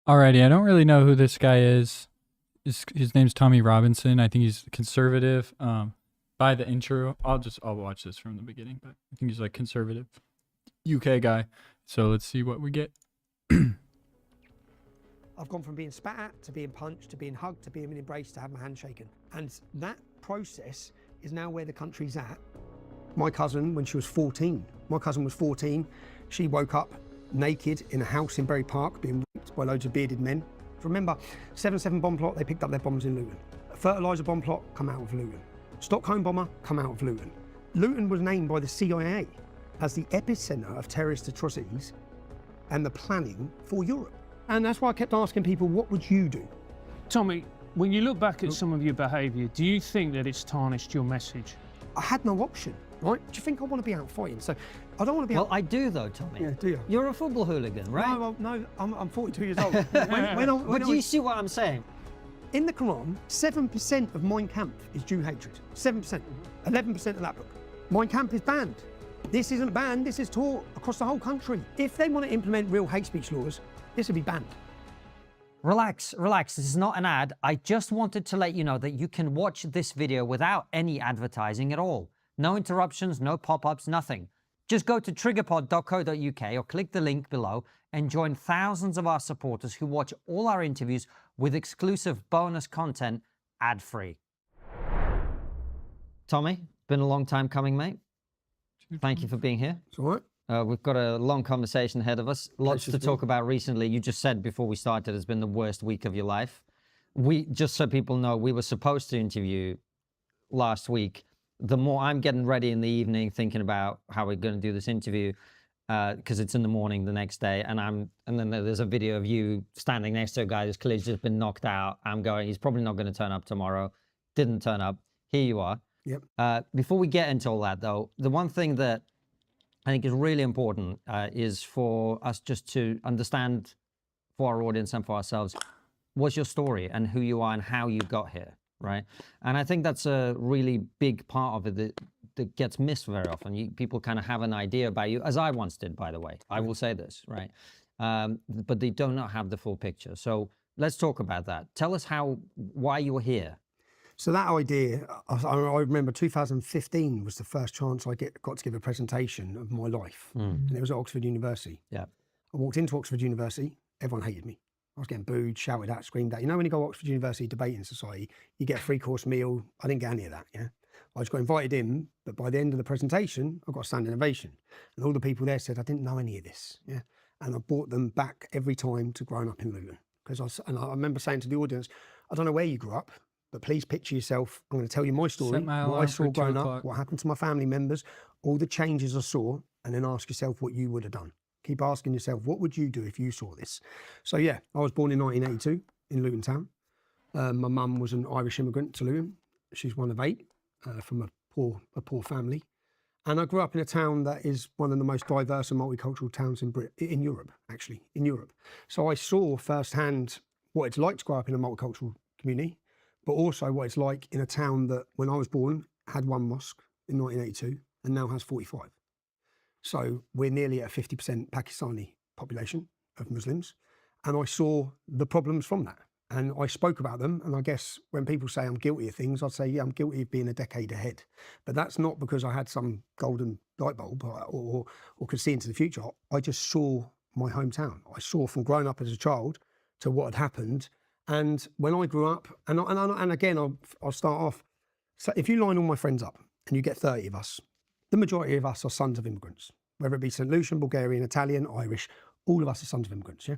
Alrighty, I don't really know who this guy is. His name's Tommy Robinson. I think he's conservative. By the intro, I'll watch this from the beginning, but I think he's like conservative UK guy. So let's see what we get. I've gone from being spat at, to being punched, to being hugged, to being embraced, to have my hand shaken. And that process is now where the country's at. My cousin, when she was 14, she woke up naked in a house in Bury Park, being raped by loads of bearded men. Remember, 7/7 bomb plot, they picked up their bombs in Luton. A fertiliser bomb plot, come out of Luton. Stockholm bomber, come out of Luton. Luton was named by the CIA as the epicentre of terrorist atrocities and the planning for Europe. And that's why I kept asking people, what would you do? Tommy, when you look back at some of your behaviour, do you think that it's tarnished your message? I had no option, right? Do you think I want to be out fighting? So I don't want to be Well, out... I do though, Tommy. Yeah, do you? You're a football hooligan, right? No, I'm 42 years old. But do you see what I'm saying? In the Quran, 7% of Mein Kampf is Jew hatred. 7%. 11% of that book. Mein Kampf is banned. This isn't banned, this is taught across the whole country. If they want to implement real hate speech laws, this would be banned. Relax, relax. This is not an ad. I just wanted to let you know that you can watch this video without any advertising at all. No interruptions, no pop-ups, nothing. Just go to triggerpod.co.uk or click the link below and join thousands of our supporters who watch all our interviews with exclusive bonus content ad-free. Tommy, been a long time coming, mate. Thank you for being here. It's all right. We've got a long conversation ahead of us. Lots to talk about recently. You just said before we started it's been the worst week of your life. Just so people know, we were supposed to interview last week. The more I'm getting ready in the evening thinking about how we're going to do this interview, because it's in the morning the next day, and then there's a video of you standing next to a guy who's clearly just been knocked out. I'm going, he's probably not going to turn up tomorrow. Didn't turn up. Here you are. Yep. Before we get into all that, though, the one thing that I think is really important is for us just to understand for our audience and for ourselves, what's your story and who you are and how you got here, right? And I think that's a really big part of it that gets missed very often. People kind of have an idea about you, as I once did, by the way. I will say this, right? But they do not have the full picture. So let's talk about that. Tell us why you were here. So that idea, I remember 2015 was the first chance I got to give a presentation of my life. And it was at Oxford University. Yeah. I walked into Oxford University, everyone hated me. I was getting booed, shouted at, screamed at. You know, when you go to Oxford University Debating Society, you get a 3-course meal. I didn't get any of that, yeah. I just got invited in, but by the end of the presentation, I got a standing ovation. And all the people there said, I didn't know any of this, yeah. And I brought them back every time to growing up in Luton. And I remember saying to the audience, I don't know where you grew up, but please picture yourself. I'm going to tell you my story, what I saw growing up, what happened to my family members, all the changes I saw, and then ask yourself what you would have done. Keep asking yourself, what would you do if you saw this? So yeah, I was born in 1982 in Luton town. My mum was an Irish immigrant to Luton. She's one of 8 from a poor family. And I grew up in a town that is one of the most diverse and multicultural towns in Europe, actually, in Europe. So I saw firsthand what it's like to grow up in a multicultural community, but also what it's like in a town that, when I was born, had 1 mosque in 1982 and now has 45. So we're nearly at a 50% Pakistani population of Muslims. And I saw the problems from that. And I spoke about them. And I guess when people say I'm guilty of things, I'd say, yeah, I'm guilty of being a decade ahead. But that's not because I had some golden light bulb or could see into the future. I just saw my hometown. I saw from growing up as a child to what had happened. And when I grew up, and again, I'll start off. So if you line all my friends up and you get 30 of us, the majority of us are sons of immigrants, whether it be St. Lucian, Bulgarian, Italian, Irish, all of us are sons of immigrants, yeah?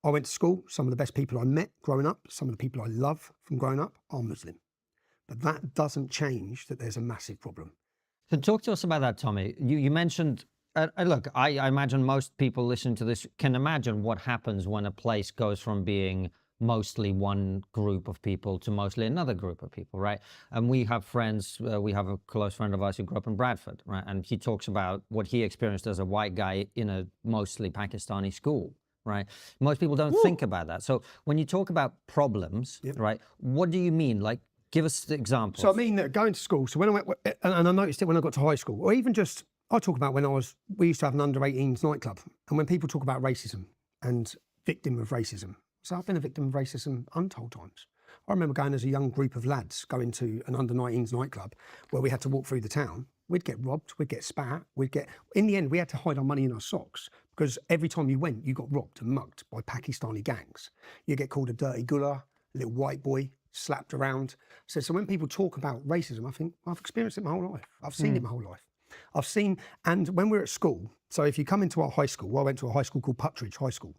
I went to school, some of the best people I met growing up, some of the people I love from growing up are Muslim. But that doesn't change that there's a massive problem. So talk to us about that, Tommy. You mentioned, look, I imagine most people listening to this can imagine what happens when a place goes from being mostly one group of people to mostly another group of people, right? And we have friends, we have a close friend of ours who grew up in Bradford, right? And he talks about what he experienced as a white guy in a mostly Pakistani school, right? Most people don't think about that. So when you talk about problems, right, what do you mean? Like, give us the examples. So I mean, going to school, so when I went, and I noticed it when I got to high school, or even just, I talk about when we used to have an under-18s nightclub, and when people talk about racism and victim of racism, So I've been a victim of racism untold times. I remember going as a young group of lads going to an under-19s nightclub where we had to walk through the town. We'd get robbed, we'd get spat at, in the end, we had to hide our money in our socks because every time you went, you got robbed and mugged by Pakistani gangs. You get called a dirty gullah, little white boy, slapped around. So when people talk about racism, I think, I've experienced it my whole life. I've seen it my whole life. I've seen, and when we're at school, so if you come into our high school, well, I went to a high school called Puttridge High School,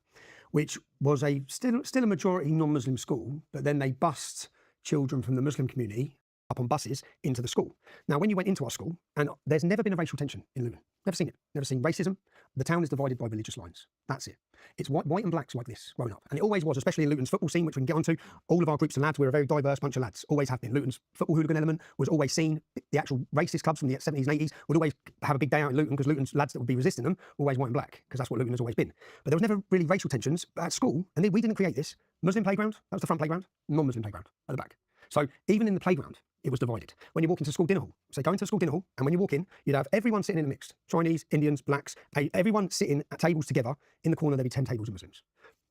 which was still a majority non-Muslim school, but then they bussed children from the Muslim community up on buses into the school. Now, when you went into our school, and there's never been a racial tension in Luton, never seen it, never seen racism. The town is divided by religious lines. That's it. It's white and blacks like this growing up. And it always was, especially in Luton's football scene, which we can get onto. All of our groups of lads, we're a very diverse bunch of lads, always have been. Luton's football hooligan element was always seen. The actual racist clubs from the 70s and 80s would always have a big day out in Luton because Luton's lads that would be resisting them were always white and black, because that's what Luton has always been. But there was never really racial tensions at school, and we didn't create this. Muslim playground, that was the front playground. Non-Muslim playground at the back. So even in the playground, it was divided. When you walk into school dinner hall, so go into the school dinner hall, and when you walk in, you'd have everyone sitting in a mixed. Chinese, Indians, blacks, everyone sitting at tables together. In the corner, there'd be 10 tables of Muslims.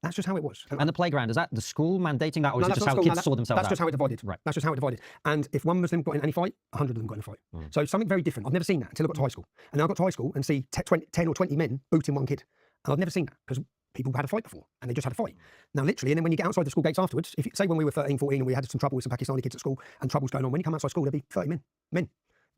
That's just how it was. And the playground, is that the school mandating that, or is it just how kids saw themselves That's just how it divided. Right. That's just how it divided. And if one Muslim got in any fight, 100 of them got in a fight. So something very different. I've never seen that until I got to high school. And then I got to high school and see 10 or 20 men booting one kid. And I've never seen that because people had a fight before and they just had a fight. Now, literally, and then when you get outside the school gates afterwards, if you say when we were 13, 14 and we had some trouble with some Pakistani kids at school and trouble's going on, when you come outside school, there'd be 30 men.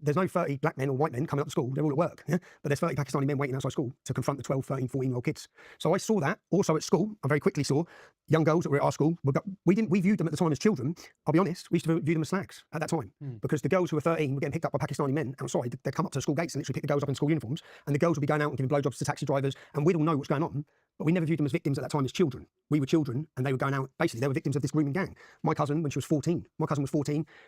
There's no 30 black men or white men coming up to school. They're all at work. Yeah? But there's 30 Pakistani men waiting outside school to confront the 12, 13, 14-year-old kids. So I saw that. Also at school, I very quickly saw young girls that were at our school. We viewed them at the time as children. I'll be honest, we used to view them as slags at that time. Because the girls who were 13 were getting picked up by Pakistani men outside. They'd come up to the school gates and literally pick the girls up in school uniforms. And the girls would be going out and giving blowjobs to taxi drivers. And we'd all know what's going on. But we never viewed them as victims at that time as children. We were children and they were going out, basically they were victims of this grooming gang. My cousin, when she was 14,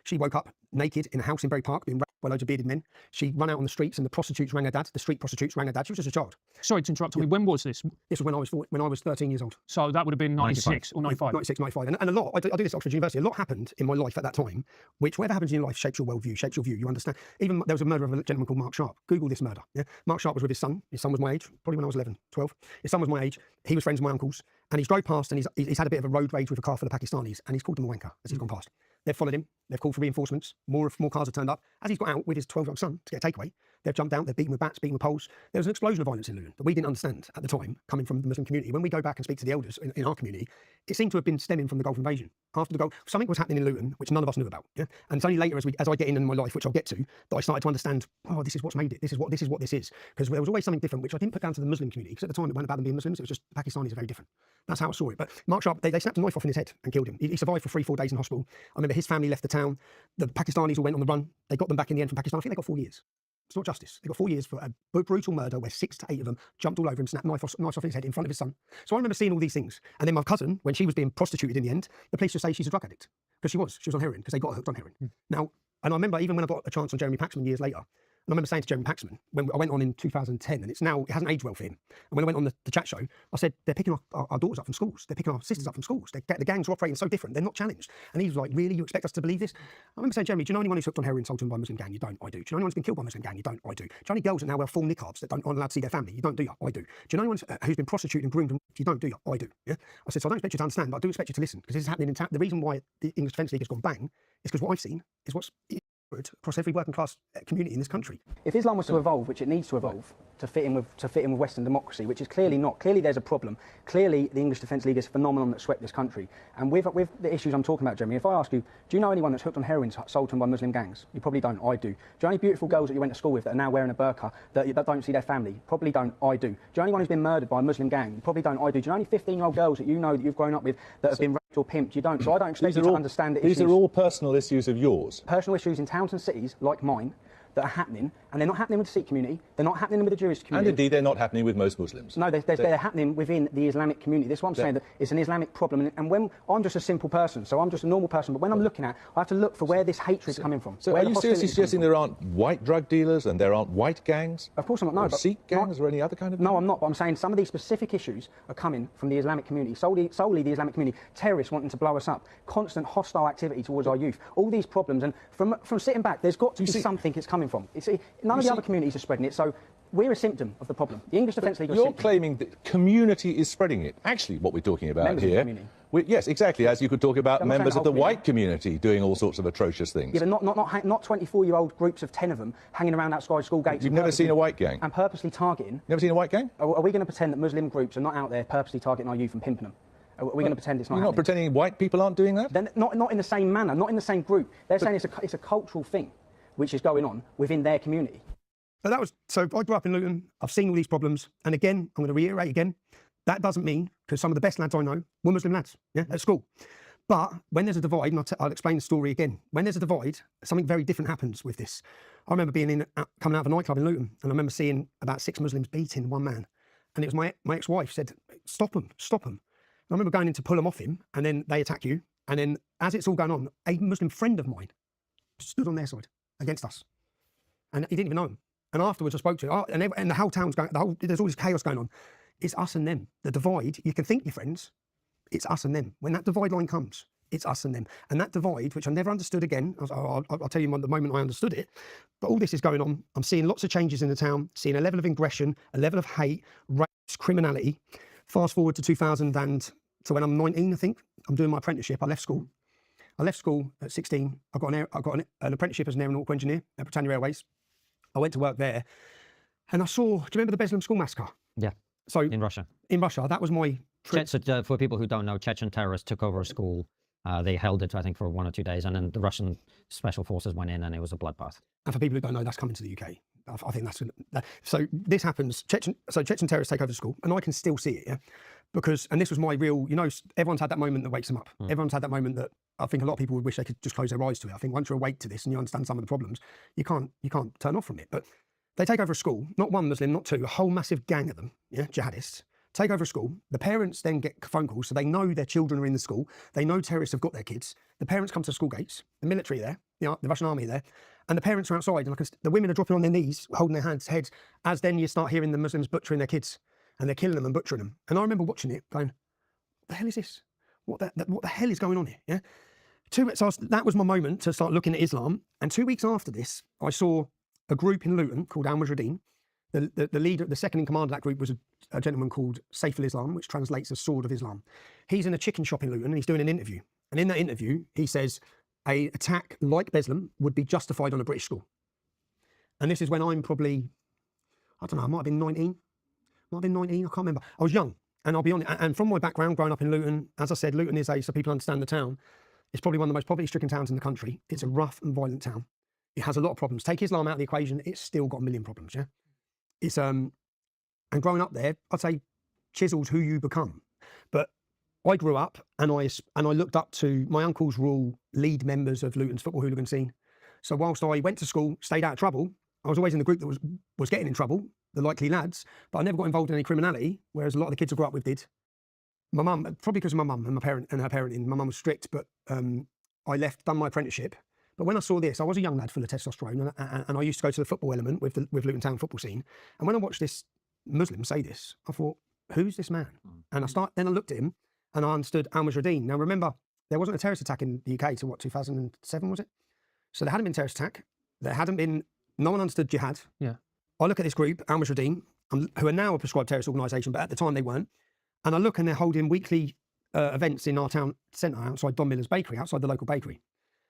she woke up naked in a house in Bury Park being raped by loads of bearded men. She ran out on the streets and the prostitutes rang her dad, the street prostitutes rang her dad. She was just a child. Sorry to interrupt, Tommy. When was this? This was when I was 13 years old. So that would have been 96 or 95? 96, 95. And a lot, I do this at Oxford University, a lot happened in my life at that time, which whatever happens in your life shapes your worldview, shapes your view, you understand. Even there was a murder of a gentleman called Mark Sharp. Google this murder. Yeah? Mark Sharp was with his son. His son was my age, probably when I was 11, 12. His son was my age. He was friends with my uncles. And he's drove past and he's had a bit of a road rage with a car full of Pakistanis and he's called them a wanker as he's gone past. They've followed him. They've called for reinforcements. More cars have turned up. As he's got out with his 12-year-old son to get a takeaway, they've jumped out. They've beaten with bats, beaten with poles. There was an explosion of violence in Luton that we didn't understand at the time, coming from the Muslim community. When we go back and speak to the elders in our community, it seemed to have been stemming from the Gulf invasion. After the Gulf, something was happening in Luton which none of us knew about. Yeah? And it's only later, as I get in my life, which I'll get to, that I started to understand. Oh, this is what's made it. This is what this is. Because there was always something different, which I didn't put down to the Muslim community. Because at the time, it wasn't about them being Muslims. It was just Pakistanis are very different. That's how I saw it. But Mark Sharp, they snapped a knife off in his head and killed him. He survived for 3-4 days in hospital. I remember his family left the town. The Pakistanis all went on the run. They got them back in the end from Pakistan. I think they got 4 years. It's not justice. They got 4 years for a brutal murder where 6 to 8 of them jumped all over him, snapped knife off his head in front of his son. So I remember seeing all these things. And then my cousin, when she was being prostituted in the end, the police just say she's a drug addict. Because she was on heroin, because they got her hooked on heroin. Now, and I remember even when I got a chance on Jeremy Paxman years later, and I remember saying to Jeremy Paxman, when I went on in 2010, and it hasn't aged well for him. And when I went on the chat show, I said, they're picking our daughters up from schools. They're picking our sisters up from schools. The gangs are operating so different. They're not challenged. And he was like, really? You expect us to believe this? I remember saying, Jeremy, do you know anyone who's hooked on heroin sold to them by a Muslim gang? You don't. I do. Do you know anyone who's been killed by a Muslim gang? You don't. I do. Do you know any girls that now wear full niqabs that aren't allowed to see their family? You don't, do you? I do. Do you know anyone who's been prostituted and groomed? You don't, do you? I do. Yeah? I said, so I don't expect you to understand, but I do expect you to listen, because this is happening in town. The reason why the English Defence League has gone bang is because what I've seen is what's across every working class community in this country. If Islam was to evolve, which it needs to evolve, to fit in with Western democracy, which is clearly not. Clearly there's a problem. Clearly the English Defence League is a phenomenon that swept this country. And with the issues I'm talking about, Jeremy, if I ask you, do you know anyone that's hooked on heroin sold to them by Muslim gangs? You probably don't. I do. Do you know any beautiful girls that you went to school with that are now wearing a burqa that don't see their family? Probably don't. I do. Do you know anyone who's been murdered by a Muslim gang? You probably don't. I do. Do you know any 15-year-old girls that you know that you've grown up with that have been raped or pimped? You don't. So I don't expect you to understand the issues. These are all personal issues of yours. Personal issues in towns and cities like mine that are happening, and they're not happening with the Sikh community, they're not happening with the Jewish community. And indeed, they're not happening with most Muslims. No, they're happening within the Islamic community. That's what I'm saying, that it's an Islamic problem. And when I'm just a simple person, so I'm just a normal person, but when I'm looking at, I have to look for where this hatred's coming from. So are you seriously suggesting there aren't white drug dealers and there aren't white gangs? Of course I'm not, no. Or Sikh gangs or any other kind of... No, I'm not, but I'm saying some of these specific issues are coming from the Islamic community, solely the Islamic community. Terrorists wanting to blow us up, constant hostile activity towards our youth, all these problems. And from sitting back, there's got to be something it's coming from. None of the other communities are spreading it, so we're a symptom of the problem. The English Defence League... You're claiming that community is spreading it. Actually, what we're talking about here... Yes, exactly, as you could talk about I'm not saying members the of the whole white community doing all sorts of atrocious things. Yeah, but not 24-year-old groups of 10 of them hanging around outside school gates. You've never seen a white gang? And purposely targeting. Never seen a white gang? Are we going to pretend that Muslim groups are not out there purposely targeting our youth and pimping them? Are we going to pretend it's not You're happening? not pretending white people aren't doing that? Then not in the same manner, not in the same group. They're saying it's a cultural thing which is going on within their community. So I grew up in Luton. I've seen all these problems. And again, I'm going to reiterate again, that doesn't mean, because some of the best lads I know were Muslim lads, at school. But when there's a divide, and I'll explain the story again. When there's a divide, something very different happens with this. I remember coming out of a nightclub in Luton, and I remember seeing about 6 Muslims beating one man. And it was my ex-wife said, stop them. And I remember going in to pull them off him, and then they attack you. And then as it's all going on, a Muslim friend of mine stood on their side against us. And he didn't even know him. And afterwards I spoke to him, and the whole town's going, there's all this chaos going on. It's us and them. The divide, you can think you're friends, it's us and them. When that divide line comes, it's us and them. And that divide, which I never understood again, I'll tell you the moment I understood it, but all this is going on. I'm seeing lots of changes in the town, seeing a level of aggression, a level of hate, rape, criminality. Fast forward to 2000 and so when I'm 19, I think, I'm doing my apprenticeship. I left school at 16. I got an apprenticeship as an aeronautical engineer at Britannia Airways. I went to work there, and I saw, do you remember the Beslan school massacre? Yeah, So in Russia. in Russia, that was my trip. So, for people who don't know, Chechen terrorists took over a school. They held it, I think, for 1 or 2 days, and then the Russian special forces went in, and it was a bloodbath. And for people who don't know, that's coming to the UK. I think so this happens. Chechen terrorists take over the school, and I can still see it, yeah? Because, and this was my real, everyone's had that moment that wakes them up. Everyone's had that moment that I think a lot of people would wish they could just close their eyes to it. I think once you're awake to this and you understand some of the problems, you can't turn off from it. But they take over a school, not one Muslim, not two, a whole massive gang of them, jihadists, take over a school. The parents then get phone calls, so they know their children are in the school. They know terrorists have got their kids. The parents come to the school gates, the military there, the Russian army there, and the parents are outside, and the women are dropping on their knees, holding their heads, as then you start hearing the Muslims butchering their kids, and they're killing them and butchering them. And I remember watching it going, what the hell is this? What the hell is going on here? Yeah. That was my moment to start looking at Islam. And 2 weeks after this, I saw a group in Luton called Al-Mujahideen. The leader, the second in command of that group was a gentleman called Saif al-Islam, which translates as Sword of Islam. He's in a chicken shop in Luton and he's doing an interview. And in that interview, he says, an attack like Beslan would be justified on a British school. And this is when I'm probably, I don't know, I might have been 19. I can't remember. I was young. And I'll be honest, and from my background, growing up in Luton, as I said, Luton is so people understand the town, it's probably one of the most poverty-stricken towns in the country. It's a rough and violent town. It has a lot of problems. Take Islam out of the equation, it's still got a million problems, yeah? It's, and growing up there, I'd say chisel's who you become. But I grew up and I looked up to, my uncles were all lead members of Luton's football hooligan scene. So whilst I went to school, stayed out of trouble, I was always in the group that was getting in trouble, the likely lads, but I never got involved in any criminality, whereas a lot of the kids I grew up with did. My mum, probably because of my mum and her parenting, my mum was strict, but I done my apprenticeship. But when I saw this, I was a young lad full of testosterone, and I used to go to the football element with Luton Town football scene. And when I watched this Muslim say this, I thought, who's this man? And then I looked at him, and I understood Al-Mujahideen. Now remember, there wasn't a terrorist attack in the UK till 2007, was it? So there hadn't been a terrorist attack. No one understood jihad. Yeah. I look at this group, Al-Mujahideen, who are now a prescribed terrorist organisation, but at the time they weren't. And I look and they're holding weekly events in our town centre outside Don Miller's bakery, outside the local bakery.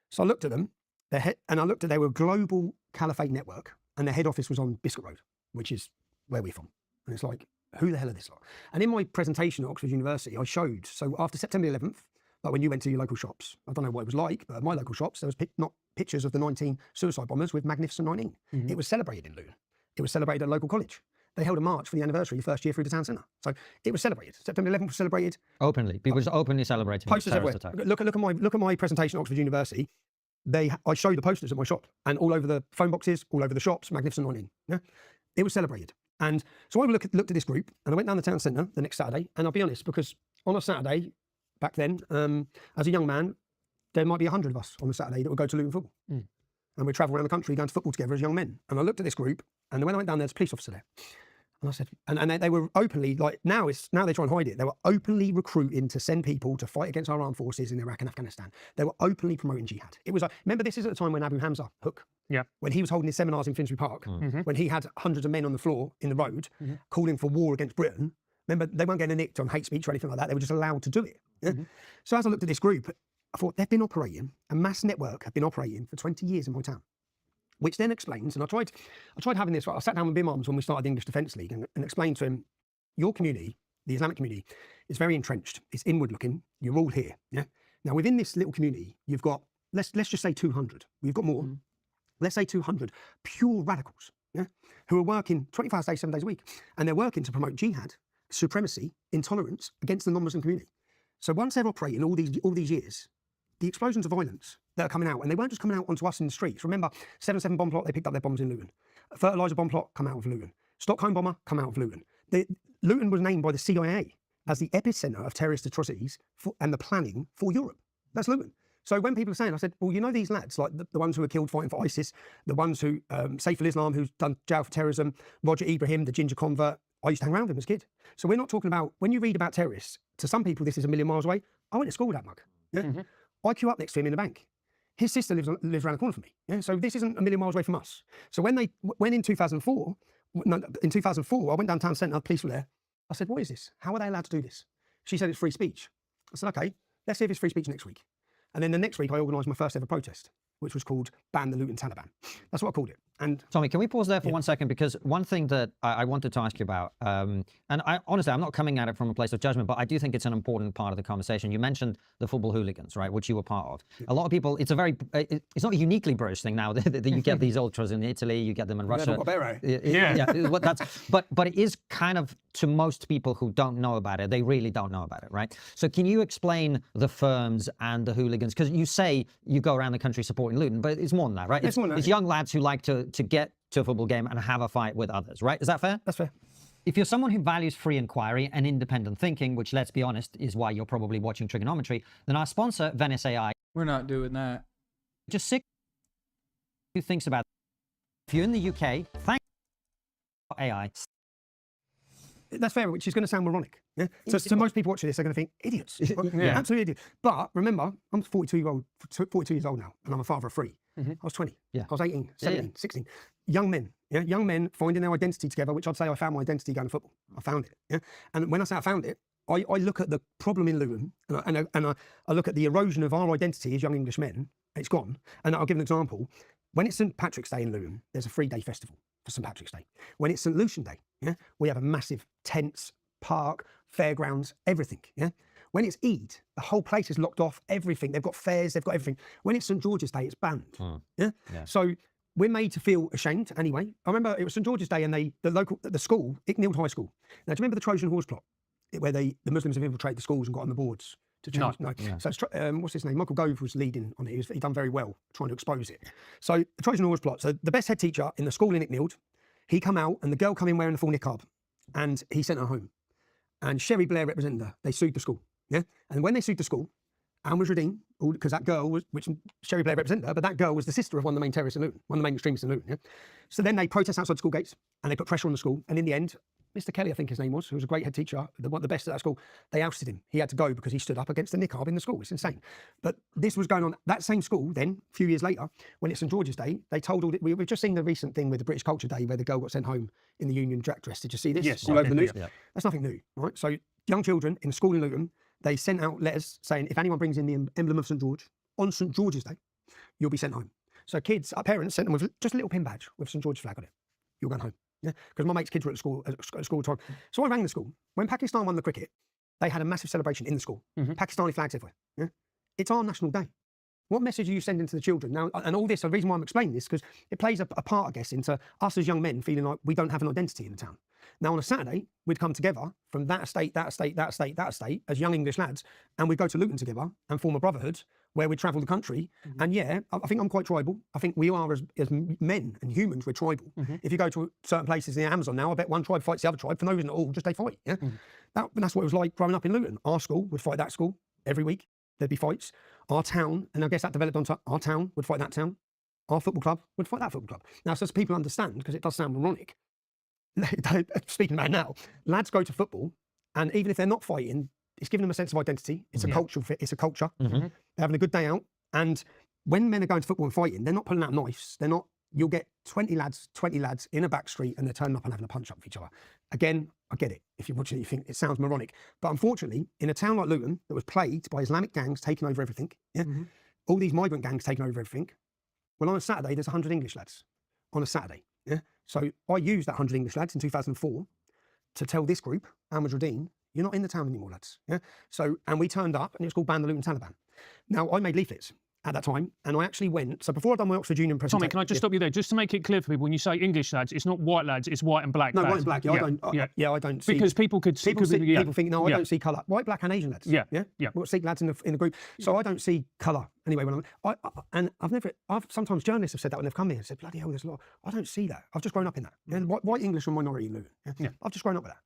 So I looked at them, they were a global caliphate network, and their head office was on Biscuit Road, which is where we're from. And it's like, who the hell are this lot? And in my presentation at Oxford University, I showed, so after September 11th, like when you went to your local shops, I don't know what it was like, but at my local shops, there was not pictures of the 19 suicide bombers with Magnificent 19. Mm-hmm. It was celebrated in Luton. It was celebrated at a local college. They held a march for the anniversary, first year through the town centre. So it was celebrated. September 11th was celebrated. Openly. People just openly celebrating posters terrorist everywhere. attack. Look at my presentation at Oxford University. I showed the posters at my shop, and all over the phone boxes, all over the shops, Magnificent 19. Yeah? It was celebrated. And so I looked at this group, and I went down the town centre the next Saturday, and I'll be honest, because on a Saturday, back then, as a young man, there might be 100 of us on a Saturday that would go to Luton football. Mm. And we'd travel around the country going to football together as young men. And I looked at this group, and when I went down, there's a police officer there. And I said, and they were openly, like now they try and hide it. They were openly recruiting to send people to fight against our armed forces in Iraq and Afghanistan. They were openly promoting jihad. It was like, remember, this is at the time when Abu Hamza, Hook, when he was holding his seminars in Finsbury Park, when he had hundreds of men on the floor in the road calling for war against Britain. Remember, they weren't getting nicked on hate speech or anything like that. They were just allowed to do it. Yeah? So as I looked at this group, I thought they've been operating, a mass network have been operating for 20 years in my town, which then explains, and I tried having this, I sat down with Bim Arms when we started the English Defence League and explained to him, your community, the Islamic community, is very entrenched. It's inward looking. You're all here. Yeah. Now within this little community, you've got, let's just say 200. We've got more. Let's say 200 pure radicals, yeah, who are working 25 days, 7 days a week, and they're working to promote jihad, supremacy, intolerance against the non-Muslim community. So once they're operating all these years, the explosions of violence that are coming out, and they weren't just coming out onto us in the streets. Remember, 7/7 bomb plot, they picked up their bombs in Luton. A fertiliser bomb plot, come out of Luton. Stockholm bomber, come out of Luton. Luton was named by the CIA as the epicentre of terrorist atrocities and the planning for Europe. That's Luton. So when people are saying, I said, well, you know these lads, like the ones who were killed fighting for ISIS, the ones who, Saif al-Islam, who's done jail for terrorism, Roger Ibrahim, the ginger convert, I used to hang around with him as a kid. So we're not talking about, when you read about terrorists, to some people this is a million miles away. I went to school with that mug. Yeah? I queue up next to him in the bank. His sister lives around the corner from me. Yeah? So this isn't a million miles away from us. So when in 2004, I went down town centre, the police were there. I said, what is this? How are they allowed to do this? She said it's free speech. I said, okay, let's see if it's free speech next week. And then the next week I organised my first ever protest, which was called Ban the Luton Taliban. That's what I called it. And Tommy, can we pause there for 1 second? Because one thing that I wanted to ask you about, and honestly, I'm not coming at it from a place of judgment, but I do think it's an important part of the conversation. You mentioned the football hooligans, right, which you were part of. A lot of people, it's not a uniquely British thing now that you get these ultras in Italy, you get them in Russia. But it is kind of, to most people who don't know about it, they really don't know about it, right? So can you explain the firms and the hooligans? Because you say you go around the country supporting Luton, but it's more than that, right? It's young lads who like to get to a football game and have a fight with others, right? Is that fair? that's fair. If you're someone who values free inquiry and independent thinking, which, let's be honest, is why you're probably watching Triggernometry, then our sponsor, Venice AI, We're not doing that. just sick who thinks about it. If you're in the UK, thank AI. That's fair, which is going to sound moronic. Yeah? So most people watching this are going to think, idiots. Yeah. Absolutely idiots. But remember, I'm 42 years old now, and I'm a father of 3. I was 20. Yeah. I was 18, 17, 16. Young men, yeah? Young men finding their identity together, which I'd say I found my identity going to football. I found it. Yeah? And when I say I found it, I look at the problem in Luton, and I look at the erosion of our identity as young English men. It's gone. And I'll give an example. When it's St. Patrick's Day in Luton, there's a 3-day festival for St. Patrick's Day. When it's St. Lucian Day, yeah, we have a massive tents, park, fairgrounds, everything. Yeah. When it's Eid, the whole place is locked off, everything. They've got fairs, they've got everything. When it's St. George's Day, it's banned. Yeah? So we're made to feel ashamed anyway. I remember it was St. George's Day and the school, Icknield High School. Now, do you remember the Trojan horse plot? Where the Muslims have infiltrated the schools and got on the boards to change? No. Yeah. So it's, what's his name? Michael Gove was leading on it. He done very well trying to expose it. So the Trojan horse plot. So the best head teacher in the school in Icknield, he come out and the girl come in wearing a full niqab and he sent her home. And Sherry Blair represented her. They sued the school. Yeah. And when they sued the school, Anne was redeemed because that girl was, which Sherry Blair represented her, but that girl was the sister of one of the main terrorists in Luton, one of the main extremists in Luton. Yeah? So then they protest outside school gates and they put pressure on the school. And in the end, Mr. Kelly, I think his name was, who was a great head teacher, the best at that school, they ousted him. He had to go because he stood up against the niqab in the school. It's insane. But this was going on. That same school then, a few years later, when it's St. George's Day, they told all we've just seen the recent thing with the British Culture Day where the girl got sent home in the Union Jack dress. Did you see this? Yes. All over the news? Yeah. That's nothing new, right? So young children in a school in Luton, they sent out letters saying if anyone brings in the emblem of St. George on St. George's Day, you'll be sent home. So kids, our parents sent them with just a little pin badge with St. George's flag on it. You're going home. Yeah, because my mate's kids were at school all the time. So I rang the school. When Pakistan won the cricket, they had a massive celebration in the school. Pakistani flags everywhere. Yeah? It's our national day. What message are you sending to the children? Now, and all this, the reason why I'm explaining this, because it plays a part, I guess, into us as young men feeling like we don't have an identity in the town. Now, on a Saturday, we'd come together from that estate, as young English lads, and we'd go to Luton together and form a brotherhood where we'd travel the country. And yeah, I think I'm quite tribal. I think we are, as men and humans, we're tribal. If you go to certain places in the Amazon now, I bet one tribe fights the other tribe for no reason at all, just they fight. Yeah, that's what it was like growing up in Luton. Our school would fight that school every week. There'd be fights. Our town, and I guess that developed onto our town would fight that town. Our football club would fight that football club. Now, so as people understand, because it does sound moronic, speaking about it now, lads go to football, and even if they're not fighting, it's giving them a sense of identity. It's a cultural fit. It's a culture. They're having a good day out. And when men are going to football and fighting, they're not pulling out knives. They're not you'll get 20 lads in a back street and they're turning up and having a punch up with each other. Again, I get it. If you're watching it, you think it sounds moronic. But unfortunately, in a town like Luton that was plagued by Islamic gangs taking over everything, all these migrant gangs taking over everything, well, on a Saturday, there's 100 English lads on a Saturday. Yeah. So I used that 100 English lads in 2004 to tell this group, Al Mujahideen, you're not in the town anymore, lads. Yeah. So, and we turned up and it was called Ban the Luton Taliban. Now, I made leaflets at that time, and I actually went, so before I'd done my Oxford Union presentation... Tommy, can I just stop you there? Just to make it clear for people, when you say English lads, it's not white lads, it's white and black No, lads. white and black, I don't see... Because people could see... People think, no, I don't see colour. White, black and Asian lads. Yeah. We've got Sikh lads in the group. So I don't see colour. Anyway, and sometimes journalists have said that when they've come here and said, bloody hell, there's a lot. I don't see that. I've just grown up in that. Yeah? White English are a minority in Luton. Yeah? I've just grown up with that.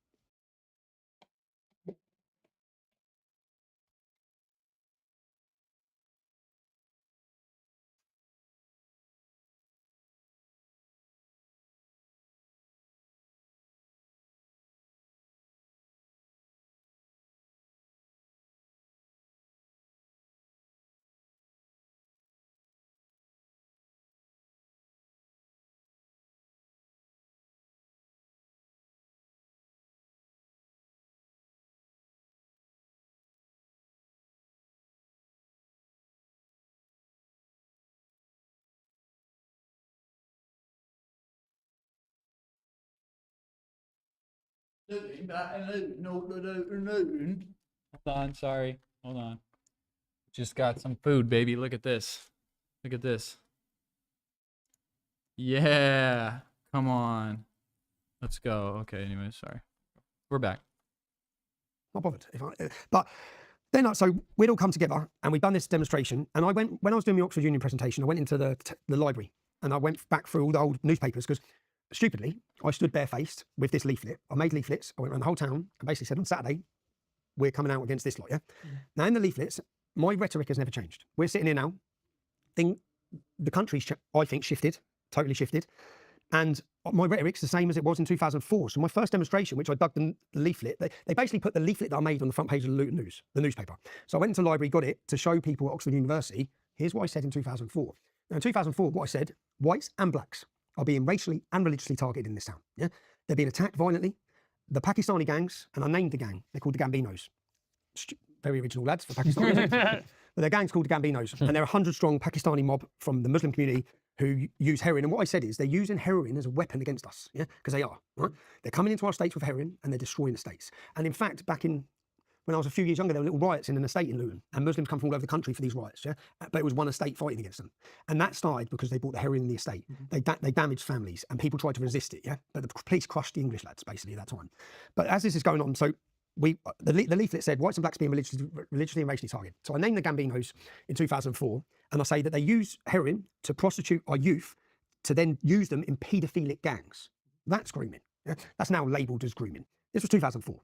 Hold on, sorry. Hold on. Just got some food, baby. Look at this. Look at this. Yeah. Come on. Let's go. Okay, anyway, sorry. We're back. Not bothered. But then, so we'd all come together and we'd done this demonstration. And when I was doing the Oxford Union presentation, I went into the library and I went back through all the old newspapers because, stupidly, I stood barefaced with this leaflet. I made leaflets. I went around the whole town and basically said, on Saturday, we're coming out against this lot, yeah? Now, in the leaflets, my rhetoric has never changed. We're sitting here now. The country's, I think, shifted, totally shifted. And my rhetoric's the same as it was in 2004. So my first demonstration, which I dug the leaflet, they basically put the leaflet that I made on the front page of the Luton News, the newspaper. So I went into the library, got it to show people at Oxford University, here's what I said in 2004. Now, in 2004, what I said, whites and blacks are being racially and religiously targeted in this town. Yeah, they're being attacked violently. The Pakistani gangs, and I named the gang, they're called the Gambinos. Very original lads for Pakistani. But their gang's called the Gambinos, and they're a 100-strong Pakistani mob from the Muslim community who use heroin. And what I said is they're using heroin as a weapon against us, yeah, because they are. Right? They're coming into our states with heroin and they're destroying the states. And in fact, when I was a few years younger, there were little riots in an estate in Luton, and Muslims come from all over the country for these riots, yeah? But it was one estate fighting against them. And that started because they bought the heroin in the estate. They damaged families, and people tried to resist it, yeah? But the police crushed the English lads, basically, at that time. But as this is going on, so the leaflet said, whites and blacks being religiously and racially targeted. So I named the Gambinos in 2004, and I say that they use heroin to prostitute our youth, to then use them in paedophilic gangs. That's grooming. Yeah? That's now labelled as grooming. This was 2004.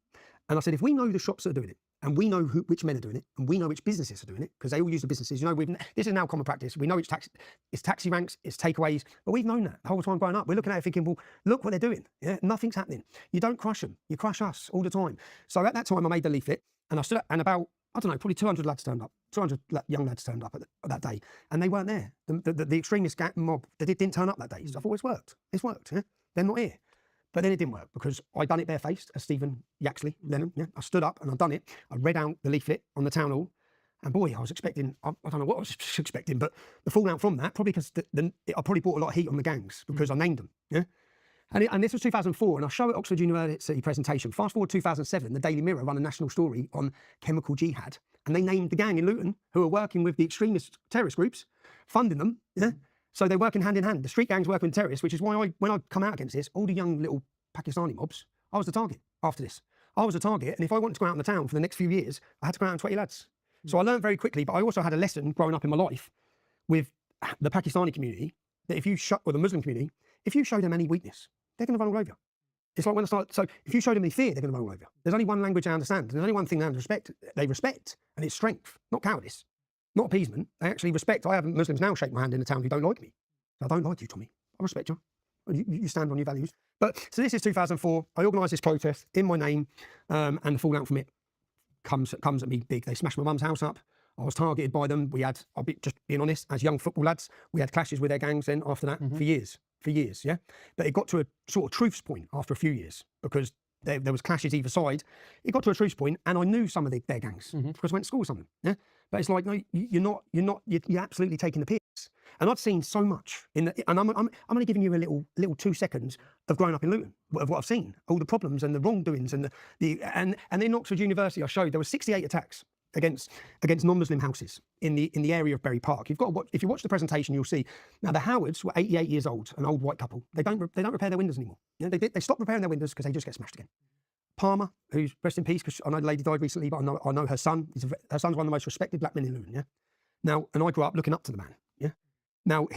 And I said, if we know the shops that are doing it, and we know which men are doing it, and we know which businesses are doing it, because they all use the businesses, this is now common practice. We know it's taxi ranks, it's takeaways, but we've known that the whole time growing up. We're looking at it thinking, well, look what they're doing. Yeah, nothing's happening. You don't crush them, you crush us all the time. So at that time, I made the leaflet, and I stood up, and about, I don't know, probably 200 lads turned up, 200 young lads turned up at that day, and they weren't there. The extremist mob, they didn't turn up that day. So I thought, it's worked. It's worked. Yeah? They're not here. But then it didn't work because I'd done it barefaced, as Stephen Yaxley, Lennon. Yeah? I stood up and I'd done it. I read out the leaflet on the town hall, and boy, I was expecting, I don't know what I was expecting, but the fallout from that, probably because I probably brought a lot of heat on the gangs because I named them. Yeah. And this was 2004, and I show at Oxford University presentation. Fast forward 2007, the Daily Mirror run a national story on chemical jihad, and they named the gang in Luton who are working with the extremist terrorist groups, funding them. Yeah. So they're working hand in hand. The street gangs work with terrorists, which is why when I come out against this, all the young little Pakistani mobs, I was the target after this. I was a target, and if I wanted to go out in the town for the next few years, I had to go out and 20 lads. So I learned very quickly, but I also had a lesson growing up in my life with the Pakistani community, that or the Muslim community, if you show them any weakness, they're going to run all over you. It's like when I start, so if you show them any fear, they're going to run all over you. There's only one language I understand. There's only one thing they respect, and it's strength, not cowardice. Not appeasement. They actually respect. I have Muslims now shake my hand in the town who don't like me. I don't like you, Tommy. I respect you. You stand on your values. But so this is 2004. I organised this protest in my name, and the fallout from it comes at me big. They smashed my mum's house up. I was targeted by them. We had, just being honest, as young football lads, we had clashes with their gangs then after that for years, yeah? But it got to a sort of truce point after a few years because there was clashes either side. It got to a truce point and I knew some of their gangs because I went to school with some of them, yeah? But it's like, no, you're absolutely taking the piss. And I've seen so much and I'm only giving you a little 2 seconds of growing up in Luton, of what I've seen, all the problems and the wrongdoings and and in Oxford University, I showed there were 68 attacks against non-Muslim houses in the area of Bury Park. If you watch the presentation, you'll see. Now the Howards were 88 years old, an old white couple. They don't repair their windows anymore. You know, they stopped repairing their windows because they just get smashed again. Palmer, who's rest in peace, because I know the lady died recently, but I know her son. Her son's one of the most respected black men in Luton. Yeah. Now, and I grew up looking up to the man. Yeah. Now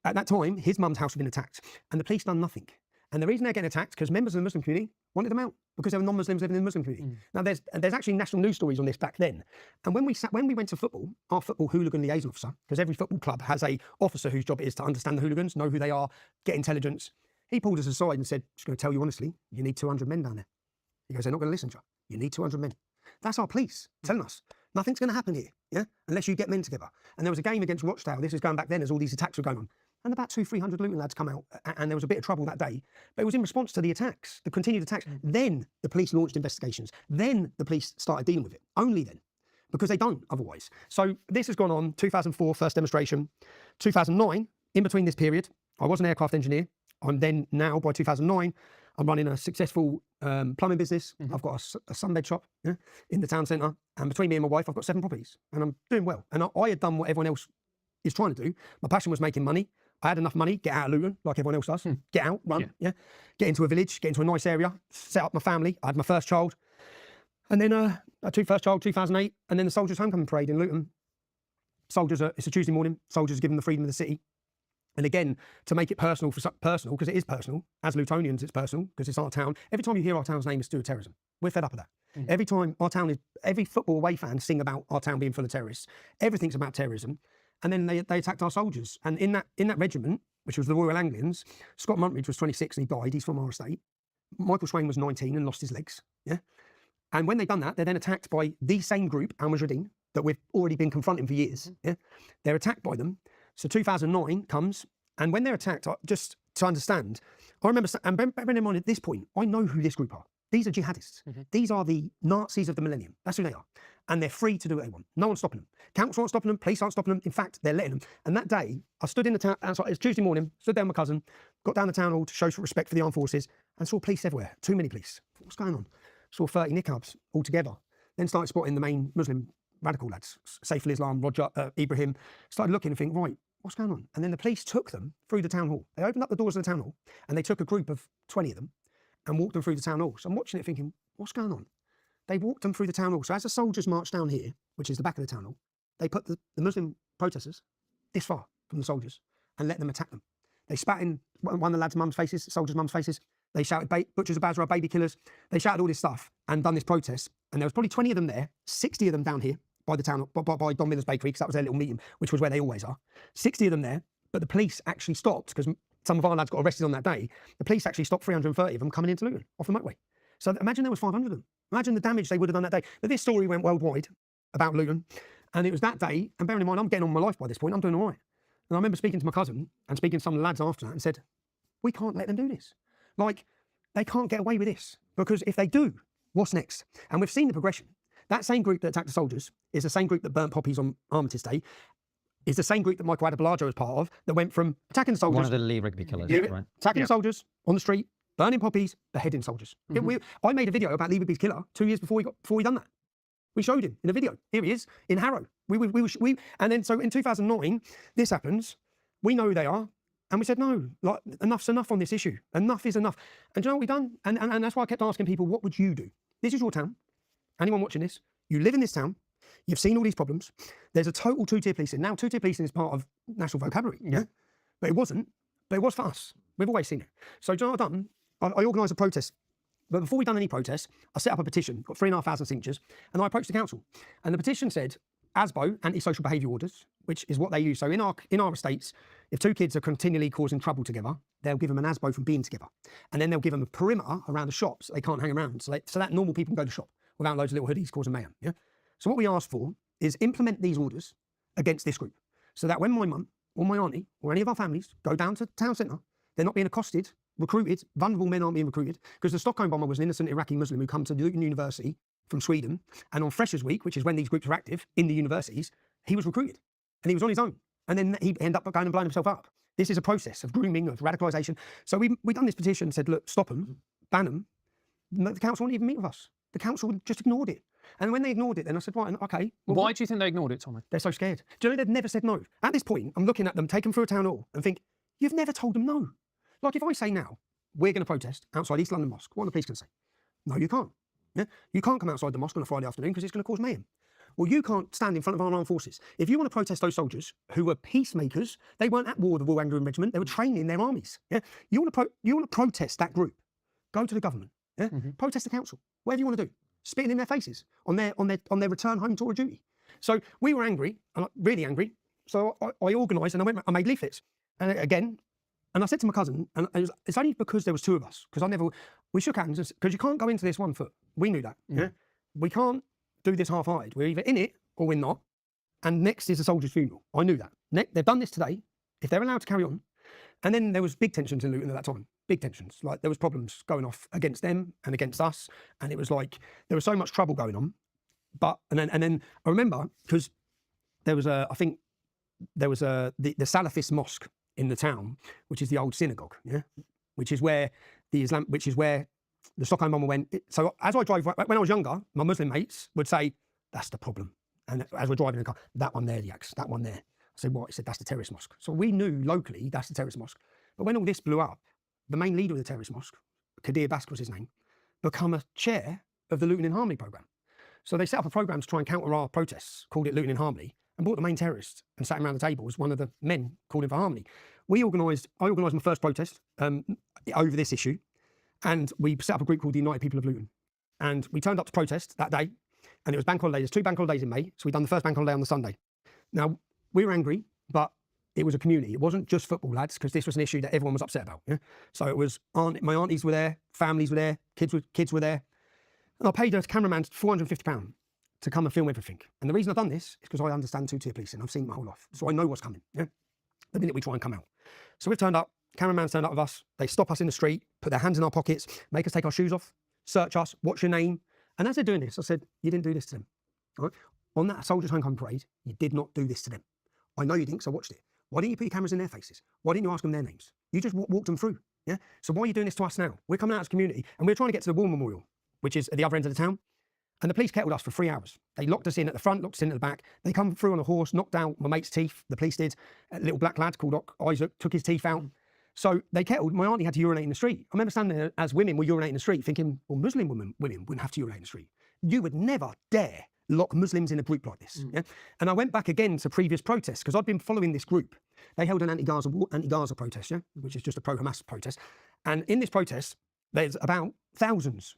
at that time, his mum's house had been attacked, and the police done nothing. And the reason they're getting attacked because members of the Muslim community wanted them out because there were non-Muslims living in the Muslim community. Now, there's actually national news stories on this back then. And when we went to football, our football hooligan liaison officer, because every football club has a officer whose job it is to understand the hooligans, know who they are, get intelligence. He pulled us aside and said, "Just going to tell you honestly, you need 200 men down there." He goes, "They're not going to listen to you. You need 200 men." That's our police telling us nothing's going to happen here, yeah, unless you get men together. And there was a game against Rochdale. This was going back then as all these attacks were going on. And about 200-300 Luton lads come out, and there was a bit of trouble that day. But it was in response to the attacks, the continued attacks. Then the police launched investigations. Then the police started dealing with it. Only then, because they don't otherwise. So this has gone on. 2004, first demonstration. 2009, in between this period, I was an aircraft engineer. I'm then now by 2009, I'm running a successful plumbing business. I've got a sunbed shop in the town centre, and between me and my wife, I've got 7 properties, and I'm doing well. And I had done what everyone else is trying to do. My passion was making money. I had enough money, get out of Luton, like everyone else does. Get out, run, get into a village, get into a nice area, set up my family. I had my first child. And then first child, 2008, and then the Soldiers' Homecoming Parade in Luton. It's a Tuesday morning, soldiers are given the freedom of the city. And again, to make it personal, because it is personal, as Lutonians it's personal, because it's our town. Every time you hear our town's name, it's to do with terrorism. We're fed up of that. Every time every football away fan sing about our town being full of terrorists. Everything's about terrorism. And then they attacked our soldiers. And in that regiment, which was the Royal Anglians, Scott Muntridge was 26 and he died. He's from our estate. Michael Swain was 19 and lost his legs. Yeah. And when they've done that, they're then attacked by the same group, Al Mujahideen, that we've already been confronting for years. Yeah. They're attacked by them. So 2009 comes, and when they're attacked, just to understand, I remember, and bearing in mind at this point, I know who this group are. These are jihadists. These are the Nazis of the millennium. That's who they are. And they're free to do what they want. No one's stopping them. Council aren't stopping them. Police aren't stopping them. In fact, they're letting them. And that day, I stood in the town, it was Tuesday morning, stood there with my cousin, got down the town hall to show some respect for the armed forces, and saw police everywhere. Too many police. What's going on? Saw 30 niqabs all together. Then started spotting the main Muslim radical lads, Saiful Islam, Roger, Ibrahim. Started looking and thinking, right, what's going on? And then the police took them through the town hall. They opened up the doors of the town hall, and they took a group of 20 of them and walked them through the town hall. So I'm watching it thinking, what's going on? They walked them through the town hall. So as the soldiers marched down here, which is the back of the town hall, they put the Muslim protesters this far from the soldiers and let them attack them. They spat in one of the lads' mums' faces, soldiers' mums' faces. They shouted, butchers of Basra, baby killers. They shouted all this stuff and done this protest. And there was probably 20 of them there, 60 of them down here by the town, by Don Miller's Bakery, because that was their little meeting, which was where they always are. 60 of them there, but the police actually stopped, because some of our lads got arrested on that day. The police actually stopped 330 of them coming into Luton off the motorway. So imagine there was 500 of them. Imagine the damage they would have done that day. But this story went worldwide about Luton. And it was that day, and bearing in mind, I'm getting on with my life by this point, I'm doing all right. And I remember speaking to my cousin and speaking to some of the lads after that and said, we can't let them do this. Like, they can't get away with this, because if they do, what's next? And we've seen the progression. That same group that attacked the soldiers is the same group that burnt poppies on Armistice Day, is the same group that Michael Adebolajo was part of, that went from attacking the soldiers. One of the Lee Rigby killers, right? Attacking the soldiers on the street, burning poppies, beheading soldiers. I made a video about Lee Rigby's killer 2 years before we done that. We showed him in a video. Here he is in Harrow. And then so in 2009, this happens. We know who they are. And we said, no, like, enough's enough on this issue. Enough is enough. And do you know what we've done? And that's why I kept asking people, what would you do? This is your town. Anyone watching this, you live in this town. You've seen all these problems. There's a total two-tier policing. Now, two-tier policing is part of national vocabulary. Yeah. But it wasn't. But it was for us. We've always seen it. So do you know what I've done? I organised a protest. But before we done any protests, I set up a petition, got 3,500 signatures, and I approached the council. And the petition said, ASBO, antisocial behaviour orders, which is what they use. So in our estates, if two kids are continually causing trouble together, they'll give them an ASBO from being together. And then they'll give them a perimeter around the shops. They can't hang around. So that normal people can go to the shop without loads of little hoodies causing mayhem. Yeah. So what we asked for is implement these orders against this group so that when my mum or my auntie or any of our families go down to the town centre, they're not being accosted, recruited, vulnerable men aren't being recruited, because the Stockholm bomber was an innocent Iraqi Muslim who come to Luton University from Sweden, and on Freshers Week, which is when these groups are active in the universities, he was recruited and he was on his own, and then he ended up going and blowing himself up. This is a process of grooming, of radicalisation. So we done this petition and said, look, stop them, ban them. The council wouldn't even meet with us. The council just ignored it. And when they ignored it, then I said, right, okay. Well, Why do you think they ignored it, Tommy? they're so scared. Do you know, they've never said no. At this point, I'm looking at them, take them through a town hall and think, you've never told them no. Like if I say now, we're going to protest outside East London Mosque, what are the police going to say? No, you can't. Yeah? You can't come outside the mosque on a Friday afternoon because it's going to cause mayhem. Well, you can't stand in front of our armed forces. If you want to protest those soldiers who were peacemakers, they weren't at war with the Royal Anglian Regiment, they were training their armies. Yeah? You want to protest that group, go to the government, yeah? Protest the council, whatever you want to do, spitting in their faces on their return home tour of duty. So we were angry, really angry. So I organised and I made leaflets. And again, and I said to my cousin, and it's only because there was two of us, because we shook hands, because you can't go into this 1 foot. We knew that. Yeah? We can't do this half-hearted. We're either in it or we're not. And next is the soldier's funeral. I knew that. They've done this today. If they're allowed to carry on. And then there was big tensions in Luton at that time. Big tensions. Like there was problems going off against them and against us. And it was like, there was so much trouble going on. And then I remember, because there was the Salafist mosque in the town, which is the old synagogue, yeah, which is where the Stockholm bomber went. So as I drove, when I was younger, my Muslim mates would say, that's the problem. And as we're driving in the car, that one there, Yaks, that one there. I said, what? He said, that's the terrorist mosque. So we knew locally that's the terrorist mosque. But when all this blew up, the main leader of the terrorist mosque, Kadir Bask was his name, become a chair of the Luton in Harmony programme. So they set up a programme to try and counter our protests, called it Luton in Harmony, and brought the main terrorist and sat him around the table as one of the men calling for harmony. I organised my first protest over this issue, and we set up a group called the United People of Luton. And we turned up to protest that day, and it was bank holiday. There's 2 bank holidays in May, so we'd done the first bank holiday on the Sunday. Now, we were angry, but it was a community. It wasn't just football lads, because this was an issue that everyone was upset about. Yeah? So it was, my aunties were there, families were there, kids were there. And I paid a cameraman £450 to come and film everything. And the reason I've done this is because I understand two-tier policing. I've seen it my whole life, so I know what's coming. Yeah? The minute we try and come out. So we've turned up, cameraman's turned up with us, they stop us in the street, put their hands in our pockets, make us take our shoes off, search us, what's your name? And as they're doing this, I said, you didn't do this to them. All right? On that Soldiers' Homecoming Parade, you did not do this to them. I know you didn't, so I watched it. Why didn't you put your cameras in their faces? Why didn't you ask them their names? You just walked them through. Yeah. So why are you doing this to us now? We're coming out as a community and we're trying to get to the War Memorial, which is at the other end of the town. And the police kettled us for 3 hours. They locked us in at the front, locked us in at the back. They come through on a horse, knocked out my mate's teeth. The police did. A little black lad called Isaac took his teeth out. So they kettled. My auntie had to urinate in the street. I remember standing there as women were urinating in the street thinking, well, Muslim women wouldn't have to urinate in the street. You would never dare lock Muslims in a group like this. Yeah? And I went back again to previous protests because I'd been following this group. They held an anti-Gaza protest, yeah, which is just a pro-Hamas protest. And in this protest, there's about thousands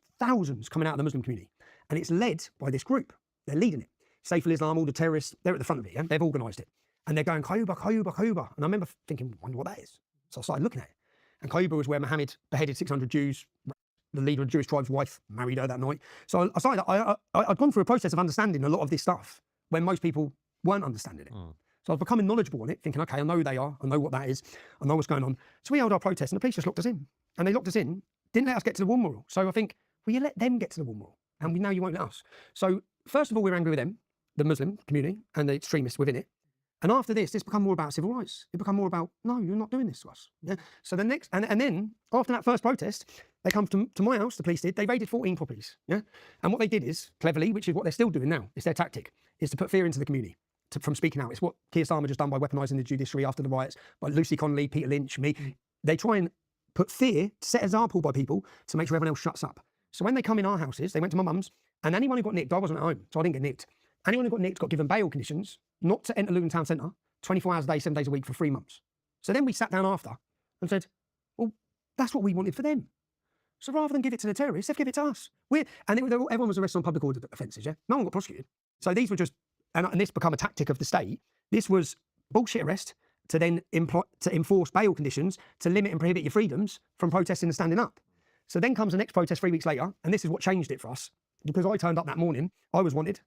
coming out of the Muslim community. And it's led by this group. They're leading it. Saif al-Islam, all the terrorists, they're at the front of it, yeah? They've organised it. And they're going, Qayuba, Qayuba, Qayuba. And I remember thinking, I wonder what that is. So I started looking at it. And Qayuba was where Muhammad beheaded 600 Jews. The leader of the Jewish tribe's wife married her that night. So I'd gone through a process of understanding a lot of this stuff when most people weren't understanding it. So I was becoming knowledgeable on it, thinking, okay, I know who they are, I know what that is, I know what's going on. So we held our protest and the police just locked us in. And they locked us in, didn't let us get to the War Memorial. So I think, well, you let them get to the War Memorial, and now you won't let us. So first of all, we're angry with them, the Muslim community and the extremists within it. And after this become more about civil rights. It become more about, no, you're not doing this to us. Yeah. So the next, and then after that first protest, they come to my house, the police did, they raided 14 properties. Yeah. And what they did is, cleverly, which is what they're still doing now, it's their tactic, is to put fear into the community from speaking out. It's what Keir Starmer just done by weaponising the judiciary after the riots, by Lucy Connolly, Peter Lynch, me. They try and put fear, set an example by people to make sure everyone else shuts up. So when they come in our houses, they went to my mum's, and anyone who got nicked, I wasn't at home, so I didn't get nicked. Anyone who got nicked got given bail conditions not to enter Luton Town Centre 24 hours a day, 7 days a week for 3 months. So then we sat down after and said, well, that's what we wanted for them. So rather than give it to the terrorists, they've given it to us. Everyone was arrested on public order offences, yeah? No one got prosecuted. So these were just, and this become a tactic of the state. This was bullshit arrest to then to enforce bail conditions to limit and prohibit your freedoms from protesting and standing up. So then comes the next protest 3 weeks later, and this is what changed it for us. Because I turned up that morning, I was wanted,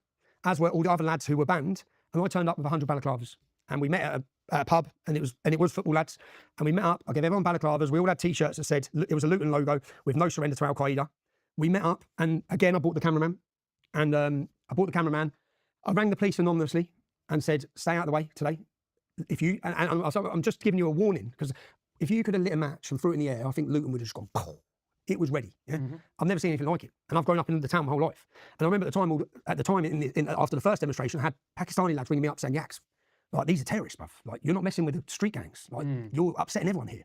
as were all the other lads who were banned. And I turned up with 100 balaclavas, and we met at a pub, and it was football lads, and we met up. I gave everyone balaclavas. We all had T-shirts that said it was a Luton logo with no surrender to Al Qaeda. We met up, and again I bought the cameraman, and I rang the police anonymously and said, "Stay out of the way today. If you," and I'm just giving you a warning, because if you could have lit a match and threw it in the air, I think Luton would have just gone. Pow. It was ready. Yeah? I've never seen anything like it, and I've grown up in the town my whole life. And I remember at the time, after the first demonstration, I had Pakistani lads ringing me up saying, "Yaks, like these are terrorists, bruv. Like you're not messing with the street gangs. Like you're upsetting everyone here."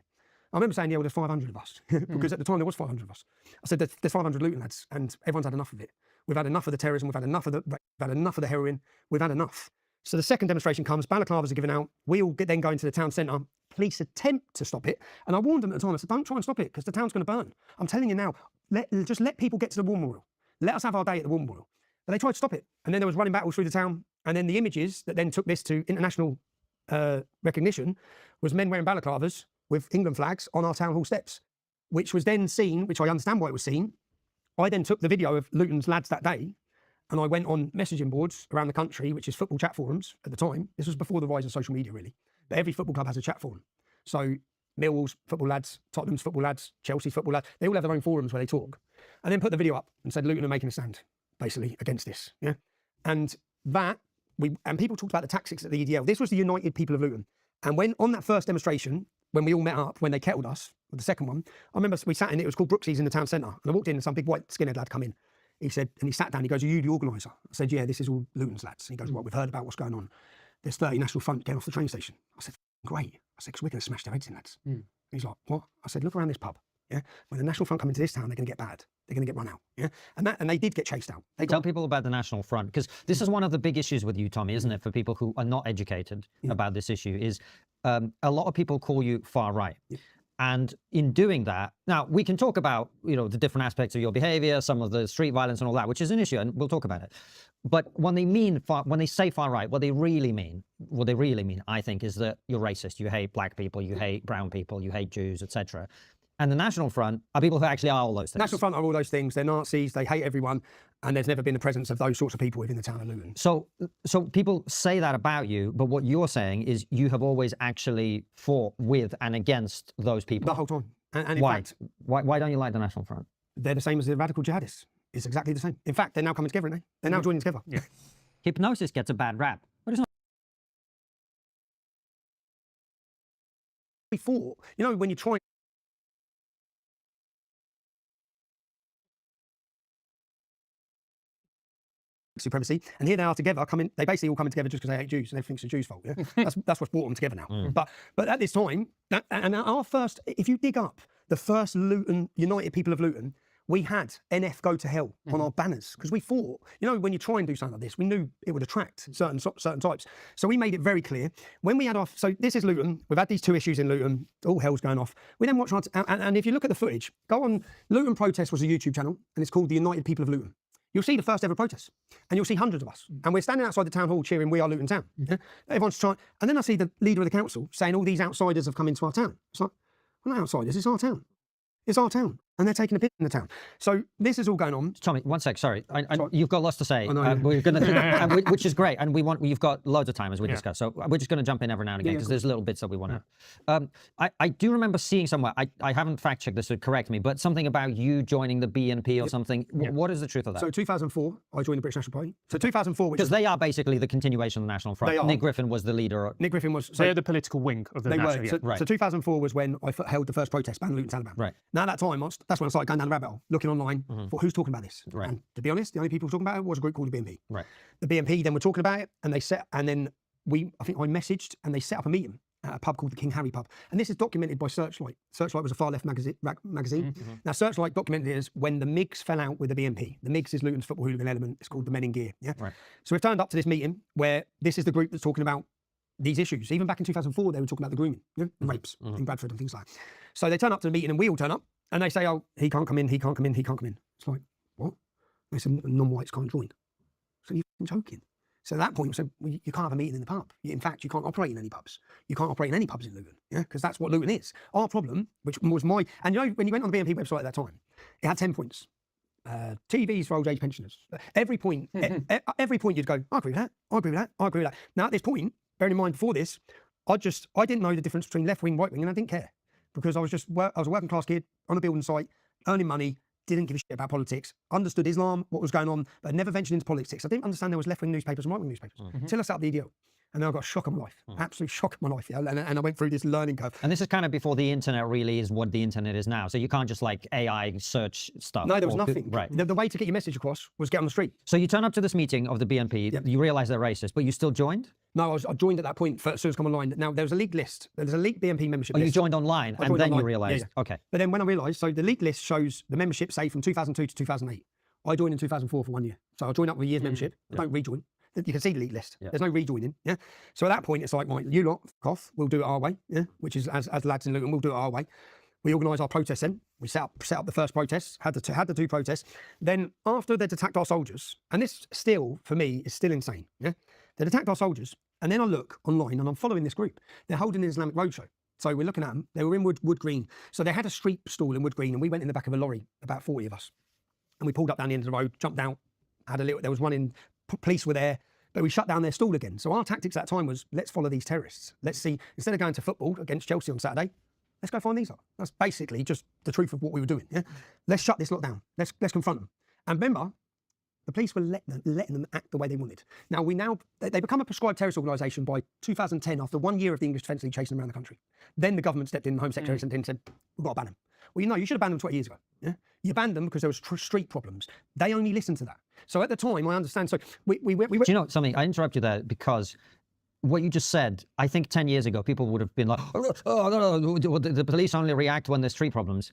I remember saying, "Yeah, well, there's 500 of us," because at the time there was 500 of us. I said, "There's 500 Luton lads, and everyone's had enough of it. We've had enough of the terrorism. We've had enough of the heroin. We've had enough." So the second demonstration comes. Balaclavas are given out. We all then go into the town centre. Police attempt to stop it, and I warned them at the time. I said, "Don't try and stop it, because the town's going to burn. I'm telling you now. Just let people get to the War Memorial. Let us have our day at the War Memorial." But they tried to stop it, and then there was running battles through the town. And then the images that then took this to international recognition was men wearing balaclavas with England flags on our town hall steps, which was then seen, which I understand why it was seen. I then took the video of Luton's lads that day, and I went on messaging boards around the country, which is football chat forums at the time. This was before the rise of social media, really. But every football club has a chat forum. So Millwall's football lads, Tottenham's football lads, Chelsea's football lads, they all have their own forums where they talk. And then put the video up and said, Luton are making a stand, basically, against this. Yeah. And people talked about the tactics at the EDL. This was the United People of Luton. And when on that first demonstration, when we all met up, when they kettled us, with the second one, I remember we sat in, it was called Brooksy's in the town centre. And I walked in and some big white skinhead lad come in. He said, and he sat down, he goes, "Are you the organiser?" I said, "Yeah, this is all Luton's lads." He goes, "Well, we've heard about what's going on. There's 30 National Front getting off the train station." I said, "Great." I said, "Because we're going to smash their heads in, lads." He's like, "What?" I said, "Look around this pub. Yeah, when the National Front come into this town, they're going to get bad. They're going to get run out." Yeah, and they did get chased out. Tell people about the National Front, because this is one of the big issues with you, Tommy, isn't it? For people who are not educated about this issue, is a lot of people call you far right. And in doing that, now we can talk about, the different aspects of your behavior, some of the street violence and all that, which is an issue, and we'll talk about it. But when they say far right, what they really mean, I think, is that you're racist. You hate black people, you hate brown people, you hate Jews, etc. And the National Front are people who actually are all those things. National Front are all those things. They're Nazis. They hate everyone, and there's never been the presence of those sorts of people within the town of Luton. So people say that about you, but what you're saying is you have always actually fought with and against those people. The whole time. And in why? fact, why don't you like the National Front? They're the same as the radical jihadists. It's exactly the same. In fact, they're now coming together, aren't they? They're now joining together. Yeah. Hypnosis gets a bad rap, but it's not. We fought. When you try supremacy, and here they are together they basically all coming together just because they hate Jews and everything's the Jews' fault. Yeah? that's what's brought them together now. But at this time, if you dig up the first Luton United People of Luton, we had NF go to hell on our banners, because we thought, when you try and do something like this, we knew it would attract certain types. So we made it very clear when we had so this is Luton. We've had these two issues in Luton. All hell's going off. We then watched and if you look at the footage, go on. Luton Protest was a YouTube channel, and it's called the United People of Luton. You'll see the first ever protest, and you'll see hundreds of us. And we're standing outside the town hall cheering, "We are Luton Town." Yeah? Everyone's trying. And then I see the leader of the council saying, "All these outsiders have come into our town." It's like, "We're not outsiders, it's our town. It's our town." And they're taking a piss in the town. So this is all going on. Tommy, one sec, sorry. You've got lots to say, I know. we're gonna, which is great. And you've got loads of time, as we discussed. So we're just going to jump in every now and again, because there's little bits that we want to. I do remember seeing somewhere, I haven't fact checked this, so correct me, but something about you joining the BNP or something. What is the truth of that? So 2004, I joined the British National Party. So 2004, because they are basically the continuation of the National Front. They are. Nick Griffin was the leader. Nick Griffin was. They're the political wing of the National. Right. So 2004 was when I held the first protest ban Luton Taliban. Right. Now at that time, that's when I started going down the rabbit hole, looking online for who's talking about this. Right. And to be honest, the only people talking about it was a group called the BNP. Right. The BNP then were talking about it, and I think I messaged, and they set up a meeting at a pub called the King Harry pub. And this is documented by Searchlight. Searchlight was a far left magazine. Now Searchlight documented it as when the MIGs fell out with the BNP. The MIGs is Luton's football hooligan element. It's called the Men in Gear. Yeah. Right. So we've turned up to this meeting where this is the group that's talking about these issues. Even back in 2004, they were talking about the grooming, and rapes in Bradford and things like that. So they turn up to the meeting, and we all turn up, and they say, "Oh, he can't come in, he can't come in, he can't come in." It's like, what? They said, "Non-whites can't join." So you're joking. So at that point, we said, well, you can't have a meeting in the pub. In fact, you can't operate in any pubs. You can't operate in any pubs in Luton, yeah, because that's what Luton is. Our problem, which was when you went on the BNP website at that time, it had 10 points. TVs for old age pensioners. Every point, every point you'd go, I agree with that, I agree with that, I agree with that. Now at this point, bearing in mind before this, I didn't know the difference between left wing, right wing, and I didn't care because I was a working class kid on a building site, earning money, didn't give a shit about politics, understood Islam, what was going on, but never ventured into politics. I didn't understand there was left wing newspapers and right wing newspapers until I set up the EDL. And then I got a shock of my life, absolute shock of my life. Yeah? And I went through this learning curve. And this is kind of before the internet really is what the internet is now. So you can't just like AI search stuff. No, there was nothing. Right. The way to get your message across was get on the street. So you turn up to this meeting of the BNP, you realize they're racist, but you still joined? No, I joined at that point for as soon as come online. Now, there was a league list. There's a league BNP membership list. You joined online and then you realized, okay. But then when I realised, so the league list shows the membership, say, from 2002 to 2008. I joined in 2004 for 1 year. So I joined up with a year's membership. I don't rejoin. You can see the league list. There's no rejoining. Yeah. So at that point, it's like, right, you lot, cough, we'll do it our way. Yeah. Which is as lads in Luton, we'll do it our way. We organise our protests then. We set up the first protest, had the two protests. Then after they'd attacked our soldiers, and this still, for me, is still insane. Yeah. They'd attacked our soldiers. And then I look online and I'm following this group. They're holding an Islamic roadshow. So we're looking at them. They were in Wood Green. So they had a street stall in Wood Green and we went in the back of a lorry, about 40 of us. And we pulled up down the end of the road, jumped out, there was one in, police were there, but we shut down their stall again. So our tactics at that time was, let's follow these terrorists. Let's see, instead of going to football against Chelsea on Saturday, let's go find these lot. That's basically just the truth of what we were doing. Yeah? Let's shut this lot down. Let's confront them. And remember, the police were letting them act the way they wanted. Now, they become a prescribed terrorist organisation by 2010 after 1 year of the English Defence League chasing them around the country. Then the government stepped in, the Home Secretary stepped in and said, we've got to ban them. Well, you should have banned them 20 years ago. Yeah? You banned them because there was street problems. They only listened to that. So at the time, I understand. So we Do you know something? I interrupt you there because what you just said, I think 10 years ago, people would have been like, oh, no, the police only react when there's street problems.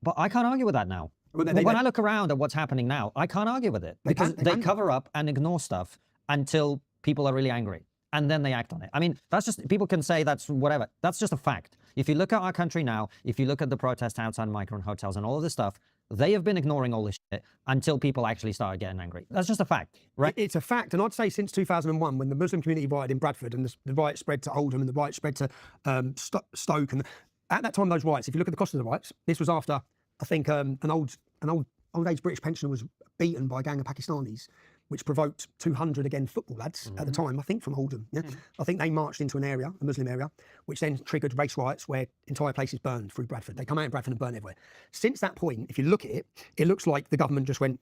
But I can't argue with that now. Well, when I look around at what's happening now, I can't argue with it because they cover up and ignore stuff until people are really angry and then they act on it. I mean, that's just, people can say that's whatever. That's just a fact. If you look at our country now, if you look at the protests outside migrant hotels and all of this stuff, they have been ignoring all this shit until people actually started getting angry. That's just a fact, right? It's a fact. And I'd say since 2001, when the Muslim community rioted in Bradford and the riot spread to Oldham and the riot spread to Stoke. And at that time, those riots, if you look at the cost of the riots, this was after, I think, an old age British pensioner was beaten by a gang of Pakistanis, which provoked 200 again football lads at the time, I think from Oldham. Yeah? I think they marched into an area, a Muslim area, which then triggered race riots where entire places burned through Bradford. They come out in Bradford and burn everywhere. Since that point, if you look at it, it looks like the government just went,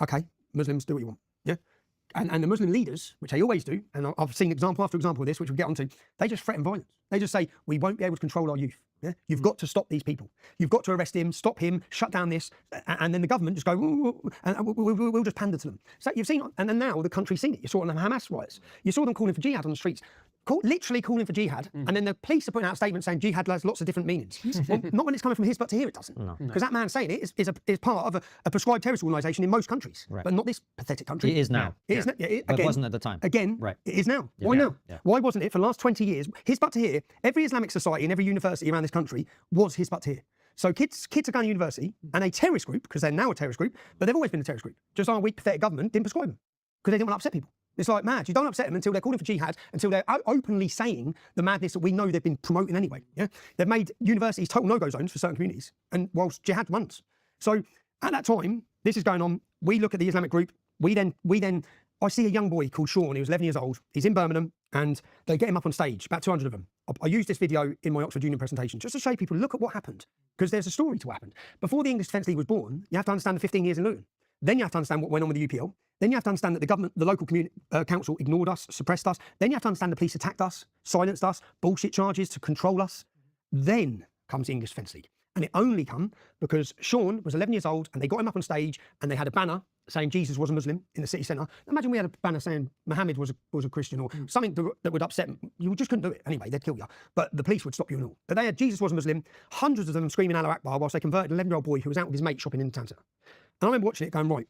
okay, Muslims, do what you want. Yeah. And the Muslim leaders, which they always do, and I've seen example after example of this, which we'll get onto, they just threaten violence. They just say, we won't be able to control our youth. Yeah? You've got to stop these people. You've got to arrest him, stop him, shut down this, and then the government just go, and we'll just pander to them. So you've seen, and then now the country's seen it. You saw it on the Hamas riots. You saw them calling for jihad on the streets. Literally calling for jihad, and then the police are putting out a statement saying jihad has lots of different meanings. Well, not when it's coming from his, but to here it doesn't. Because that man saying it is part of a prescribed terrorist organisation in most countries, but not this pathetic country. It is now. It is. But it wasn't at the time. Again, right. It is now. Yeah. Why now? Yeah. Why wasn't it for the last 20 years? His but to here, every Islamic society in every university around this country was his but to here. So kids are going to university, and a terrorist group, because they're now a terrorist group, but they've always been a terrorist group. Just our weak, pathetic government didn't prescribe them because they didn't want to upset people. It's like mad. You don't upset them until they're calling for jihad, until they're openly saying the madness that we know they've been promoting anyway. Yeah, they've made universities total no-go zones for certain communities, and whilst jihad runs. So at that time, this is going on. We look at the Islamic group. We then. I see a young boy called Sean. He was 11 years old. He's in Birmingham, and they get him up on stage. About 200 of them. I used this video in my Oxford Union presentation just to show people, look at what happened, because there's a story to what happened. Before the English Defence League was born, you have to understand the 15 years in Luton. Then you have to understand what went on with the UPL. Then you have to understand that the government, the local community, council ignored us, suppressed us. Then you have to understand the police attacked us, silenced us, bullshit charges to control us. Then comes the English Defence League. And it only come because Sean was 11 years old and they got him up on stage and they had a banner saying Jesus was a Muslim in the city centre. Imagine we had a banner saying Muhammad was a Christian or something that would upset them. You just couldn't do it anyway. They'd kill you. But the police would stop you and all. But they had Jesus was a Muslim, hundreds of them screaming Allah Akbar whilst they converted an 11-year-old boy who was out with his mate shopping in the town centre. And I remember watching it going, right,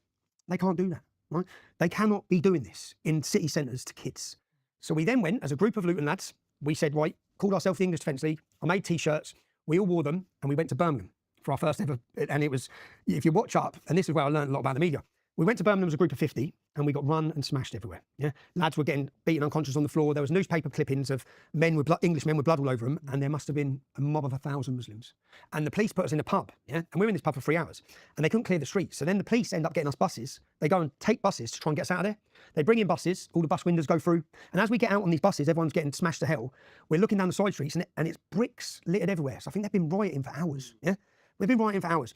they can't do that. Right? They cannot be doing this in city centres to kids. So we then went, as a group of Luton lads, we said, right, called ourselves the English Defence League. I made T-shirts. We all wore them and we went to Birmingham for our first ever. And it was, if you watch up, and this is where I learned a lot about the media. We went to Birmingham as a group of 50 and we got run and smashed everywhere. Yeah, lads were getting beaten unconscious on the floor. There was newspaper clippings of men with blood, English men with blood all over them, and there must have been a mob of 1,000 Muslims. And the police put us in a pub, yeah, and we were in this pub for 3 hours, and they couldn't clear the streets. So then the police end up getting us buses. They go and take buses to try and get us out of there. They bring in buses, all the bus windows go through, and as we get out on these buses, everyone's getting smashed to hell. We're looking down the side streets, and it's bricks littered everywhere. So I think they've been rioting for hours. Yeah, they've been rioting for hours.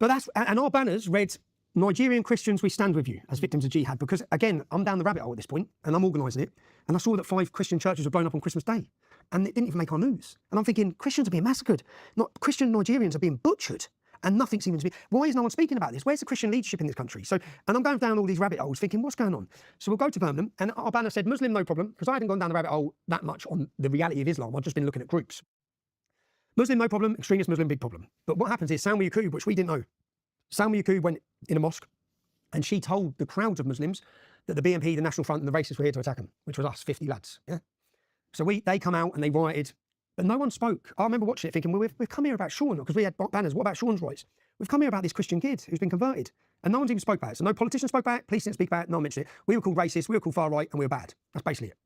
But and our banners read, "Nigerian Christians, we stand with you," as victims of jihad, because again, I'm down the rabbit hole at this point and I'm organising it. And I saw that 5 Christian churches were blown up on Christmas Day and it didn't even make our news. And I'm thinking, Christians are being massacred. Not Christian Nigerians are being butchered. And nothing seems to be, why is no one speaking about this? Where's the Christian leadership in this country? So, and I'm going down all these rabbit holes thinking, what's going on? So we'll go to Birmingham and our banner said, Muslim, no problem, because I hadn't gone down the rabbit hole that much on the reality of Islam. I'd just been looking at groups. Muslim, no problem, extremist Muslim, big problem. But what happens is Salma Yaqub, which we didn't know, Salma Yaqub went in a mosque and she told the crowds of Muslims that the BNP, the National Front and the racists were here to attack them, which was us, 50 lads. Yeah. So they come out and they rioted, but no one spoke. I remember watching it thinking, well, we've come here about Sean, because we had banners. What about Sean's rights? We've come here about this Christian kid who's been converted. And no one's even spoke about it. So no politician spoke about it, police didn't speak about it, no one mentioned it. We were called racist, we were called far right, and we were bad. That's basically it.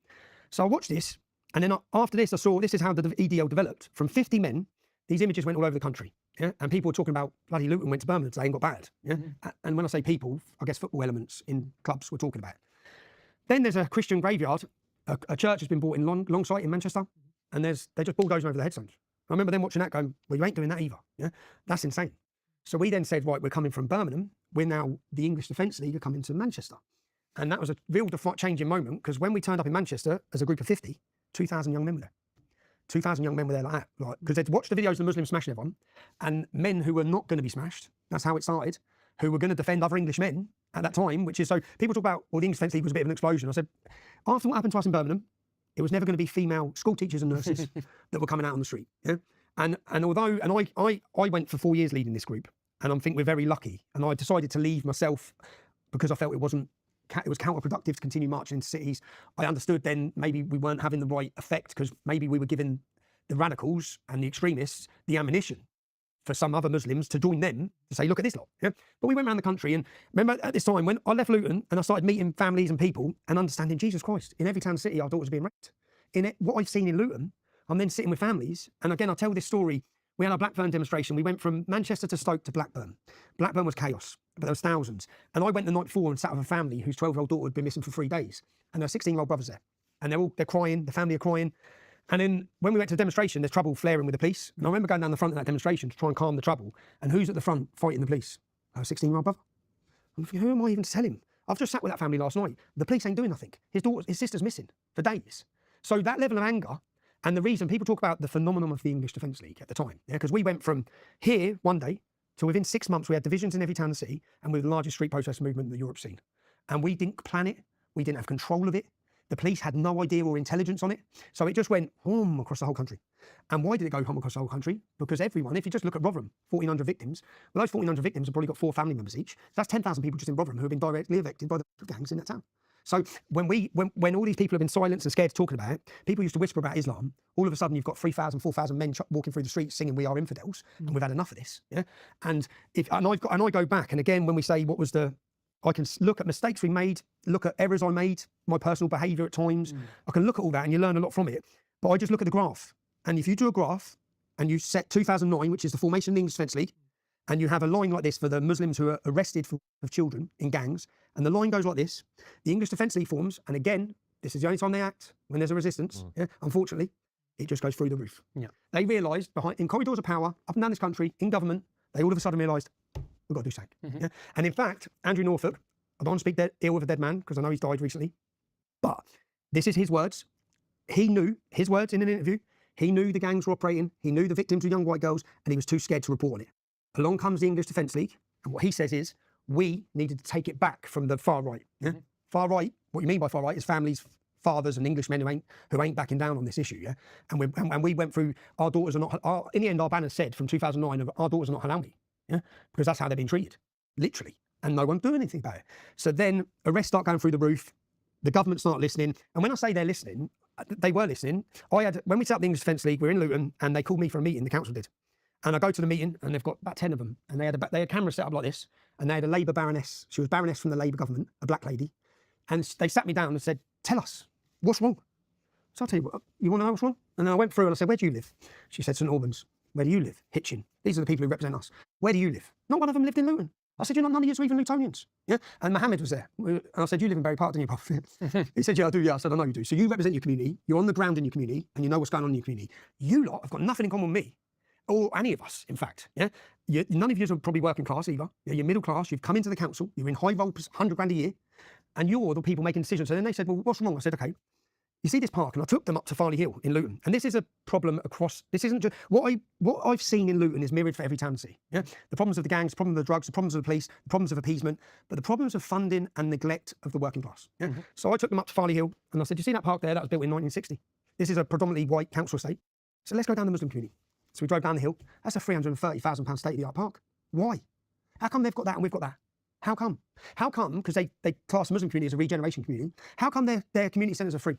So I watched this, and then after this, I saw this is how the EDL developed. From 50 men, these images went all over the country. Yeah? And people were talking about bloody Luton went to Birmingham today and got bad. Yeah? Mm-hmm. And when I say people, I guess football elements in clubs were talking about it. Then there's a Christian graveyard. A church has been bought in Longsight in Manchester, and they just bulldozing over the headstones. I remember them watching that going, well, you ain't doing that either. Yeah? That's insane. So we then said, right, we're coming from Birmingham. We're now the English Defence League are coming to Manchester. And that was a real changing moment, because when we turned up in Manchester as a group of 50, 2,000 young men were there. 2,000 young men were there like that, right? Because they'd watched the videos of the Muslims smashing everyone, and men who were not going to be smashed, that's how it started, who were going to defend other English men at that time, which is, so people talk about, well, the English Defence League was a bit of an explosion. I said, after what happened to us in Birmingham, it was never going to be female school teachers and nurses that were coming out on the street. Yeah? And although I went for 4 years leading this group, and I think we're very lucky, and I decided to leave myself because I felt it was counterproductive to continue marching into cities. I understood then maybe we weren't having the right effect, because maybe we were giving the radicals and the extremists the ammunition for some other Muslims to join them to say, look at this lot. Yeah? But we went around the country, and remember at this time when I left Luton and I started meeting families and people and understanding Jesus Christ. In every town and city, our daughters are being raped. In what I've seen in Luton, I'm then sitting with families. And again, I'll tell this story. We had our Blackburn demonstration. We went from Manchester to Stoke to Blackburn. Blackburn was chaos, but there was thousands. And I went the night before and sat with a family whose 12-year-old daughter had been missing for 3 days. And there are 16-year-old brothers there. And they're crying, the family are crying. And then when we went to the demonstration, there's trouble flaring with the police. And I remember going down the front of that demonstration to try and calm the trouble. And who's at the front fighting the police? A 16-year-old brother. I'm thinking, who am I even to tell him? I've just sat with that family last night. The police ain't doing nothing. His sister's missing for days. So that level of anger, and the reason people talk about the phenomenon of the English Defence League at the time, because we went from here one day to within 6 months, we had divisions in every town and city, and we were the largest street protest movement that Europe's seen. And we didn't plan it. We didn't have control of it. The police had no idea or intelligence on it. So it just went home across the whole country. And why did it go home across the whole country? Because everyone, if you just look at Rotherham, 1,400 victims, well, those 1,400 victims have probably got 4 family members each. So that's 10,000 people just in Rotherham who have been directly affected by the gangs in that town. So when all these people have been silenced and scared talking about it, people used to whisper about Islam. All of a sudden, you've got 3,000, 4,000 men walking through the streets singing, "We are infidels," and we've had enough of this. Yeah, and I go back, and again, when we say what was I can look at mistakes we made, look at errors I made, my personal behaviour at times. I can look at all that, and you learn a lot from it. But I just look at the graph, and if you do a graph and you set 2009, which is the formation of the English Defence League, and you have a line like this for the Muslims who are arrested of children in gangs, and the line goes like this, the English Defence League forms, and again, this is the only time they act, when there's a resistance, yeah, unfortunately, it just goes through the roof. Yeah. They realised, in corridors of power, up and down this country, in government, they all of a sudden realised, we've got to do something. Yeah? And in fact, Andrew Norfolk, I don't want to speak ill of a dead man, because I know he's died recently, but this is his words. He knew, his words in an interview, he knew the gangs were operating, he knew the victims were young white girls, and he was too scared to report on it. Along comes the English Defence League, and what he says is, we needed to take it back from the far right. Yeah? Far right, what you mean by far right is families, fathers and Englishmen who ain't backing down on this issue. Yeah, and we went through, our daughters are not, in the end our banner said from 2009, our daughters are not halal meat, yeah, because that's how they've been treated, literally, and no one doing anything about it. So then arrests start going through the roof, the government start listening, and when I say they're listening, they were listening. When we set up the English Defence League, we were in Luton, and they called me for a meeting, the council did. And I go to the meeting, and they've got about 10 of them, and they had cameras set up like this, and they had a Labour baroness. She was baroness from the Labour government, a black lady, and they sat me down and said, "Tell us what's wrong." So I'll tell you what. You want to know what's wrong? And then I went through and I said, "Where do you live?" She said, "St Albans." "Where do you live?" "Hitchin." These are the people who represent us. "Where do you live?" Not one of them lived in Luton. I said, "None of you are even Lutonians." Yeah. And Mohammed was there. And I said, "You live in Berry Park, don't you, Bob?" He said, "Yeah, I do." Yeah. I said, "I know you do." So you represent your community. You're on the ground in your community, and you know what's going on in your community. You lot have got nothing in common with me, or any of us, in fact. Yeah. None of you are probably working class either. You're middle class. You've come into the council. You're in high roll, 100 grand a year, and you're the people making decisions. So then they said, "Well, what's wrong?" I said, "Okay. You see this park," and I took them up to Farley Hill in Luton. And this is a problem across, this isn't just, what I've seen in Luton is mirrored for every town to see. Yeah? The problems of the gangs, the problems of the drugs, the problems of the police, the problems of appeasement, but the problems of funding and neglect of the working class. Yeah? So I took them up to Farley Hill and I said, "You see that park there? That was built in 1960. This is a predominantly white council estate. So let's go down the Muslim community." So we drove down the hill. That's a £330,000 state-of-the-art park. Why? How come they've got that and we've got that? How come? How come, because they class the Muslim community as a regeneration community, how come their community centres are free?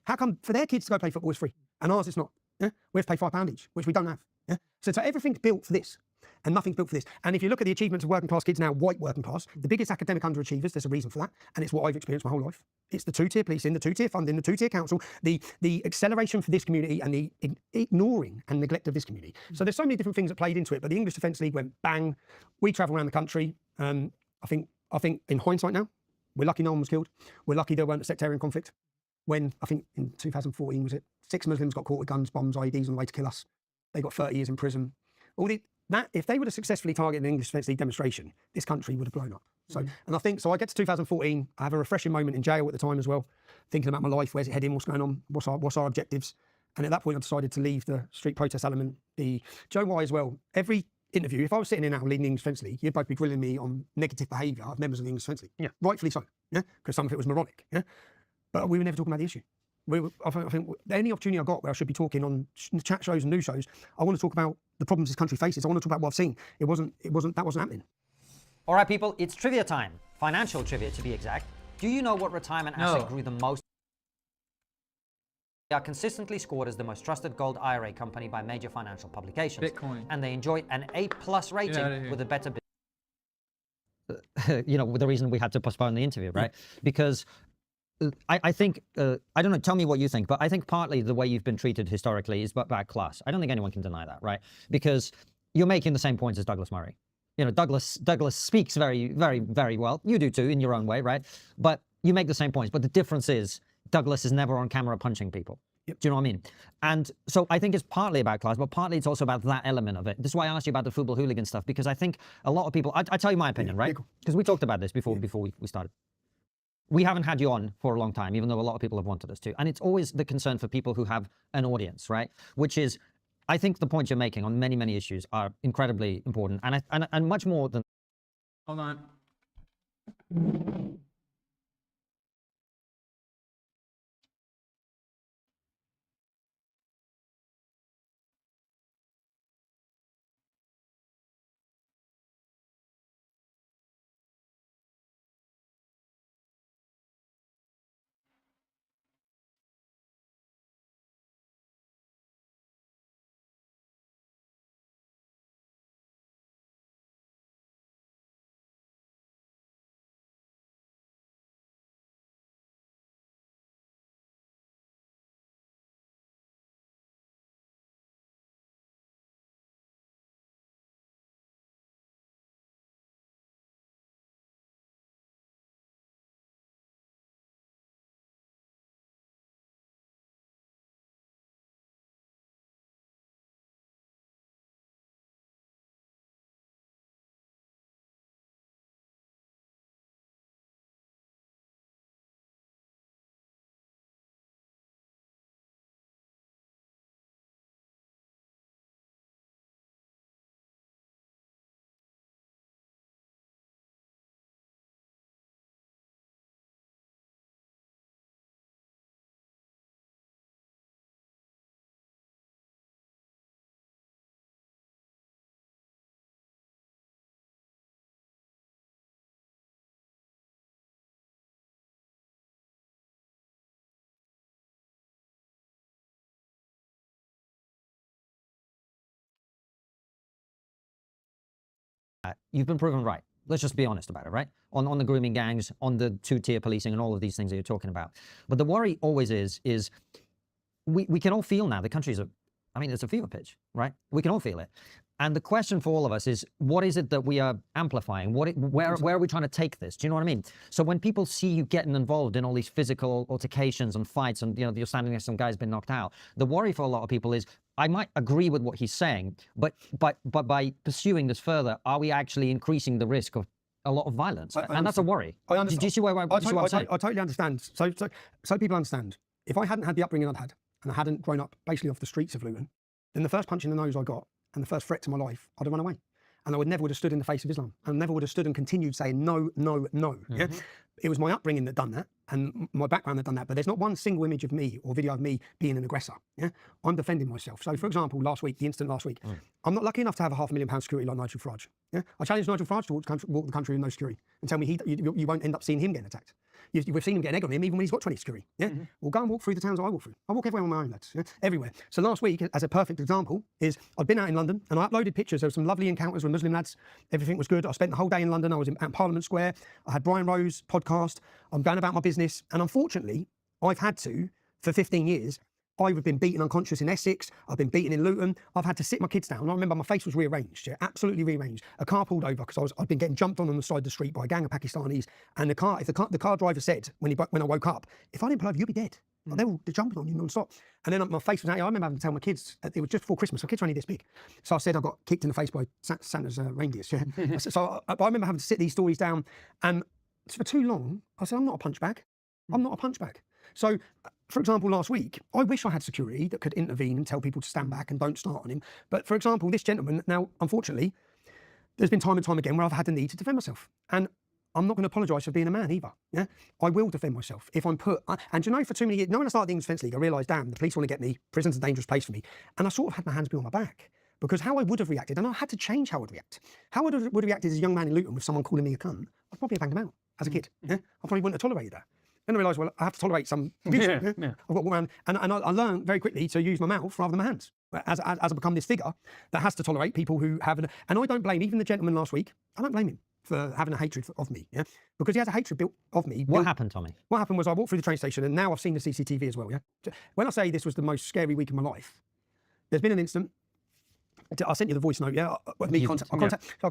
How come for their kids to go play football is free and ours it's not? Yeah? We have to pay £5 each, which we don't have. Yeah? So everything's built for this and nothing's built for this. And if you look at the achievements of working class kids now, white working class, the biggest academic underachievers, there's a reason for that. And it's what I've experienced my whole life. It's the two-tier policing, the two-tier funding, the two-tier council, the acceleration for this community and the ignoring and neglect of this community. So there's so many different things that played into it, but the English Defence League went bang. We travel around the country. I think in hindsight now, we're lucky no one was killed. We're lucky there weren't a sectarian conflict. When, I think in 2014, was it, 6 Muslims got caught with guns, bombs, IEDs on the way to kill us. They got 30 years in prison. If they would have successfully targeted an English Defence League demonstration, this country would have blown up. So, and I think, so I get to 2014, I have a refreshing moment in jail at the time as well, thinking about my life, where's it heading, what's going on, what's our objectives. And at that point, I decided to leave the street protest element. Do you know why as well? Every interview, if I was sitting in now leading the English Defence League, you'd both be grilling me on negative behaviour of members of the English Defence League. Yeah. Rightfully so, yeah, because some of it was moronic, yeah. But we were never talking about the issue. I think any opportunity I got where I should be talking on chat shows and news shows, I want to talk about the problems this country faces. I want to talk about what I've seen. That wasn't happening. All right, people, it's trivia time. Financial trivia, to be exact. Do you know what retirement asset grew the most? They are consistently scored as the most trusted gold IRA company by major financial publications. Bitcoin. And they enjoy an A+ rating with a better You know, the reason we had to postpone the interview, right? Because I think, I don't know, tell me what you think, but I think partly the way you've been treated historically is bad class. I don't think anyone can deny that, right? Because you're making the same points as Douglas Murray. You know, Douglas speaks very, very, very well. You do too, in your own way, right? But you make the same points. But the difference is Douglas is never on camera punching people. Yep. Do you know what I mean? And so I think it's partly about class, but partly it's also about that element of it. This is why I asked you about the football hooligan stuff, because I think a lot of people, I tell you my opinion, right? Because we talked about this before we started. We haven't had you on for a long time, even though a lot of people have wanted us to. And it's always the concern for people who have an audience, right? Which is, I think the points you're making on many, many issues are incredibly important and much more than... Hold on. you've been proven right. Let's just be honest about it, right? On the grooming gangs, on the two-tier policing and all of these things that you're talking about. But the worry always is we can all feel now the country's it's a fever pitch, right? We can all feel it. And the question for all of us is, what is it that we are amplifying? Where are we trying to take this? Do you know what I mean? So when people see you getting involved in all these physical altercations and fights and, you're standing next to some guy's been knocked out, the worry for a lot of people is, I might agree with what he's saying, but by pursuing this further, are we actually increasing the risk of a lot of violence? And that's a worry. I understand. Do you see what I'm saying? I totally understand. So people understand. If I hadn't had the upbringing I'd had, and I hadn't grown up basically off the streets of Luton, then the first punch in the nose I got and the first threat to my life, I'd have run away. And I never would have stood in the face of Islam. I never would have stood and continued saying no, no, no. Mm-hmm. Yeah? It was my upbringing that done that, and my background that done that. But there's not one single image of me or video of me being an aggressor. Yeah, I'm defending myself. So, for example, the incident last week, I'm not lucky enough to have a £500,000 security like Nigel Farage. Yeah, I challenged Nigel Farage to walk the country with no security and tell me you won't end up seeing him getting attacked. We've seen him get an egg on him even when he's got 20 security. Yeah, Well, go and walk through the towns I walk through. I walk everywhere on my own, lads. Yeah? Everywhere. So last week, as a perfect example, is I'd been out in London and I uploaded pictures. There were some lovely encounters with Muslim lads. Everything was good. I spent the whole day in London. I was at Parliament Square. I had Brian Rose podcast. I'm going about my business, and unfortunately, I've had to, for 15 years, I've been beaten unconscious in Essex. I've been beaten in Luton. I've had to sit my kids down. I remember my face was rearranged, absolutely rearranged. A car pulled over because I'd been getting jumped on the side of the street by a gang of Pakistanis. And the car driver said, when I woke up, if I didn't pull over, you'll be dead. Like, they're jumping on you non-stop. And then my face was out. I remember having to tell my kids, it was just before Christmas, my kids were only this big. So I said I got kicked in the face by Santa's reindeers. Yeah? So I remember having to sit these stories down. And for too long, I said, I'm not a punch bag. I'm not a punch bag. So, for example, last week, I wish I had security that could intervene and tell people to stand back and don't start on him. But for example, this gentleman, now, unfortunately, there's been time and time again where I've had the need to defend myself. And I'm not going to apologise for being a man either. Yeah, I will defend myself if I'm put. And for too many years, when I started the English Defence League, I realised, damn, the police want to get me. Prison's a dangerous place for me. And I sort of had my hands behind my back. Because how I would have reacted, and I had to change how I'd react. How I would have reacted as a young man in Luton with someone calling me a cunt, I'd probably have banged him out as a kid. Yeah? I probably wouldn't have tolerated that. Then I realised, well, I have to tolerate some abuse. Yeah. I've got one, and I learned very quickly to use my mouth rather than my hands. As I become this figure that has to tolerate people who have, and I don't blame even the gentleman last week. I don't blame him for having a hatred of me, yeah, because he has a hatred built of me. What happened, Tommy? What happened was I walked through the train station, and now I've seen the CCTV as well. Yeah, when I say this was the most scary week of my life, there's been an incident. I sent you the voice note, yeah.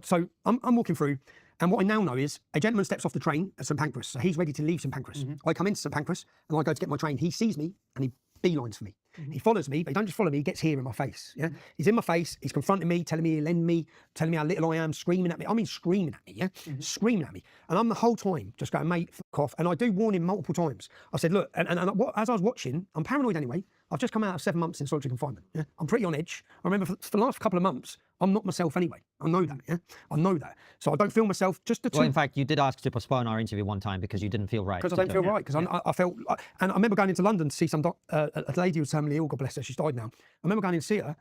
So I'm walking through, and what I now know is a gentleman steps off the train at St Pancras, so he's ready to leave St Pancras. I come into St Pancras, and I go to get my train. He sees me, and he beelines for me. He follows me, but he don't just follow me, he gets here in my face. Yeah, he's in my face, he's confronting me, telling me he'll end me, telling me how little I am, screaming at me. I mean, screaming at me, yeah, screaming at me. And I'm the whole time just going, mate, fuck off. And I do warn him multiple times. I said, look, and as I was watching, I'm paranoid anyway. I've just come out of 7 months in solitary confinement. Yeah, I'm pretty on edge. I remember for the last couple of months, I'm not myself anyway. I know that. Yeah, I know that. So I don't feel myself. Well, in fact, you did ask to postpone our interview one time because you didn't feel right. Because I don't feel right. Because I felt, and I remember going into London to see some a lady who was terminally ill. God bless her. She's died now. I remember going in to see her,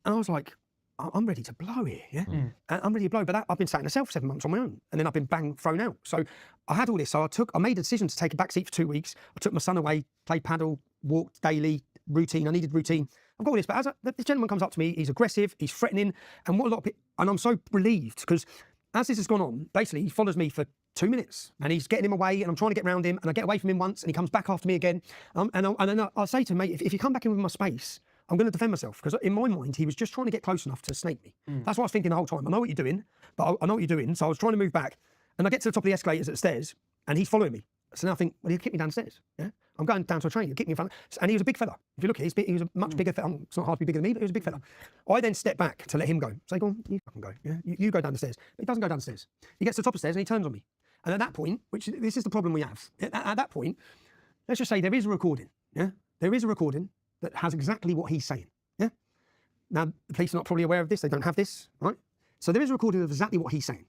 and I was like, I'm ready to blow here. Yeah, and I'm ready to blow. But I've been sat in a cell for 7 months on my own, and then I've been thrown out. So I had all this. So I made a decision to take a back seat for 2 weeks. I took my son away, played paddle, walked daily, routine. I needed routine. I've got all this, but this gentleman comes up to me, he's aggressive, he's threatening, and what a lot of people, and I'm so relieved because as this has gone on, basically he follows me for 2 minutes and he's getting him away, and I'm trying to get around him, and I get away from him once, and he comes back after me again, and then I'll say to him, mate, if you come back in with my space, I'm going to defend myself, because in my mind he was just trying to get close enough to snake me. That's what I was thinking the whole time. I know what you're doing, but I know what you're doing, so I was trying to move back, and I get to the top of the escalators at the stairs, and he's following me. So now I think, well, he'll kick me downstairs. Yeah, I'm going down to a train. He'll kick me in front. And he was a big fella. If you look at him, he was a much bigger fella. It's not hard to be bigger than me, but he was a big fella. I then step back to let him go. So I go on, you fucking go. Yeah, you go down the stairs. But he doesn't go down the stairs. He gets to the top of the stairs and he turns on me. And at that point, this is the problem we have. At that point, let's just say there is a recording. Yeah, there is a recording that has exactly what he's saying. Yeah. Now the police are not probably aware of this. They don't have this, right? So there is a recording of exactly what he's saying.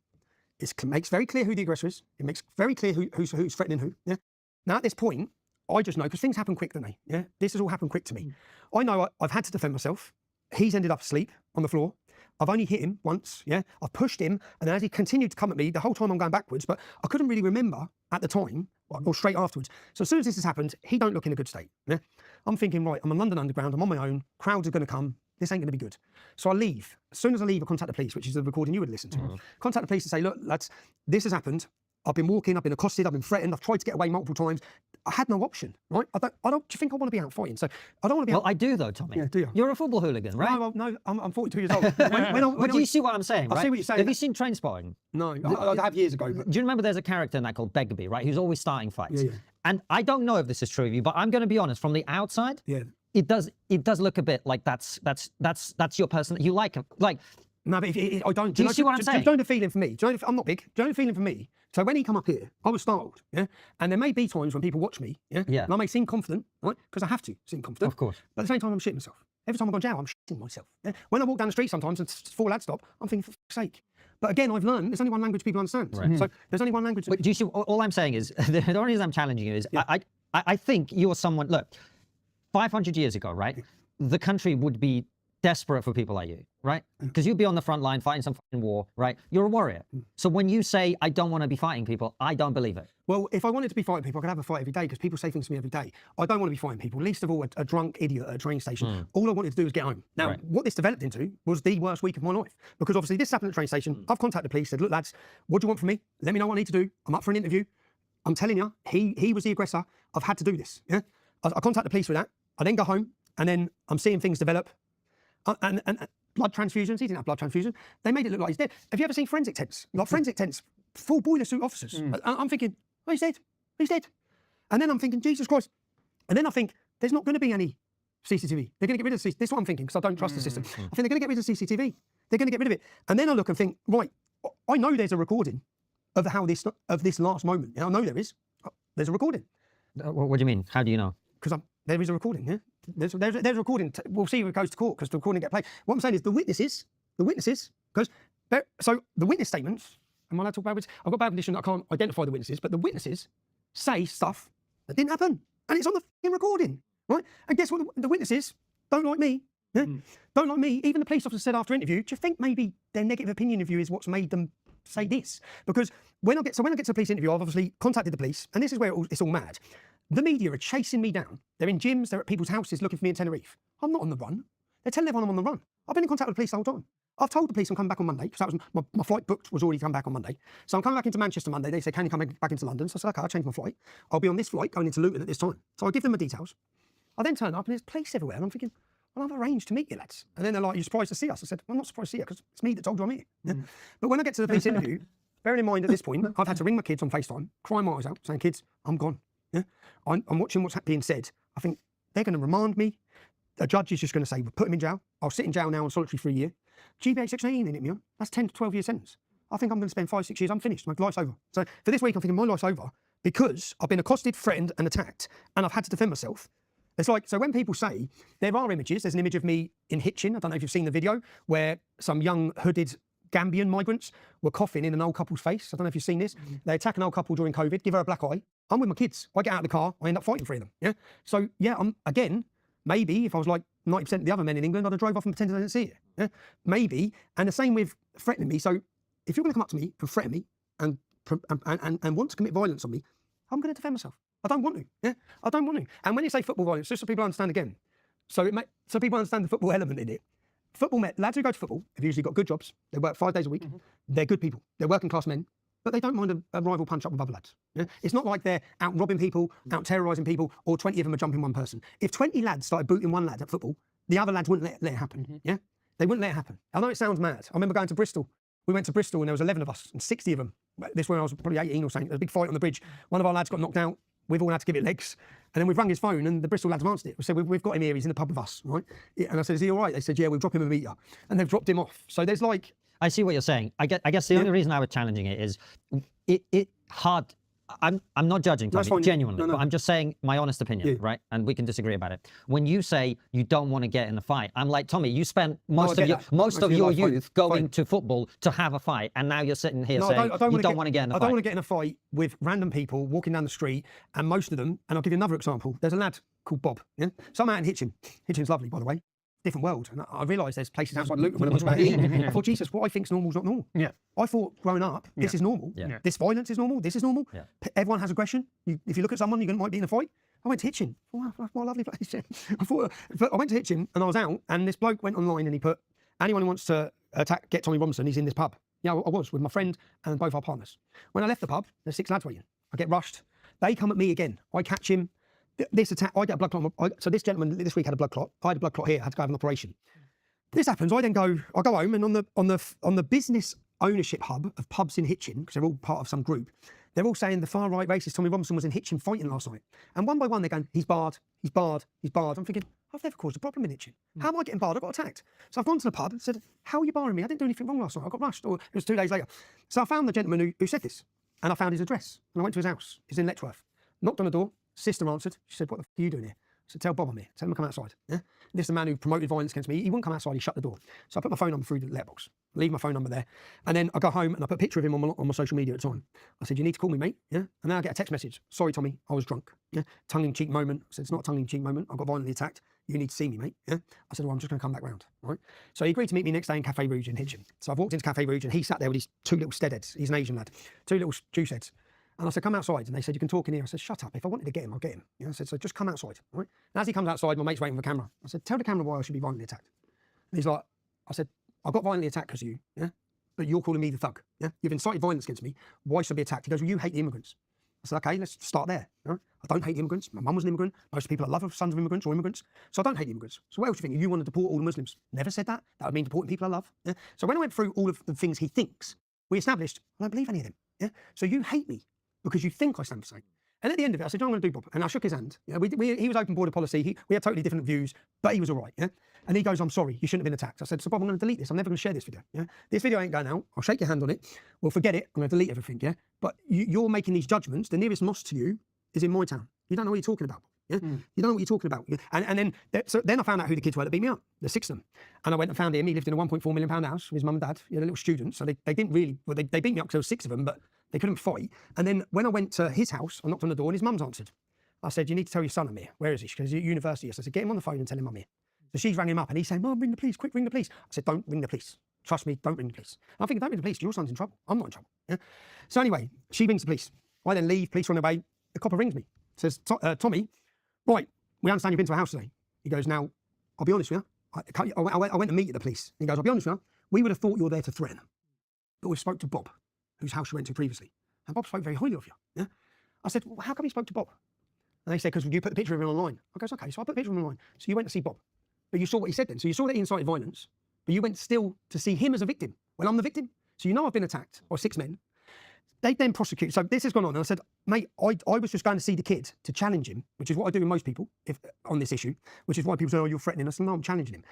It makes very clear who the aggressor is. It makes very clear who's threatening who. Yeah. Now at this point, I just know, because things happen quick, don't they? Yeah. This has all happened quick to me. I know I've had to defend myself. He's ended up asleep on the floor. I've only hit him once. Yeah. I've pushed him, and then as he continued to come at me, the whole time I'm going backwards, but I couldn't really remember at the time or straight afterwards. So as soon as this has happened, he don't look in a good state. Yeah. I'm thinking, right, I'm on London Underground. I'm on my own. Crowds are going to come. this ain't going to be good. So I leave. As soon as I leave, I contact the police, which is the recording you would listen to. Contact the police and say, look, lads, this has happened. I've been walking, I've been accosted, I've been threatened, I've tried to get away multiple times. I had no option, right? I don't. Do you think I want to be out fighting? So I don't want to be. Well, I do though, Tommy. Yeah, do you? You're a football hooligan, right? No, I'm 42 years old. But do you see what I'm saying? I right? see what you're saying. Have you seen Trainspotting? No, I have years ago. But Do you remember there's a character in that called Begbie, right? Who's always starting fights. Yeah. And I don't know if this is true of you, but I'm going to be honest. From the outside, yeah. it does look a bit like that's your person. You like him, like. No, but I don't. Do you see what I'm saying? Do you know the feeling for me? I'm not big. Do you know the feeling for me? So when he come up here, I was startled, yeah? And there may be times when people watch me, yeah? Yeah. And I may seem confident, right? Because I have to seem confident. Of course. But at the same time, I'm shitting myself. Every time I go in jail, I'm shitting myself. Yeah? When I walk down the street sometimes and 4 lads stop, I'm thinking, for fuck's sake. But again, I've learned there's only one language people understand. Right. So there's only one language. But do you see? All I'm saying is the only reason I'm challenging you is I think you're someone. Look, 500 years ago, right? The country would be desperate for people like you, right? Because you'd be on the front line fighting some fucking war, right? You're a warrior. So when you say, I don't want to be fighting people, I don't believe it. Well, if I wanted to be fighting people, I could have a fight every day because people say things to me every day. I don't want to be fighting people, least of all a drunk idiot at a train station. All I wanted to do was get home. Now, what this developed into was the worst week of my life because obviously this happened at the train station. I've contacted the police, said, look, lads, what do you want from me? Let me know what I need to do. I'm up for an interview. I'm telling you, he was the aggressor. I've had to do this. Yeah, I contact the police with that. I then go home and then I'm seeing things develop. And blood transfusions, he didn't have blood transfusion. They made it look like he's dead. Have you ever seen forensic tents? Like forensic tents, full boiler suit officers. I'm thinking, oh, he's dead. He's dead. And then I'm thinking, Jesus Christ. And then I think, there's not going to be any CCTV. They're going to get rid of the CCTV. This is what I'm thinking, because I don't trust the system. I think they're going to get rid of the CCTV. They're going to get rid of it. And then I look and think, right, I know there's a recording of this last moment. I know there is. There's a recording. What do you mean? How do you know? Because there is a recording, yeah? There's a recording. We'll see if it goes to court because the recording get played. What I'm saying is the witnesses, because so the witness statements, am I allowed to talk about witnesses? I've got bad condition, I can't identify the witnesses, but the witnesses say stuff that didn't happen. And it's on the fucking recording, right? And guess what? The witnesses don't like me. Yeah? Don't like me. Even the police officer said after interview, do you think maybe their negative opinion of you is what's made them say this? Because when I get to the police interview, I've obviously contacted the police, and this is where it's all mad. The media are chasing me down. They're in gyms, they're at people's houses looking for me in Tenerife. I'm not on the run. They're telling everyone I'm on the run. I've been in contact with the police the whole time. I've told the police I'm coming back on Monday, because that was my flight booked was already come back on Monday. So I'm coming back into Manchester Monday. They say, can you come back into London? So I said, okay, I'll change my flight. I'll be on this flight going into Luton at this time. So I give them the details. I then turn up and there's police everywhere. And I'm thinking, well, I've arranged to meet you lads. And then they're like, you're surprised to see us? I said, well, I'm not surprised to see you because it's me that told you I'm here. Yeah? But when I get to the police interview, bearing in mind at this point, I've had to ring my kids on FaceTime, cry my eyes out, saying, kids, I'm gone. Yeah? I'm watching what's being said. I think they're going to remand me. A judge is just going to say, we'll put him in jail. I'll sit in jail now on solitary for a year. GBH 16 in it, me on. That's 10 to 12 year sentence. I think I'm going to spend 5, 6 years. I'm finished. My life's over. So for this week, I'm thinking my life's over because I've been accosted, threatened and attacked and I've had to defend myself. It's like, so when people say, there are images, there's an image of me in Hitchin. I don't know if you've seen the video where some young hooded Gambian migrants were coughing in an old couple's face. I don't know if you've seen this. They attack an old couple during COVID, give her a black eye. I'm with my kids. I get out of the car, I end up fighting for them. Yeah. So yeah, again, maybe if I was like 90% of the other men in England, I'd have drove off and pretended I didn't see it. Yeah. Maybe. And the same with threatening me. So if you're going to come up to me and threaten me and want to commit violence on me, I'm going to defend myself. I don't want to. Yeah. I don't want to. And when you say football violence, just so people understand again, so people understand the football element in it. Lads who go to football have usually got good jobs. They work 5 days a week. They're good people. They're working class men, but they don't mind a rival punch up with other lads. Yeah? It's not like they're out robbing people, out terrorising people, or 20 of them are jumping one person. If 20 lads started booting one lad at football, the other lads wouldn't let it happen. Yeah, they wouldn't let it happen. I know it sounds mad. I remember going to Bristol. We went to Bristol and there was 11 of us and 60 of them. This when I was probably 18 or something. There was a big fight on the bridge. One of our lads got knocked out. We've all had to give it legs. And then we've rung his phone and the Bristol lads have answered it. We said, we've got him here, he's in the pub with us, right? And I said, is he all right? They said, yeah, we'll drop him a meter. And they've dropped him off. So there's like... I see what you're saying. I guess the only reason I was challenging it is it hard. I'm not judging, Tommy, genuinely, but I'm just saying my honest opinion, right? And we can disagree about it. When you say you don't want to get in a fight, I'm like, Tommy, you spent most of your youth going to football to have a fight, and now you're sitting here saying you don't want to get in a fight. I don't want to get in a fight with random people walking down the street, and most of them, and I'll give you another example. There's a lad called Bob, yeah? So I'm out in Hitchin. Hitchin's lovely, by the way. Different world. And I realised there's places outside Luton when I was about here. I thought, Jesus, what I think's normal is not normal. Yeah. I thought growing up, this is normal. Yeah. This violence is normal. This is normal. Yeah. Everyone has aggression. If you look at someone, you might be in a fight. I went to Hitchin. Wow, that's my lovely place. I went to Hitchin and I was out, and this bloke went online and he put, anyone who wants to get Tommy Robinson, he's in this pub. Yeah, I was with my friend and both our partners. When I left the pub, there's 6 lads waiting. I get rushed. They come at me again. I catch him. This attack, I get a blood clot. So this gentleman this week had a blood clot. I had a blood clot here. I had to go have an operation. This happens. I go home, and on the business ownership hub of pubs in Hitchin, because they're all part of some group, they're all saying the far right racist Tommy Robinson was in Hitchin fighting last night. And one by one they're going, he's barred, he's barred, he's barred. I'm thinking, I've never caused a problem in Hitchin. How am I getting barred? I got attacked. So I've gone to the pub and said, how are you barring me? I didn't do anything wrong last night. I got rushed. Or it was 2 days later. So I found the gentleman who said this, and I found his address. And I went to his house. He's in Letchworth. Knocked on the door. Sister answered. She said, what the f*** are you doing here? I said, tell Bob I'm here. Tell him to come outside. Yeah? This is the man who promoted violence against me. He wouldn't come outside. He shut the door. So I put my phone number through the letterbox. Leave my phone number there. And then I go home and I put a picture of him on my social media at the time. I said, you need to call me, mate. Yeah. And then I get a text message. Sorry, Tommy, I was drunk. Yeah. Tongue-in-cheek moment. I said, it's not a tongue-in-cheek moment. I got violently attacked. You need to see me, mate. Yeah. I said, well, I'm just going to come back round. Right. So he agreed to meet me next day in Cafe Rouge in Hitchin. So I've walked into Cafe Rouge and he sat there with his 2 little steadheads. He's an Asian lad. 2 little juice heads. And I said, come outside. And they said, you can talk in here. I said, shut up. If I wanted to get him, I'll get him. You know, I said, so just come outside. Right? And as he comes outside, my mate's waiting for the camera. I said, tell the camera why I should be violently attacked. And he's like, I said, I got violently attacked because of you. Yeah. But you're calling me the thug. Yeah. You've incited violence against me. Why should I be attacked? He goes, well, you hate the immigrants. I said, okay, let's start there. You know? I don't hate the immigrants. My mum was an immigrant. Most people I love are sons of immigrants or immigrants. So I don't hate the immigrants. So what else do you think? You want to deport all the Muslims? Never said that. That would mean deporting people I love. Yeah? So when I went through all of the things he thinks, we established, I don't believe any of them. Yeah? So you hate me because you think I stand for something. And at the end of it, I said, I'm going to do Bob. And I shook his hand. You know, he was open border policy. We had totally different views, but he was all right. Yeah? And he goes, I'm sorry, you shouldn't have been attacked. I said, so Bob, I'm going to delete this. I'm never going to share this video. Yeah? This video ain't going out. I'll shake your hand on it. We'll forget it. I'm going to delete everything. Yeah. But you're making these judgments. The nearest mosque to you is in my town. You don't know what you're talking about. Yeah? You don't know what you're talking about. And then I found out who the kids were that beat me up. There's 6 of them. And I went and found him. He lived in a £1.4 million house with his mum and dad. He had a little student. So they didn't really, well, they beat me up because there were 6 of them, but they couldn't fight. And then when I went to his house, I knocked on the door and his mum's answered. I said, you need to tell your son I'm here. Where is he? She goes, at university. Yes. I said, get him on the phone and tell him I'm here. So she's rang him up and he's saying, Mum, ring the police, quick, ring the police. I said, don't ring the police. Trust me, don't ring the police. And I'm thinking, don't ring the police, your son's in trouble. I'm not in trouble. Yeah? So anyway, she rings the police. I then leave, police run away. The copper rings me, says, Tommy, right, we understand you've been to our house today. He goes, now, I'll be honest with you. I went to meet at the police. He goes, I'll be honest with you. We would have thought you were there to threaten them. But we spoke to Bob, whose house you went to previously. And Bob spoke very highly of you. Yeah? I said, well, how come you spoke to Bob? And they said, because you put the picture of him online. I goes, okay, so I put the picture of him online. So you went to see Bob. But you saw what he said then. So you saw that he incited violence, but you went still to see him as a victim. Well, I'm the victim. So you know I've been attacked by 6 men. They then prosecute. So this has gone on. And I said, mate, I was just going to see the kid to challenge him, which is what I do with most people on this issue, which is why people say, oh, you're threatening us. No, I'm challenging him.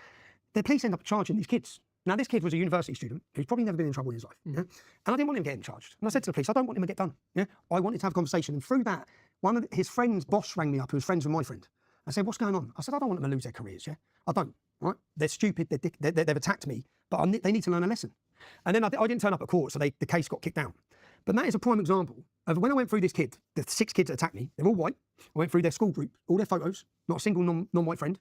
The police end up charging these kids. Now, this kid was a university student who's probably never been in trouble in his life. Yeah? And I didn't want him getting charged. And I said to the police, I don't want him to get done. Yeah? I wanted to have a conversation. And through that, one of his friend's boss rang me up, who was friends with my friend. I said, what's going on? I said, I don't want them to lose their careers. Yeah, I don't. Right? They're stupid. They've attacked me, but they need to learn a lesson. And then I didn't turn up at court, so the case got kicked down. But that is a prime example of when I went through this kid, the 6 kids that attacked me, they're all white. I went through their school group, all their photos, not a single non-white friend.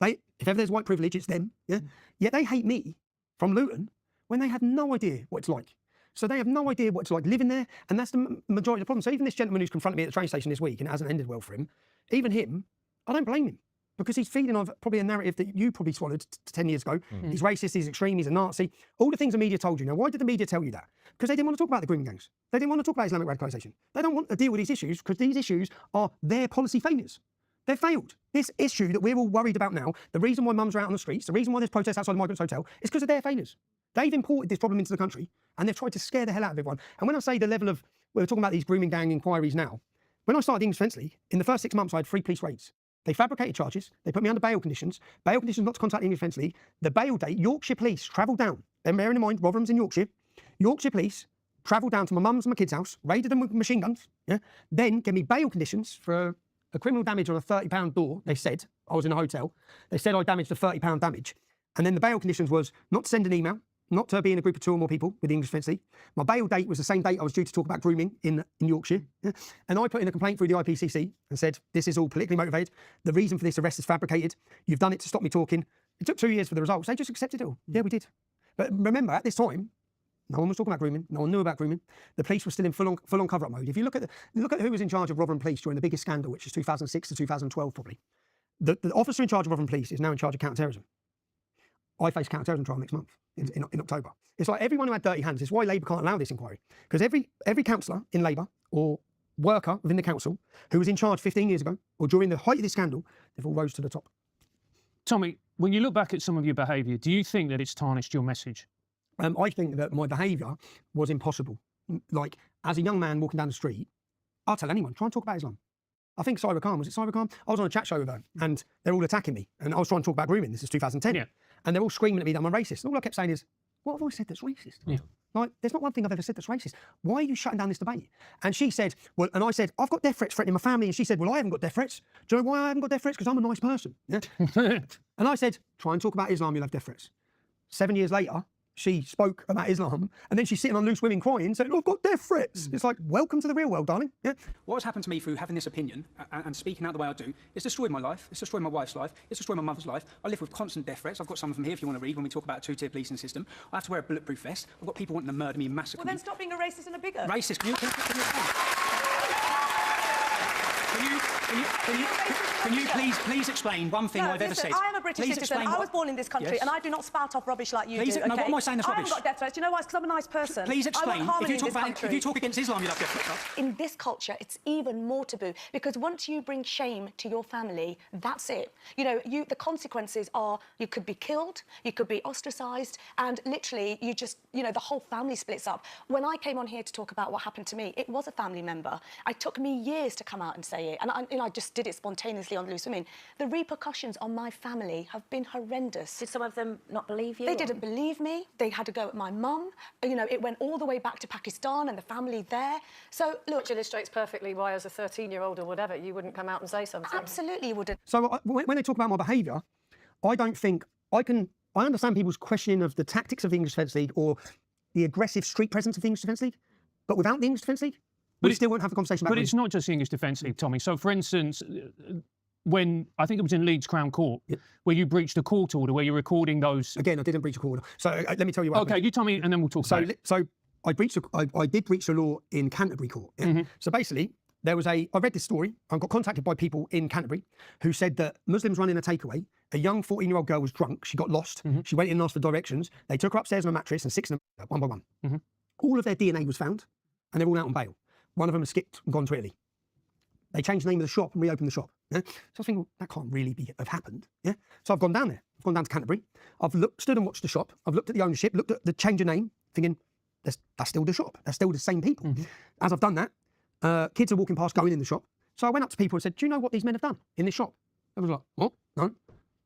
If ever there's white privilege, it's them. Yeah. Yet they hate me from Luton when they have no idea what it's like. So they have no idea what it's like living there, and that's the majority of the problem. So even this gentleman who's confronted me at the train station this week, and it hasn't ended well for him, even him, I don't blame him. Because he's feeding off probably a narrative that you probably swallowed 10 years ago. He's racist, he's extreme, he's a Nazi. All the things the media told you. Now, why did the media tell you that? Because they didn't want to talk about the grooming gangs. They didn't want to talk about Islamic radicalization. They don't want to deal with these issues because these issues are their policy failures. They've failed. This issue that we're all worried about now, the reason why mums are out on the streets, the reason why there's protests outside the Migrants Hotel, is because of their failures. They've imported this problem into the country and they've tried to scare the hell out of everyone. And when I say the level of, we're talking about these grooming gang inquiries now, when I started the English Defence League, in the first 6 months I had 3 police raids. They fabricated charges. They put me under bail conditions. Bail conditions not to contact the English Defence League. The bail date, Yorkshire Police travelled down. And bearing in mind, Rotherham's in Yorkshire. Yorkshire Police travelled down to my mum's and my kid's house, raided them with machine guns. Yeah. Then gave me bail conditions for a criminal damage on a £30 door. They said, I was in a hotel. They said I damaged a £30 damage. And then the bail conditions was not to send an email, not to be in a group of 2 or more people with the English Defence League. My bail date was the same date I was due to talk about grooming in Yorkshire. Yeah. And I put in a complaint through the IPCC and said, this is all politically motivated. The reason for this arrest is fabricated. You've done it to stop me talking. It took 2 years for the results. They just accepted it all. Yeah, we did. But remember, at this time, No one was talking about grooming. No one knew about grooming. The police were still in full-on cover-up mode. If you look at who was in charge of Rotherham Police during the biggest scandal, which is 2006 to 2012 probably, the officer in charge of Rotherham Police is now in charge of counter-terrorism. I face counter-terrorism trial next month in October. It's like everyone who had dirty hands. It's why Labour can't allow this inquiry. Because every councillor in Labour or worker within the council who was in charge 15 years ago or during the height of this scandal, they've all rose to the top. Tommy, when you look back at some of your behaviour, do you think that it's tarnished your message? I think that my behaviour was impossible. Like, as a young man walking down the street, I'll tell anyone, try and talk about Islam. I think Cyber Khan, was it Cyber Khan? I was on a chat show with her and they're all attacking me. And I was trying to talk about grooming. This is 2010. Yeah. And they're all screaming at me that I'm a racist. And all I kept saying is, what have I said that's racist? Yeah. Like, there's not one thing I've ever said that's racist. Why are you shutting down this debate? And she said, well, and I said, I've got death threats threatening my family. And she said, well, I haven't got death threats. Do you know why I haven't got death threats? Because I'm a nice person. Yeah. And I said, try and talk about Islam, you'll have death threats. 7 years later, she spoke about Islam, and then she's sitting on Loose Women crying, saying, oh, I've got death threats. It's like, welcome to the real world, darling. Yeah. What has happened to me through having this opinion and speaking out the way I do, it's destroyed my life, it's destroyed my wife's life, it's destroyed my mother's life. I live with constant death threats. I've got some of them here if you want to read when we talk about a two-tier policing system. I have to wear a bulletproof vest. I've got people wanting to murder me and massacre me. Well, then stop being a racist and a bigot. Racist? Can you please explain one thing I've ever said? I am a British citizen. I was born in this country, and I do not spout off rubbish like you do. No, what am I saying that's rubbish? I haven't got death threats. You know why? It's because I'm a nice person. Please explain. I want harmony in this country. If you talk against Islam, you'll have death threats. In this culture, it's even more taboo because once you bring shame to your family, that's it. You know, the consequences are you could be killed, you could be ostracised, and literally you just, you know, the whole family splits up. When I came on here to talk about what happened to me, it was a family member. It took me years to come out and say it, and I just did it spontaneously on Loose Women. The repercussions on my family have been horrendous. Did some of them not believe you? They didn't believe me. They had to go at my mum. You know, it went all the way back to Pakistan and the family there. So, look... Which illustrates perfectly why, as a 13-year-old or whatever, you wouldn't come out and say something. Absolutely wouldn't. So when they talk about my behaviour, I don't think I understand people's questioning of the tactics of the English Defence League or the aggressive street presence of the English Defence League, but without the English Defence League, we still won't have a conversation about it. But it's not just the English Defence League, Tommy. So, for instance, when I think it was in Leeds Crown Court, where you breached a court order, where you're recording those. Again, I didn't breach a court order. So let me tell you what. Okay, you tell me, and then we'll talk about it. So I did breach the law in Canterbury Court. Yeah? So basically, I read this story. I got contacted by people in Canterbury who said that Muslims running a takeaway. A young 14-year-old girl was drunk. She got lost. She went in and asked for directions. They took her upstairs on a mattress and 6 of them, one by one. All of their DNA was found, and they're all out on bail. One of them has skipped and gone to Italy. They changed the name of the shop and reopened the shop. Yeah? So I was thinking, well, that can't really have happened. Yeah. So I've gone down there. I've gone down to Canterbury. I've stood and watched the shop. I've looked at the ownership, looked at the change of name, thinking, that's still the shop. That's still the same people. As I've done that, kids are walking past, going in the shop. So I went up to people and said, do you know what these men have done in this shop? I was like, what? No.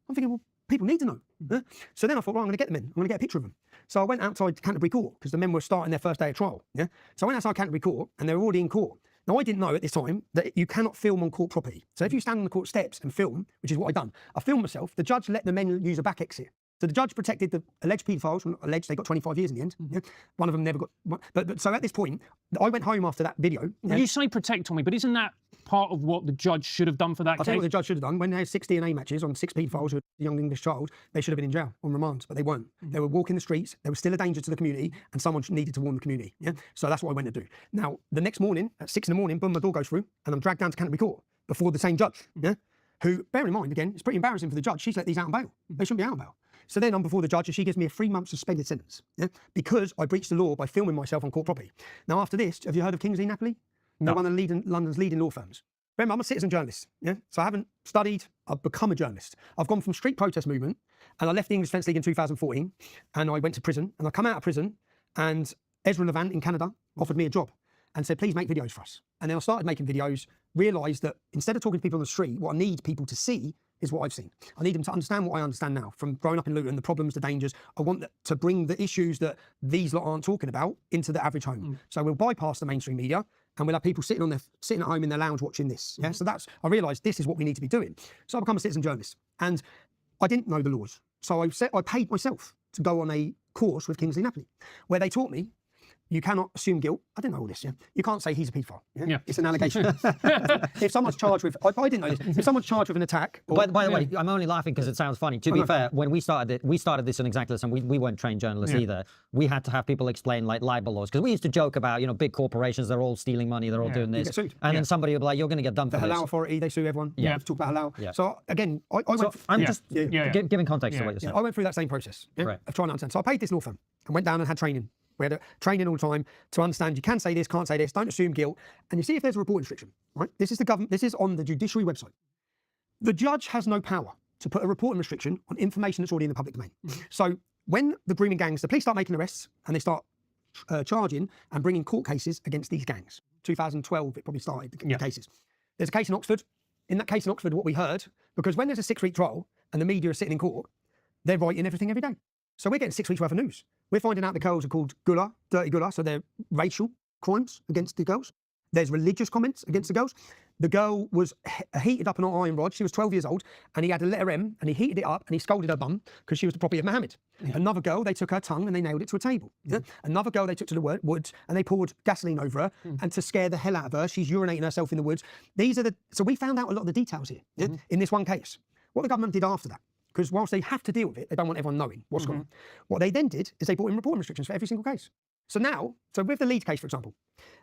I'm thinking, well, people need to know. Yeah? So then I thought, well, I'm going to get them in. I'm going to get a picture of them. So I went outside Canterbury Court because the men were starting their first day of trial. Yeah. So I went outside Canterbury Court and they were already in court. Now, I didn't know at this time that you cannot film on court property. So if you stand on the court steps and film, which is what I've done, I filmed myself, the judge let the men use a back exit. So the judge protected the alleged paedophiles, alleged they got 25 years in the end. Yeah? One of them never got... But so at this point, I went home after that video. Yeah? You say protect, Tommy, but isn't that part of what the judge should have done for that case? I think what the judge should have done, when they had 6 DNA matches on 6 paedophiles with a young English child, they should have been in jail on remand, but they weren't. They were walking the streets, they were still a danger to the community, and someone needed to warn the community. Yeah. So that's what I went to do. Now, the next morning, at 6 in the morning, boom, my door goes through, and I'm dragged down to Canterbury Court before the same judge. Yeah. Who, bear in mind, again, it's pretty embarrassing for the judge. She's let these out on bail. They shouldn't be out on bail. So then I'm before the judge and she gives me a 3-month suspended sentence, yeah, because I breached the law by filming myself on court property. Now, after this, have you heard of Kingsley Napoli? No. They're one of London's leading law firms. Remember, I'm a citizen journalist, yeah? So I haven't studied, I've become a journalist. I've gone from street protest movement and I left the English Defence League in 2014 and I went to prison and I come out of prison and Ezra Levant in Canada offered me a job and said, please make videos for us. And then I started making videos, realised that instead of talking to people on the street, what I need people to see is what I've seen. I need them to understand what I understand now from growing up in Luton, the problems, the dangers. I want to bring the issues that these lot aren't talking about into the average home. So we'll bypass the mainstream media and we'll have people sitting at home in their lounge watching this. Yeah. So I realised this is what we need to be doing. So I become a citizen journalist and I didn't know the laws. So I paid myself to go on a course with Kingsley Napoli where they taught me you cannot assume guilt. I didn't know all this, yeah? You can't say he's a paedophile, yeah? Yeah. It's an allegation. If someone's charged with, I didn't know this, if someone's charged with an attack... By the way, I'm only laughing because it sounds funny. To be fair, when we started this in Exactly Listen, we weren't trained journalists either. We had to have people explain like libel laws because we used to joke about, you know, big corporations, they're all stealing money, they're all doing this. get sued. And then somebody would be like, you're going to get done for The this. halal authority, they sue everyone. Yeah. Talk about halal. Yeah. So again, I went... I'm just Yeah. giving context to what you're saying. I went through that same process Right. of trying to understand. So I paid this law firm and went down and had training. We had training all the time to understand you can say this, can't say this, don't assume guilt. And you see if there's a reporting restriction, right? This is the government, this is on the judiciary website. The judge has no power to put a reporting restriction on information that's already in the public domain. So when the grooming gangs, the police start making arrests and they start charging and bringing court cases against these gangs. 2012, it probably started, the cases. There's a case in Oxford. In that case in Oxford, what we heard, because when there's a 6-week trial and the media are sitting in court, they're writing everything every day. So we're getting 6 weeks worth of news. We're finding out the girls are called gula, dirty gula, so they're racial crimes against the girls. There's religious comments against the girls. The girl was heated up on an iron rod. She was 12 years old, and he had a letter M, and he heated it up, and he scolded her bum because she was the property of Muhammad. Another girl, they took her tongue and they nailed it to a table. Another girl, they took to the woods and they poured gasoline over her, and to scare the hell out of her, she's urinating herself in the woods. So we found out a lot of the details here in this one case. What the government did after that, because whilst they have to deal with it, they don't want everyone knowing what's going on. What they then did is they brought in reporting restrictions for every single case. So now, with the Leeds case, for example,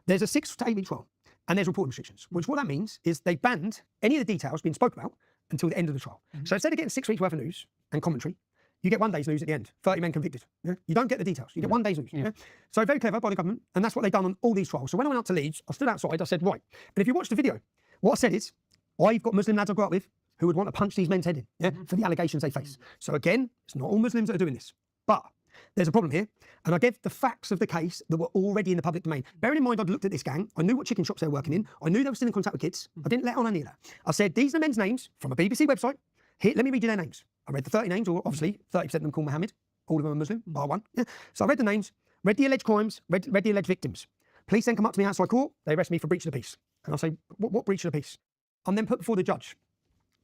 there's a 6 to 8 week trial and there's reporting restrictions, which what that means is they banned any of the details being spoke about until the end of the trial. So instead of getting 6 weeks worth of news and commentary, you get 1 day's news at the end. 30 men convicted. Yeah? You don't get the details. You get 1 day's news. Yeah? So very clever by the government, and that's what they've done on all these trials. So when I went out to Leeds, I stood outside, I said, right, and if you watch the video, what I said is, I've got Muslim lads I grew up with who would want to punch these men's head in for the allegations they face. So again, it's not all Muslims that are doing this. But there's a problem here, and I gave the facts of the case that were already in the public domain. Bearing in mind I'd looked at this gang, I knew what chicken shops they were working in, I knew they were still in contact with kids, I didn't let on any of that. I said, these are men's names from a BBC website. Here, let me read you their names. I read the 30 names, or obviously 30% of them call Mohammed, all of them are Muslim, bar one. Yeah. So I read the names, read the alleged crimes, read the alleged victims. Police then come up to me outside court, they arrest me for breach of the peace. And I say, what breach of the peace? I'm then put before the judge.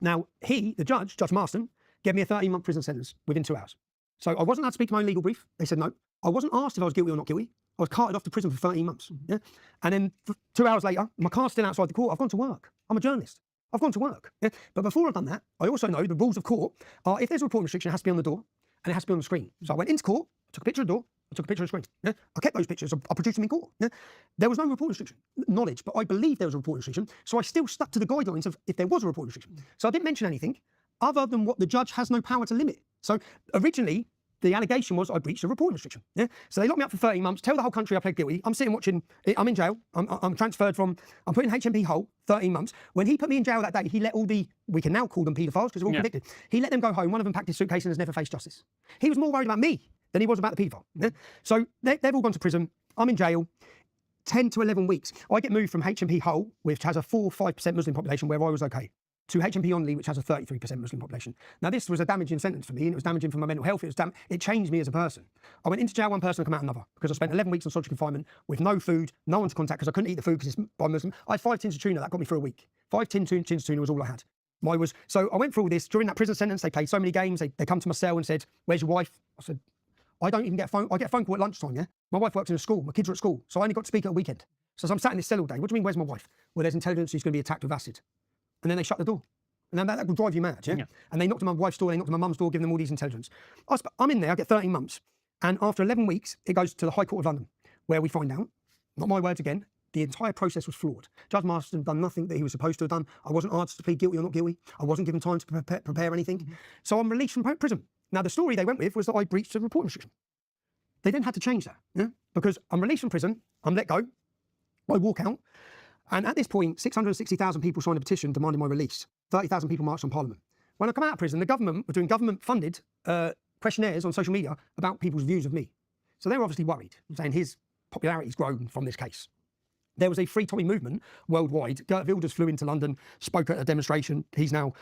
Now, the judge, Judge Marston, gave me a 13-month prison sentence within 2 hours. So I wasn't allowed to speak to my own legal brief. They said no. I wasn't asked if I was guilty or not guilty. I was carted off to prison for 13 months. Yeah? And then 2 hours later, my car's still outside the court. I've gone to work. I'm a journalist. I've gone to work. Yeah? But before I've done that, I also know the rules of court are if there's a reporting restriction, it has to be on the door and it has to be on the screen. So I went into court, I took a picture of the door, I took a picture of the screen. Yeah? I kept those pictures, I produced them in court. Yeah? There was no reporting restriction, knowledge, but I believed there was a reporting restriction. So I still stuck to the guidelines of if there was a reporting restriction. So I didn't mention anything other than what the judge has no power to limit. So originally, the allegation was I breached a reporting restriction. Yeah? So they locked me up for 13 months, tell the whole country I pled guilty. I'm sitting watching, I'm in jail. I'm transferred from, I'm put in HMP Hull, 13 months. When he put me in jail that day, he let all the, we can now call them paedophiles because they're all convicted. He let them go home. One of them packed his suitcase and has never faced justice. He was more worried about me than he was about the paedophile. Yeah? So they've all gone to prison. I'm in jail. 10 to 11 weeks. I get moved from HMP Hull, which has a 4-5% Muslim population where I was okay, to HMP Onley, which has a 33% Muslim population. Now, this was a damaging sentence for me, and it was damaging for my mental health. It changed me as a person. I went into jail one person and come out another because I spent 11 weeks on solitary confinement with no food, no one to contact because I couldn't eat the food because it's by Muslim. I had 5 tins of tuna. That got me for a week. 5 tins of tuna was all I had. So I went through all this. During that prison sentence, they played so many games. They come to my cell and said, where's your wife? I said, I don't even get a phone. I get a phone call at lunchtime, yeah? My wife works in a school. My kids are at school. So I only got to speak at a weekend. So I'm sat in this cell all day. What do you mean, where's my wife? Well, there's intelligence she's going to be attacked with acid. And then they shut the door. And that will drive you mad, yeah? And they knocked on my wife's door, they knocked on my mum's door, giving them all these intelligence. I'm in there, I get 13 months. And after 11 weeks, it goes to the High Court of London, where we find out, not my words again, the entire process was flawed. Judge Marston had done nothing that he was supposed to have done. I wasn't asked to plead guilty or not guilty. I wasn't given time to prepare anything. So I'm released from prison. Now, the story they went with was that I breached a reporting restriction. They then had to change that, yeah? Because I'm released from prison, I'm let go, I walk out, and at this point, 660,000 people signed a petition demanding my release. 30,000 people marched on Parliament. When I come out of prison, the government were doing government-funded questionnaires on social media about people's views of me. So they were obviously worried, saying his popularity's grown from this case. There was a Free Tommy movement worldwide. Gert Wilders flew into London, spoke at a demonstration. He's now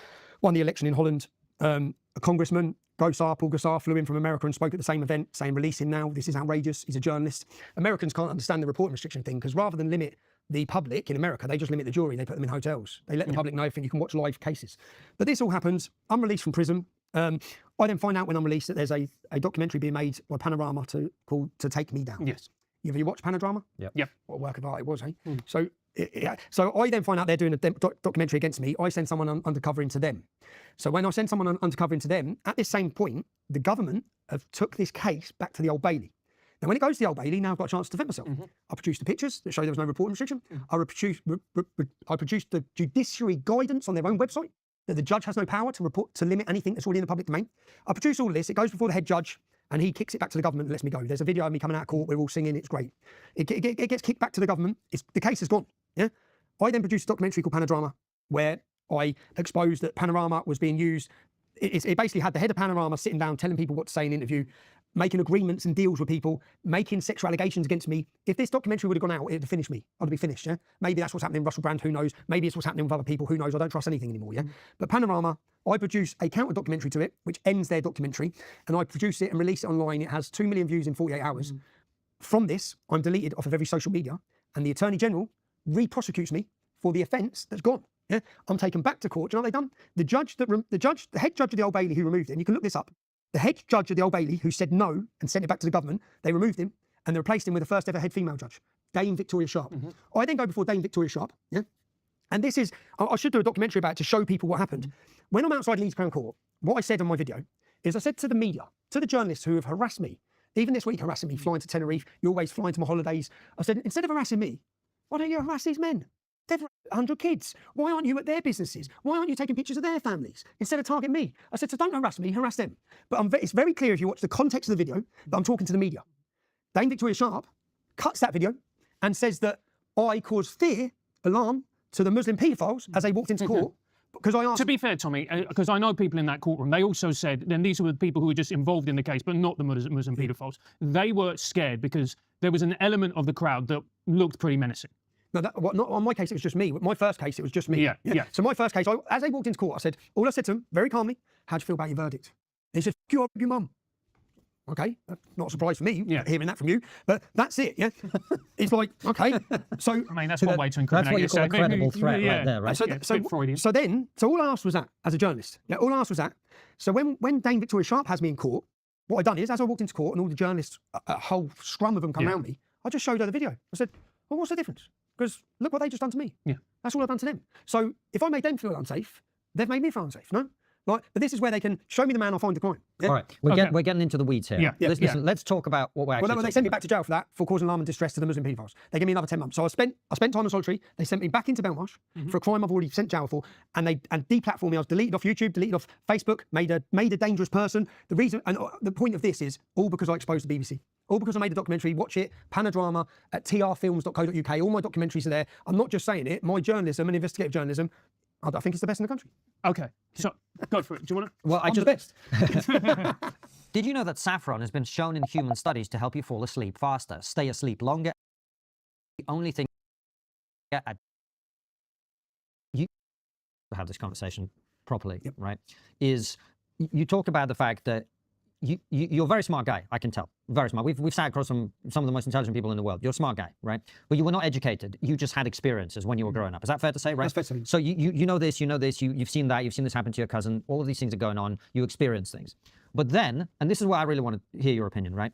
won the election in Holland. A congressman, Paul Gosar, flew in from America and spoke at the same event, saying, release him now, this is outrageous, he's a journalist. Americans can't understand the reporting restriction thing, because rather than limit the public in America, they just limit the jury, they put them in hotels. They let the public know everything, you can watch live cases. But this all happens, I'm released from prison. I then find out when I'm released that there's a documentary being made by Panorama called To Take Me Down. Yes. Have you watched Panodrama? Yep. What a work of art it was, eh? So, so I then find out they're doing a documentary against me. I send someone undercover into them. So when I send someone undercover into them, at this same point, the government have took this case back to the Old Bailey. Now, when it goes to the Old Bailey, now I've got a chance to defend myself. I produced the pictures that show there was no reporting restriction. I produced the judiciary guidance on their own website that the judge has no power to limit anything that's already in the public domain. I produce all of this. It goes before the head judge, and he kicks it back to the government and lets me go. There's a video of me coming out of court. We're all singing. It's great. It gets kicked back to the government. The case is gone. Yeah. I then produced a documentary called Panodrama, where I exposed that Panorama was being used. It basically had the head of Panorama sitting down, telling people what to say in an interview, making agreements and deals with people, making sexual allegations against me. If this documentary would have gone out, it would have finished me. I'd be finished, yeah? Maybe that's what's happening with Russell Brand, who knows? Maybe it's what's happening with other people, who knows? I don't trust anything anymore, yeah? But Panorama, I produce a counter documentary to it, which ends their documentary, and I produce it and release it online. It has 2 million views in 48 hours. From this, I'm deleted off of every social media, and the Attorney General re-prosecutes me for the offence that's gone. Yeah? I'm taken back to court. Do you know what they've done? The head judge of the Old Bailey who removed it, and you can look this up, the head judge of the Old Bailey who said no and sent it back to the government, they removed him and they replaced him with the first ever head female judge, Dame Victoria Sharp. I then go before Dame Victoria Sharp, yeah? And this is, I should do a documentary about it to show people what happened. When I'm outside Leeds Crown Court, what I said on my video is I said to the media, to the journalists who have harassed me, even this week harassing me, flying to Tenerife, you're always flying to my holidays. I said, instead of harassing me, why don't you harass these men? They've 100 kids. Why aren't you at their businesses? Why aren't you taking pictures of their families instead of targeting me? I said, so don't harass me, harass them. But it's very clear if you watch the context of the video that I'm talking to the media. Dame Victoria Sharp cuts that video and says that I caused fear, alarm to the Muslim paedophiles as they walked into court. Because I asked... To be fair, Tommy, because I know people in that courtroom, they also said, then these were the people who were just involved in the case, but not the Muslim paedophiles. They were scared because there was an element of the crowd that looked pretty menacing. No, not on my case, it was just me. My first case, it was just me. Yeah. So my first case, as they walked into court, all I said to them, very calmly, how'd you feel about your verdict? And he said, "F you, your mum." Okay, not a surprise for me, hearing that from you, but that's it, yeah? It's like, okay, so... I mean, that's one way to incriminate That's what you call a credible threat right there, right? So all I asked was that, as a journalist. Yeah, all I asked was that. So when Dame Victoria Sharp has me in court, what I done is, as I walked into court and all the journalists, a whole scrum of them come around me, I just showed her the video. I said, well, what's the difference? Because look what they just done to me. Yeah. That's all I've done to them. So if I made them feel unsafe, they've made me feel unsafe, no? Right? But this is where they can show me the man, I'll find the crime. Yeah? All right, we're getting into the weeds here. Listen, let's talk about what we're actually they sent me back to jail for that, for causing alarm and distress to the Muslim paedophiles. They gave me another 10 months. So I spent time in solitary. They sent me back into Belmarsh for a crime I've already sent jail for, and they deplatformed me. I was deleted off YouTube, deleted off Facebook, made a dangerous person. The reason, and the point of this is all because I exposed the BBC. All because I made a documentary. Watch it, Panodrama at trfilms.co.uk. All my documentaries are there. I'm not just saying it. My journalism and investigative journalism, I think it's the best in the country. Okay, so go for it. Do you want to? Well, I'm the best. Did you know that saffron has been shown in human studies to help you fall asleep faster, stay asleep longer? The only thing you have this conversation properly, right? Is you talk about the fact that you're a very smart guy. I can tell, very smart. We've sat across from some of the most intelligent people in the world. You're a smart guy, right? But you were not educated. You just had experiences when you were growing up. Is that fair to say, right? That's fair to say. So you know this, you've seen that, you've seen this happen to your cousin. All of these things are going on. You experience things. But then, and this is where I really want to hear your opinion, right?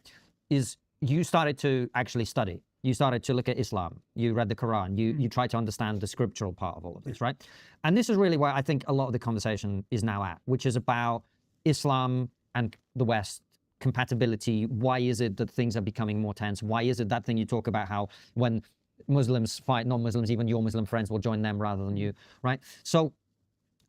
Is you started to actually study. You started to look at Islam. You read the Quran. You tried to understand the scriptural part of all of this, right? And this is really where I think a lot of the conversation is now at, which is about Islam and the West, compatibility. Why is it that things are becoming more tense? Why is it that thing you talk about, how when Muslims fight non-Muslims, even your Muslim friends will join them rather than you, right? So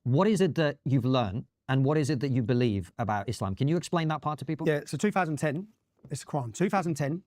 what is it that you've learned and what is it that you believe about Islam? Can you explain that part to people? Yeah, so 2010, it's a crime. 2010,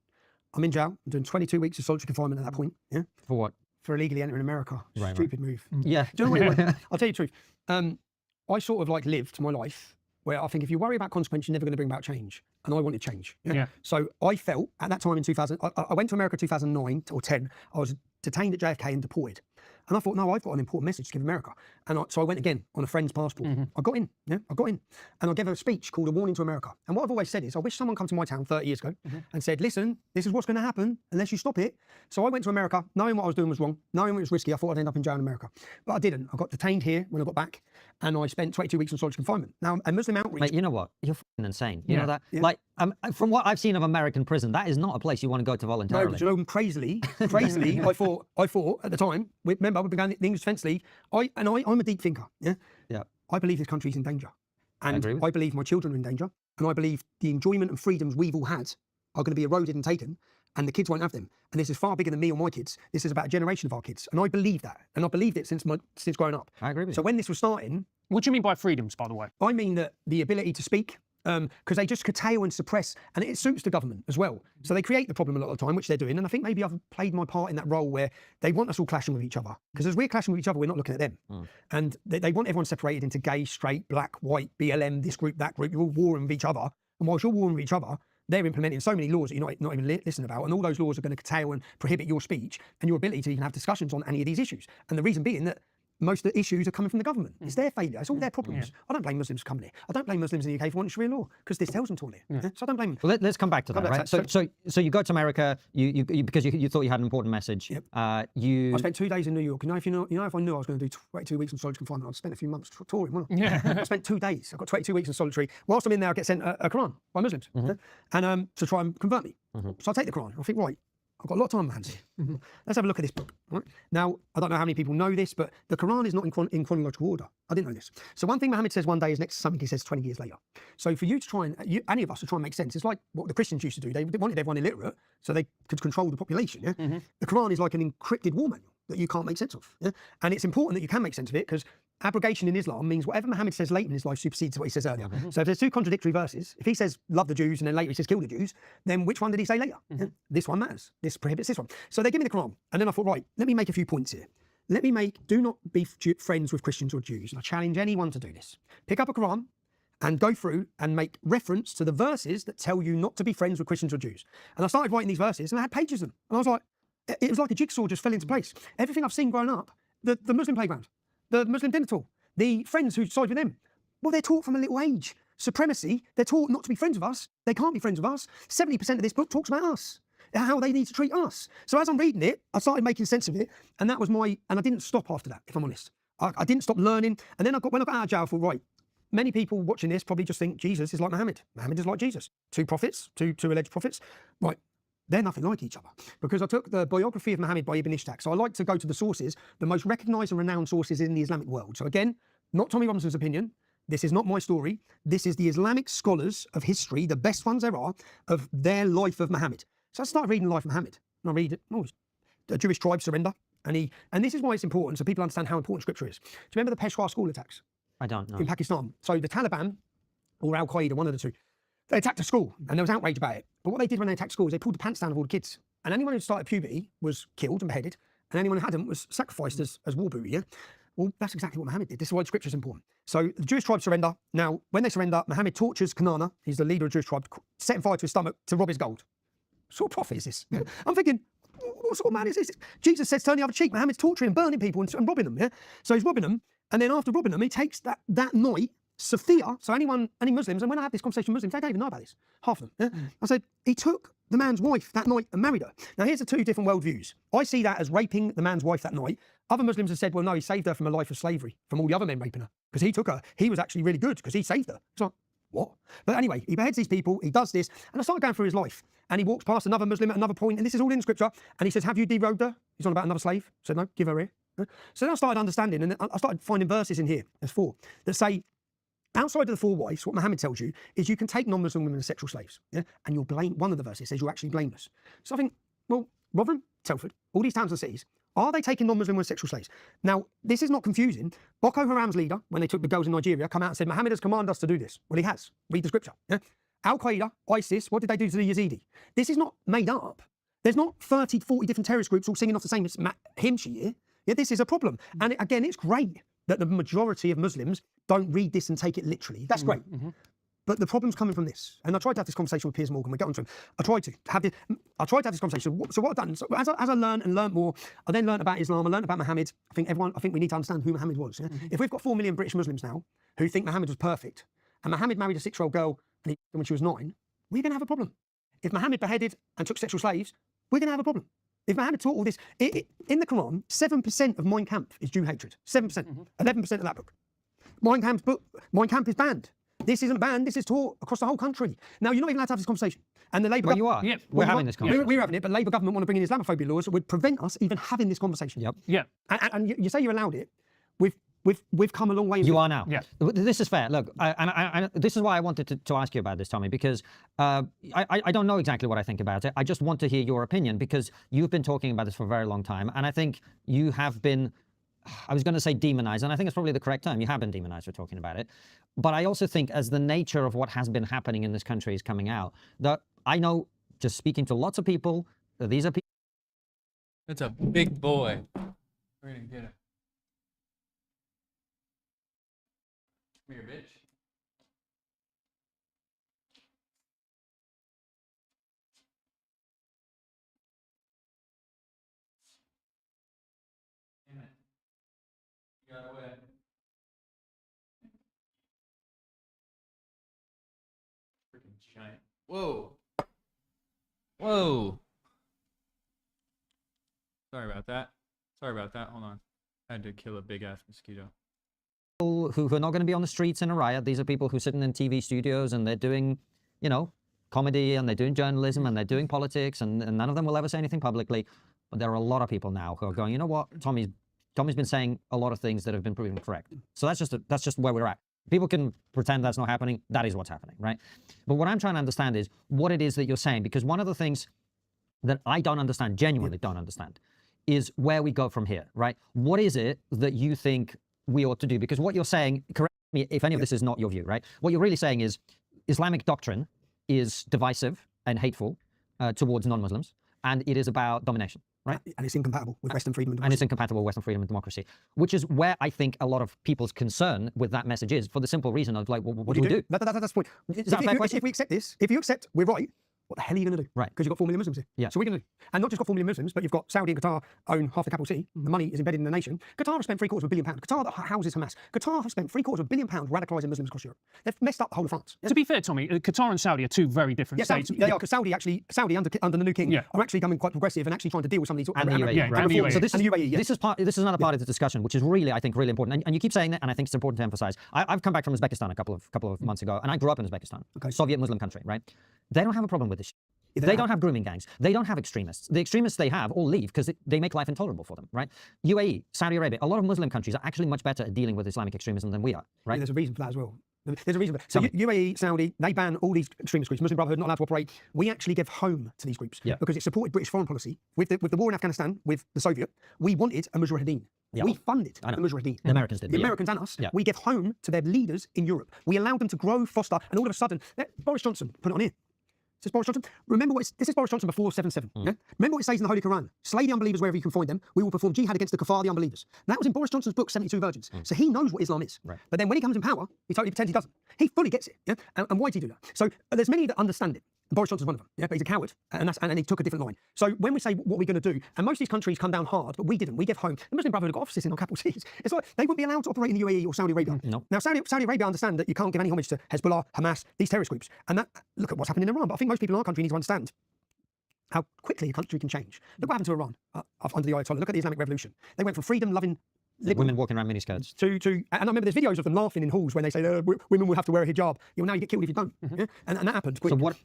I'm in jail. I'm doing 22 weeks of solitary confinement at that point. Yeah. For what? For illegally entering America. Right, Stupid move. Yeah. Do you know what it was? I'll tell you the truth. I sort of like lived my life where I think if you worry about consequence, you're never going to bring about change. And I wanted change. Yeah. So I felt at that time in 2000, I went to America 2009 or 10. I was detained at JFK and deported. And I thought, no, I've got an important message to give America. And so I went again on a friend's passport. I got in, I got in. And I gave a speech called A Warning to America. And what I've always said is, I wish someone come to my town 30 years ago and said, listen, this is what's going to happen unless you stop it. So I went to America, knowing what I was doing was wrong, knowing it was risky. I thought I'd end up in jail in America. But I didn't. I got detained here when I got back. And I spent 22 weeks in solitary confinement. Now, a Muslim outreach... Mate, you know what? You're f***ing insane. You know that? Yeah. Like, From what I've seen of American prison, that is not a place you want to go to No, voluntarily. but you know, crazily, I thought at the time, remember, we began the English Defence League, I'm a deep thinker, yeah? Yeah. I believe this country's in danger. And agree with I believe my children are in danger. And I believe the enjoyment and freedoms we've all had are going to be eroded and taken, and the kids won't have them. And this is far bigger than me or my kids. This is about a generation of our kids. And I believe that. And I believed it since growing up. I agree with So you. when this was starting, What do you mean by freedoms, by the way? I mean that the ability to speak, because they just curtail and suppress, and it suits the government as well. So they create the problem a lot of the time, which they're doing. And I think maybe I've played my part in that role where they want us all clashing with each other. Because as we're clashing with each other, we're not looking at them. And they want everyone separated into gay, straight, black, white, BLM, this group, that group. You're all warring with each other. And whilst you're warring with each other, they're implementing so many laws that you're not even listening about. And all those laws are going to curtail and prohibit your speech and your ability to even have discussions on any of these issues. And the reason being that most of the issues are coming from the government. It's their failure. It's all their problems. I don't blame Muslims for coming here. I don't blame Muslims in the UK for wanting Sharia law because this tells them to want it. So I don't blame them. Well, let's come back to that, Come back right? to that. So you go to America, you because you thought you had an important message. Yep. I spent 2 days in New York. If I knew I was going to do 22 weeks in solitary confinement, I'd spent a few months touring, wouldn't I? Yeah. I spent 2 days. I got 22 weeks in solitary. Whilst I'm in there, I get sent a Quran by Muslims, and to try and convert me. So I take the Quran. I think, right, I've got a lot of time on my hands here. Let's have a look at this book. Right? Now, I don't know how many people know this, but the Quran is not in chronological order. I didn't know this. So one thing Muhammad says one day is next to something he says 20 years later. So for you to try and, any of us to try and make sense, it's like what the Christians used to do. They wanted everyone illiterate so they could control the population. Yeah? The Quran is like an encrypted war manual that you can't make sense of. Yeah? And it's important that you can make sense of it because abrogation in Islam means whatever Muhammad says late in his life supersedes what he says earlier. So if there's two contradictory verses, if he says love the Jews and then later he says kill the Jews, then which one did he say later? Yeah? This one matters. This prohibits this one. So they give me the Quran. And then I thought, right, let me make a few points here. Do not be friends with Christians or Jews. And I challenge anyone to do this. Pick up a Quran and go through and make reference to the verses that tell you not to be friends with Christians or Jews. And I started writing these verses and I had pages of them. And I was like, it was like a jigsaw just fell into place. Everything I've seen growing up, the Muslim playground, the Muslim dinner table, the friends who side with them, well, they're taught from a little age. Supremacy, they're taught not to be friends with us. They can't be friends with us. 70% of this book talks about us, how they need to treat us. So as I'm reading it, I started making sense of it. And that was and I didn't stop after that, if I'm honest. I didn't stop learning. And then when I got out of jail, I thought, right, many people watching this probably just think Jesus is like Muhammad. Muhammad is like Jesus. Two prophets, two alleged prophets. Right. They're nothing like each other because I took the biography of Muhammad by Ibn Ishaq. So I like to go to the sources, the most recognised and renowned sources in the Islamic world. So again, not Tommy Robinson's opinion. This is not my story. This is the Islamic scholars of history, the best ones there are, of their life of Muhammad. So I started reading the life of Muhammad. And I read it. The Jewish tribe surrender. And this is why it's important, so people understand how important scripture is. Do you remember the Peshawar school attacks? I don't know. In Pakistan. So the Taliban, or Al-Qaeda, one of the two, they attacked a school and there was outrage about it. But what they did when they attacked schools, they pulled the pants down of all the kids. And anyone who started puberty was killed and beheaded. And anyone who hadn't was sacrificed as war booty, yeah? Well, that's exactly what Muhammad did. This is why the scripture is important. So the Jewish tribe surrender. Now, when they surrender, Muhammad tortures Kanana, he's the leader of the Jewish tribe, setting fire to his stomach to rob his gold. What sort of prophet is this? I'm thinking, what sort of man is this? Jesus says, turn the other cheek. Muhammad's torturing and burning people and robbing them, yeah? So he's robbing them. And then after robbing them, he takes that night, Sophia, so any Muslims, and when I have this conversation with Muslims, they don't even know about this, half of them. Yeah? I said, he took the man's wife that night and married her. Now, here's the two different worldviews. I see that as raping the man's wife that night. Other Muslims have said, well, no, he saved her from a life of slavery, from all the other men raping her, because he took her. He was actually really good because he saved her. It's like, what? But anyway, he beheads these people, he does this, and I started going through his life. And he walks past another Muslim at another point, and this is all in scripture, and he says, have you derobed her? He's on about another slave. I said, no, give her here. So then I started understanding, and I started finding verses in here, there's 4, that say, outside of the 4 wives, what Muhammad tells you is you can take non-Muslim women as sexual slaves, yeah? And you're one of the verses says you're actually blameless. So I think, well, Rotherham, Telford, all these towns and cities, are they taking non-Muslim women as sexual slaves? Now, this is not confusing. Boko Haram's leader, when they took the girls in Nigeria, come out and said, Muhammad has commanded us to do this. Well, he has. Read the scripture. Yeah? Al-Qaeda, ISIS, what did they do to the Yazidi? This is not made up. There's not 30, 40 different terrorist groups all singing off the same hymn sheet. Yeah, this is a problem. And again, it's great that the majority of Muslims don't read this and take it literally. That's great. But the problem's coming from this. And I tried to have this conversation with Piers Morgan. We'll get on to him. I tried to have this conversation. So what I've done, so as I learned more, I then learned about Islam, I learned about Muhammad. I think we need to understand who Muhammad was. Yeah? If we've got 4 million British Muslims now who think Muhammad was perfect, and Muhammad married a 6-year-old girl when she was 9, we're going to have a problem. If Muhammad beheaded and took sexual slaves, we're going to have a problem. If Muhammad taught all this, in the Quran, 7% of Mein Kampf is Jew hatred. 7%, 11% of that book. Mein Kampf is banned. This isn't banned. This is taught across the whole country. Now, you're not even allowed to have this conversation. And the Labour Well, you are. Yeah. We're having this conversation. We're having it, but Labour government want to bring in Islamophobia laws that would prevent us even having this conversation. Yep. Yeah. And you say you're allowed it. We've come a long way. You are now. Yeah. This is fair. Look, this is why I wanted to ask you about this, Tommy, because I don't know exactly what I think about it. I just want to hear your opinion because you've been talking about this for a very long time. And I think you have been, I was going to say demonized, and I think it's probably the correct term. You have been demonized for talking about it. But I also think as the nature of what has been happening in this country is coming out, that I know, just speaking to lots of people, that these are people. That's a big boy. We're gonna get it. Come here, bitch. Damn it. You got away. Freaking giant. Whoa. Whoa. Sorry about that. Sorry about that. Hold on. I had to kill a big ass mosquito. Who are not going to be on the streets in a riot. These are people who are sitting in TV studios and they're doing, you know, comedy and they're doing journalism and they're doing politics and none of them will ever say anything publicly. But there are a lot of people now who are going, you know what, Tommy's been saying a lot of things that have been proven correct. So that's just where we're at. People can pretend that's not happening. That is what's happening, right? But what I'm trying to understand is what it is that you're saying, because one of the things that I don't understand, genuinely don't understand, is where we go from here, right? What is it that you think we ought to do? Because what you're saying, correct me if any of this is not your view, right? What you're really saying is Islamic doctrine is divisive and hateful towards non-Muslims, and it is about domination, right? And it's incompatible with Western freedom and democracy. And it's incompatible with Western freedom and democracy, which is where I think a lot of people's concern with that message is, for the simple reason of like, well, what do we do? That's the point. Is that a fair question? If we accept this, if you accept we're right, what the hell are you going to do? Right. Because you've got 4 million Muslims here. Yeah. So we're going to do. And not just got 4 million Muslims, but you've got Saudi and Qatar own half the capital city. The money is embedded in the nation. Qatar has spent £750 million. Qatar that houses Hamas. Qatar has spent £750 million radicalising Muslims across Europe. They've messed up the whole of France. Yeah? To be fair, Tommy, Qatar and Saudi are two very different states. They are, because Saudi under the new king Yeah. are actually becoming quite progressive and actually trying to deal with some of these. And the UAE, Yeah, right? and the UAE. So this And is, the UAE, yeah. this is another part of the discussion, which is really, I think, really important. And you keep saying that, and I think it's important to emphasize. I've come back from Uzbekistan a couple of months ago, and I grew up in Uzbekistan, Soviet Muslim country, right? They don't have a problem with this shit. They don't have grooming gangs. They don't have extremists. The extremists they have all leave because they make life intolerable for them, right? UAE, Saudi Arabia, a lot of Muslim countries are actually much better at dealing with Islamic extremism than we are, right? Yeah, there's a reason for that as well. There's a reason for that. So UAE, Saudi, they ban all these extremist groups. Muslim Brotherhood not allowed to operate. We actually give home to these groups because it supported British foreign policy. With the war in Afghanistan, with the Soviet, we wanted a Mujahideen. Yeah. We funded the Mujahideen. The Americans did. The Americans and us. Yeah. We give home to their leaders in Europe. We allowed them to grow, foster, and all of a sudden, Boris Johnson put it on here. Says Boris Johnson, remember this is Boris Johnson before 7/7. Yeah? Remember what it says in the Holy Quran. Slay the unbelievers wherever you can find them. We will perform jihad against the kuffar, the unbelievers. That was in Boris Johnson's book, 72 Virgins. So he knows what Islam is. Right. But then when he comes in power, he totally pretends he doesn't. He fully gets it. Yeah? And why did he do that? So there's many that understand it. Boris Johnson's one of them, yeah, but he's a coward, and he took a different line. So when we say what we're going to do, and most of these countries come down hard, but we didn't. We give home. The Muslim Brotherhood have got offices in our capital cities. It's like they wouldn't be allowed to operate in the UAE or Saudi Arabia. No. Now Saudi Arabia understand that you can't give any homage to Hezbollah, Hamas, these terrorist groups, and that look at what's happening in Iran. But I think most people in our country need to understand how quickly a country can change. Look what happened to Iran under the Ayatollah. Look at the Islamic Revolution. They went from freedom-loving Women walking around miniskirts. and I remember there's videos of them laughing in halls when they say women will have to wear a hijab. Well, now you get killed if you don't. Yeah? And that happened quick.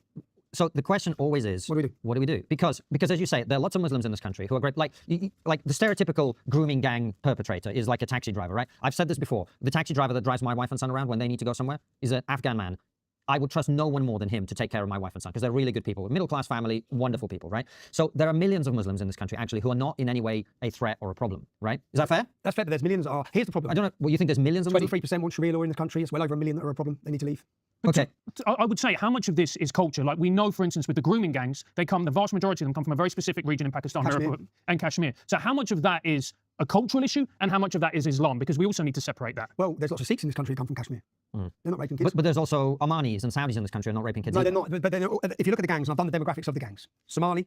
So the question always is, What do we do? What do we do? Because as you say, there are lots of Muslims in this country who are great. Like the stereotypical grooming gang perpetrator is like a taxi driver, right? I've said this before. The taxi driver that drives my wife and son around when they need to go somewhere is an Afghan man. I would trust no one more than him to take care of my wife and son because they're really good people, middle-class family, wonderful people, right? So there are millions of Muslims in this country actually who are not in any way a threat or a problem, right? Is that fair? That's fair, but there's millions that are. Here's the problem. I don't know. Well, you think there's millions of Muslims? 23% want Sharia law in the country. It's well over 1 million that are a problem. They need to leave. Okay. I would say how much of this is culture? Like we know, for instance, with the grooming gangs, the vast majority of them come from a very specific region in Pakistan and Kashmir. So how much of that is a cultural issue and how much of that is Islam? Because we also need to separate that. Well, there's lots of Sikhs in this country who come from Kashmir. They're not raping kids. But there's also Omanis and Saudis in this country who are not raping kids No, either. they're not. But if you look at the gangs, and I've done the demographics of the gangs, Somali,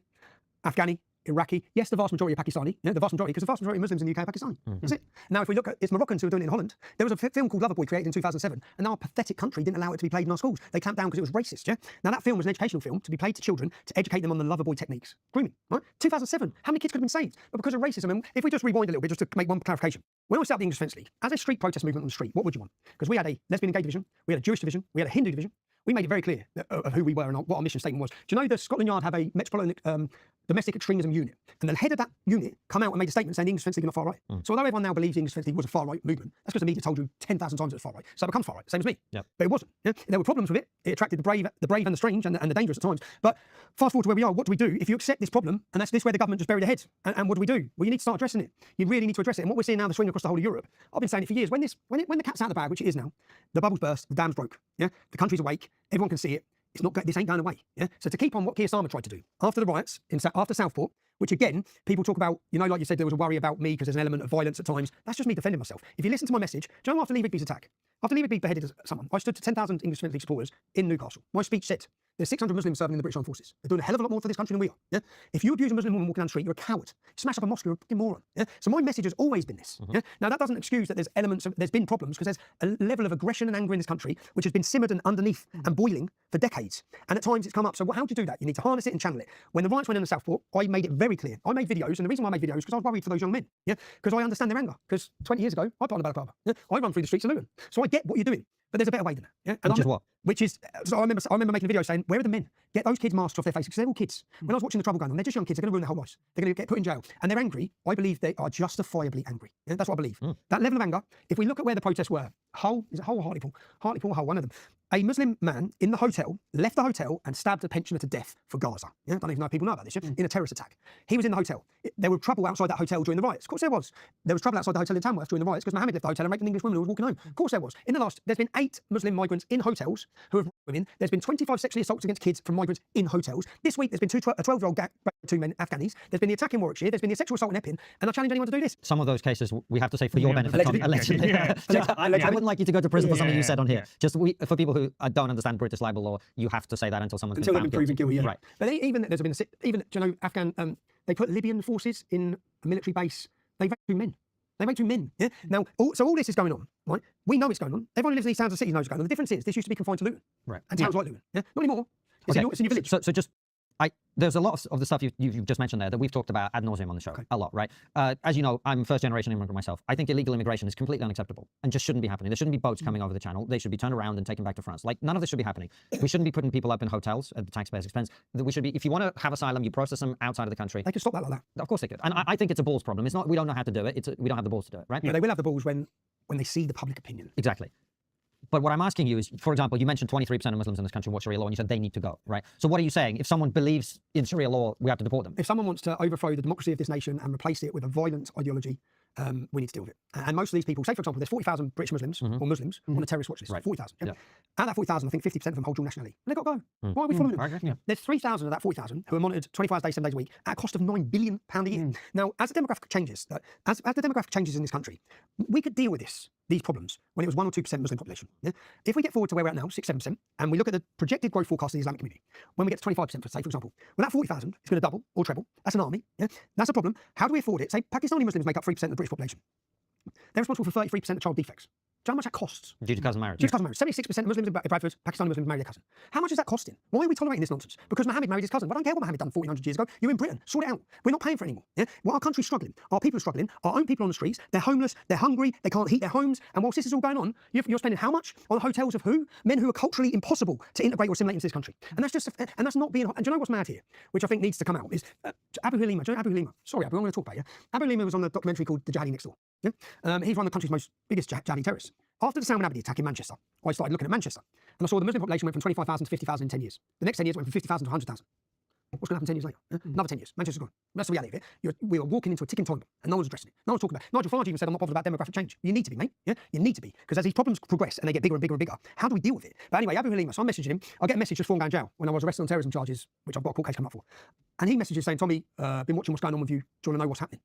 Afghani, Iraqi, yes, the vast majority are Pakistani, the vast majority, because the vast majority of Muslims in the UK are Pakistani. That's it. Now, if we look at, it's Moroccans who are doing it in Holland. There was a film called Loverboy created in 2007, and our pathetic country didn't allow it to be played in our schools. They clamped down because it was racist, yeah? Now, that film was an educational film to be played to children to educate them on the Loverboy techniques. Grooming, right? 2007, how many kids could have been saved? But because of racism, and if we just rewind a little bit, just to make one clarification. When I set up the English Defence League, as a street protest movement on the street, what would you want? Because we had a lesbian and gay division, we had a Jewish division, we had a Hindu division. We made it very clear of who we were and what our mission statement was. Do you know the Scotland Yard have a Metropolitan Domestic Extremism Unit? And the head of that unit come out and made a statement saying the English Defence League are far right. So although everyone now believes the English Defence League was a far right movement, that's because the media told you 10,000 times it was far right. So it becomes far right, same as me. Yep. But it wasn't. Yeah? There were problems with it. It attracted the brave and the strange and the dangerous at times. But fast forward to where we are, what do we do if you accept this problem and that's this where the government just buried their head? And what do we do? Well, you need to start addressing it. You really need to address it. And what we're seeing now, the swing across the whole of Europe, I've been saying it for years. When the cat's out of the bag, which it is now, the bubble's burst, the dam's broke. Yeah, the country's awake. Everyone can see it. It's not. This ain't going away. Yeah. So to keep on what Keir Starmer tried to do after the riots after Southport, which again people talk about, like you said, there was a worry about me because there's an element of violence at times. That's just me defending myself. If you listen to my message, do you know after Lee Rigby's attack, after Lee Rigby beheaded someone, I stood to 10,000 English Defence League supporters in Newcastle. My speech said, there's 600 Muslims serving in the British Armed Forces. They're doing a hell of a lot more for this country than we are. Yeah? If you abuse a Muslim woman walking down the street, you're a coward. Smash up a mosque, you're a fucking moron. Yeah? So my message has always been this. Yeah? Now that doesn't excuse that there's been problems because there's a level of aggression and anger in this country which has been simmered and underneath and boiling for decades. And at times it's come up. So how do you do that? You need to harness it and channel it. When the riots went in the Southport, I made it very clear. I made videos, and the reason why I made videos is because I was worried for those young men. Yeah, because I understand their anger. Because 20 years ago, I put on a balaclava. Yeah? I run through the streets of Luton. So I get what you're doing. But there's a better way than that. Yeah? And which is what? Which is, so I remember making a video saying, where are the men? Get those kids masks off their faces, because they're all kids. When I was watching the trouble going on, they're just young kids, they're going to ruin their whole lives. They're going to get put in jail. And they're angry. I believe they are justifiably angry. Yeah? That's what I believe. That level of anger, if we look at where the protests were, Hull, is it Hull or Hartlepool? Hartlepool, Hull, one of them. A Muslim man in the hotel left the hotel and stabbed a pensioner to death for Gaza. Yeah? Don't even know if people know about this. Yeah? In a terrorist attack. He was in the hotel. There was trouble outside that hotel during the riots. Of course there was. There was trouble outside the hotel in Tamworth during the riots because Mohammed left the hotel and raped an English woman who was walking home. Of course there was. In the last, there's been 8 Muslim migrants in hotels who have raped women. There's been 25 sexually assaults against kids from migrants in hotels. This week there's been a 12-year-old two men, Afghanis. There's been the attack in Warwickshire. There's been the sexual assault in Epping. And I challenge anyone to do this. Some of those cases, we have to say for your benefit, Tommy, allegedly. I wouldn't like you to go to prison for something you said on here. Just for people who don't understand British libel law, you have to say that until someone's been found proven guilty. Yeah. Right. But even there's been do you know Afghan? They put Libyan forces in a military base. They raped 2 men. They make 2 men. Yeah. Now, so all this is going on, right? We know it's going on. Everyone who lives in these towns and cities knows it's going on. The difference is this used to be confined to Luton, right? And towns like Luton. Yeah. Not anymore. It's in your village. So just. There's a lot of the stuff you've just mentioned there that we've talked about ad nauseum on the show, a lot, right? As you know, I'm first-generation immigrant myself. I think illegal immigration is completely unacceptable and just shouldn't be happening. There shouldn't be boats coming over the channel. They should be turned around and taken back to France. Like, none of this should be happening. We shouldn't be putting people up in hotels at the taxpayers' expense. We should be, if you want to have asylum, you process them outside of the country. They can stop that like that. Of course they could. And I think it's a balls problem. It's not, we don't know how to do it. We don't have the balls to do it, right? Yeah, they will have the balls when they see the public opinion. Exactly. But what I'm asking you is, for example, you mentioned 23% of Muslims in this country watch Sharia law, and you said they need to go, right? So what are you saying? If someone believes in Sharia law, we have to deport them? If someone wants to overthrow the democracy of this nation and replace it with a violent ideology, we need to deal with it. And most of these people, say for example, there's 40,000 British Muslims or Muslims on a terrorist watch list. Right. 40,000. Yeah? Out of that 40,000, I think 50% of them hold dual nationality. And they've got to go. Why are we following them? Yeah. There's 3,000 of that 40,000 who are monitored 25 days, 7 days a week at a cost of £9 billion a year. Now, as the demographic changes, as the demographic changes in this country, we could deal with these problems when it was 1 or 2% Muslim population. Yeah? If we get forward to where we're at now, 6, 7%, and we look at the projected growth forecast of the Islamic community, when we get to 25%, for example, well, that 40,000 is going to double or treble. That's an army. Yeah? That's a problem. How do we afford it? Say Pakistani Muslims make up 3% of the British population. They're responsible for 33% of child defects. Do you know how much that costs? Due to cousin marriage. Due to cousin marriage. 76% of Muslims in Bradford, Pakistani Muslims marry their cousin. How much is that costing? Why are we tolerating this nonsense? Because Mohammed married his cousin. Well, I don't care what Mohammed done 1,400 years ago. You're in Britain. Sort it out. We're not paying for it anymore. Yeah? Well, our country's struggling. Our people are struggling. Our own people on the streets. They're homeless. They're hungry. They can't heat their homes. And whilst this is all going on, you're spending how much on hotels of who? Men who are culturally impossible to integrate or assimilate into this country. And that's not being. And do you know what's mad here? Which I think needs to come out is Abu Halima. Do you know Abu Halima? Sorry, Abu, I'm going to talk about you. Abu Halima was on the documentary called The Jihadi Next Door. Yeah? He's one of the country's biggest jihadi terrorists. After the Salman Abedi attack in Manchester, I started looking at Manchester, and I saw the Muslim population went from 25,000 to 50,000 in 10 years. The next 10 years went from 50,000 to 100,000. What's going to happen 10 years later? Another 10 years. Manchester's gone. That's the reality of it. We are walking into a ticking time bomb, and no one's addressing it. No one's talking about it. Nigel Farage even said, I'm not bothered about demographic change. You need to be, mate. Yeah? You need to be. Because as these problems progress and they get bigger and bigger and bigger, how do we deal with it? But anyway, Abu Halima, so I'm messaging him. I get a message just before I'm going to jail when I was arrested on terrorism charges, which I've got a court case coming up for. And he messages saying, Tommy, been watching what's going on with you. Do you want to know what's happening?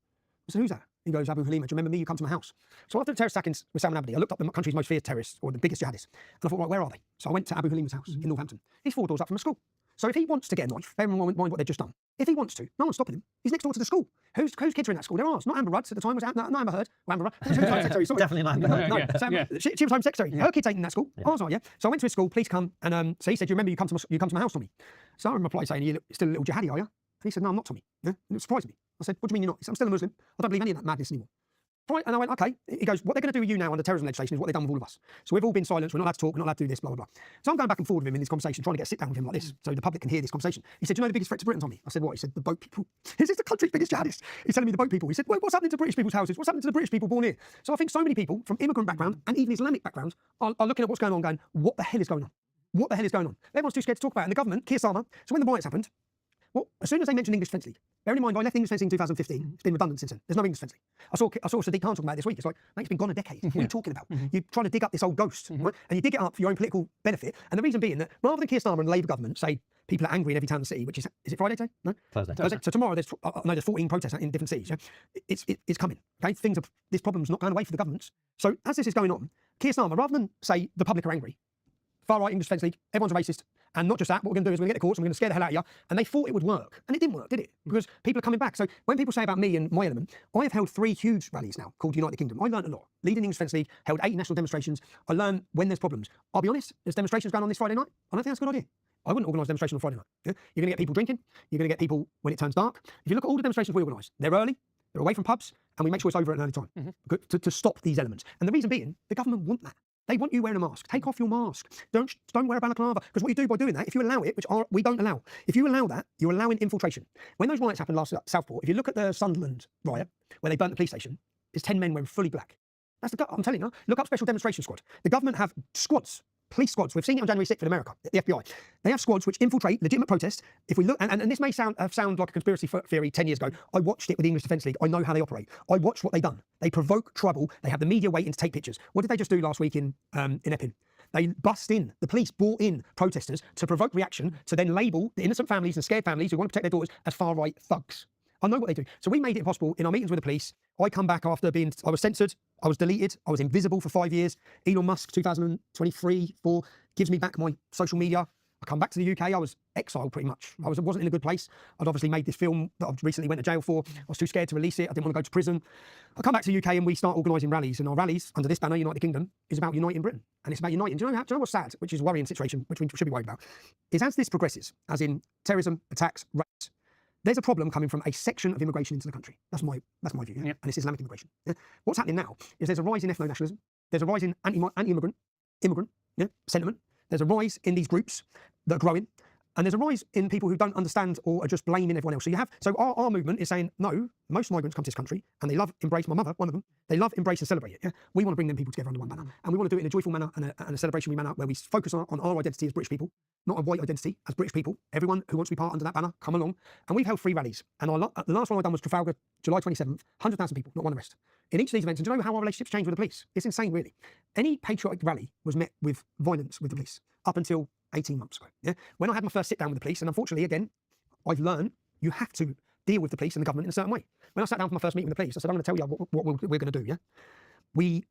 I said, who's that? He goes, Abu Halima, do you remember me? You come to my house. So after the terrorist attack with Salman Abedi, I looked up the country's most feared terrorists, or the biggest jihadists. And I thought, right, where are they? So I went to Abu Halima's house in Northampton. He's 4 doors up from a school. So if he wants to get a knife, bear in mind what they've just done. If he wants to, no one's stopping him. He's next door to the school. Whose kids are in that school? They're ours. Not Amber Rudd's at the time. Was not Amber Heard. Or Amber Rudd. She was Home Secretary. Sorry. Definitely not Amber Heard. No, she was Home Secretary. Her kids ain't in that school. Ours are, yeah. So I went to his school. Please come. And so he said, "You remember you come to my house, Tommy?" So I replied saying, "You're still a little jihadi, are you?" And he said, "No, I'm not, Tommy." Yeah? And it surprised me. I said, "What do you mean you're not?" He said, "I'm still a Muslim. I don't believe any of that madness anymore." Right, and I went, okay. He goes, what they're going to do with you now under terrorism legislation is what they've done with all of us. So we've all been silenced. We're not allowed to talk. We're not allowed to do this, blah, blah, blah. So I'm going back and forward with him in this conversation, trying to get a sit down with him like this, so the public can hear this conversation. He said, "Do you know the biggest threat to Britain, Tommy?" I said, "What?" He said, "The boat people." This is the country's biggest jihadist. He's telling me the boat people. He said, "Well, what's happening to British people's houses? What's happening to the British people born here?" So I think so many people from immigrant background and even Islamic backgrounds are looking at what's going on going, what the hell is going on? What the hell is going on? Everyone's too scared to talk about it. And the government, Keir Starmer, so when the riots happened, well, as soon as they mentioned English Defence League, bearing in mind I left English Defence League in 2015, it's been redundant since then. There's no English Defence League. I saw Sadiq Khan talking about it this week. It's like, mate, it's been gone a decade. What are you talking about? You're trying to dig up this old ghost, right? And you dig it up for your own political benefit. And the reason being that rather than Keir Starmer and the Labour government say people are angry in every town in the city, which is it Friday today? No? Thursday. So tomorrow there's 14 protests in different cities. Yeah? It's coming. Okay, this problem's not going away for the governments. So as this is going on, Keir Starmer, rather than say the public are angry, far right English Defence League, everyone's a racist. And not just that, what we're going to do is we're going to get the courts and we're going to scare the hell out of you. And they thought it would work. And it didn't work, did it? Because people are coming back. So when people say about me and my element, I have held 3 huge rallies now called United Kingdom. I learned a lot. Leading English Defence League, held 8 national demonstrations. I learned when there's problems. I'll be honest, there's demonstrations going on this Friday night. I don't think that's a good idea. I wouldn't organise a demonstration on Friday night. Yeah? You're going to get people drinking. You're going to get people when it turns dark. If you look at all the demonstrations we organise, they're early, they're away from pubs, and we make sure it's over at an early time to stop these elements. And the reason being, the government want that. They want you wearing a mask. Take off your mask. Don't wear a balaclava. Because what you do by doing that, if you allow it, we don't allow, if you allow that, you're allowing infiltration. When those riots happened last at Southport, if you look at the Sunderland riot, where they burnt the police station, there's 10 men wearing fully black. I'm telling you, look up Special Demonstration Squad. The government have squads, police squads. We've seen it on January 6th in America, the FBI. They have squads which infiltrate legitimate protests. If we look, and this may sound like a conspiracy theory 10 years ago. I watched it with the English Defence League. I know how they operate. I watched what they've done. They provoke trouble. They have the media waiting to take pictures. What did they just do last week in Epping? They bust in, the police brought in protesters to provoke reaction, to then label the innocent families and scared families who want to protect their daughters as far-right thugs. I know what they do. So we made it impossible in our meetings with the police. I come back after I was censored, I was deleted, I was invisible for 5 years. Elon Musk, 2023, 4, gives me back my social media. I come back to the UK, I was exiled pretty much. I wasn't in a good place. I'd obviously made this film that I recently went to jail for. I was too scared to release it. I didn't want to go to prison. I come back to the UK and we start organising rallies. And our rallies, under this banner, United Kingdom, is about uniting Britain. And it's about uniting. Do you know what's sad, which is a worrying situation, which we should be worried about, is as this progresses, as in terrorism, attacks, rapes, there's a problem coming from a section of immigration into the country. That's my view. Yeah? And it's Islamic immigration. Yeah? What's happening now is there's a rise in ethno-nationalism. There's a rise in anti-immigrant sentiment. There's a rise in these groups that are growing. And there's a rise in people who don't understand or are just blaming everyone else. So our movement is saying, no, most migrants come to this country and they love, embrace, my mother, one of them, they love, embrace and celebrate it. Yeah? We want to bring them people together under one banner. And we want to do it in a joyful manner and a celebratory manner where we focus on our identity as British people, not a white identity, as British people. Everyone who wants to be part under that banner, come along. And we've held 3 rallies. And the last one I've done was Trafalgar, July 27th, 100,000 people, not one arrest. In each of these events, and do you know how our relationships changed with the police? It's insane, really. Any patriotic rally was met with violence with the police up until 18 months ago. Yeah? When I had my first sit down with the police, and unfortunately, again, I've learned you have to deal with the police and the government in a certain way. When I sat down for my first meeting with the police, I said, I'm going to tell you what we're going to do. Yeah,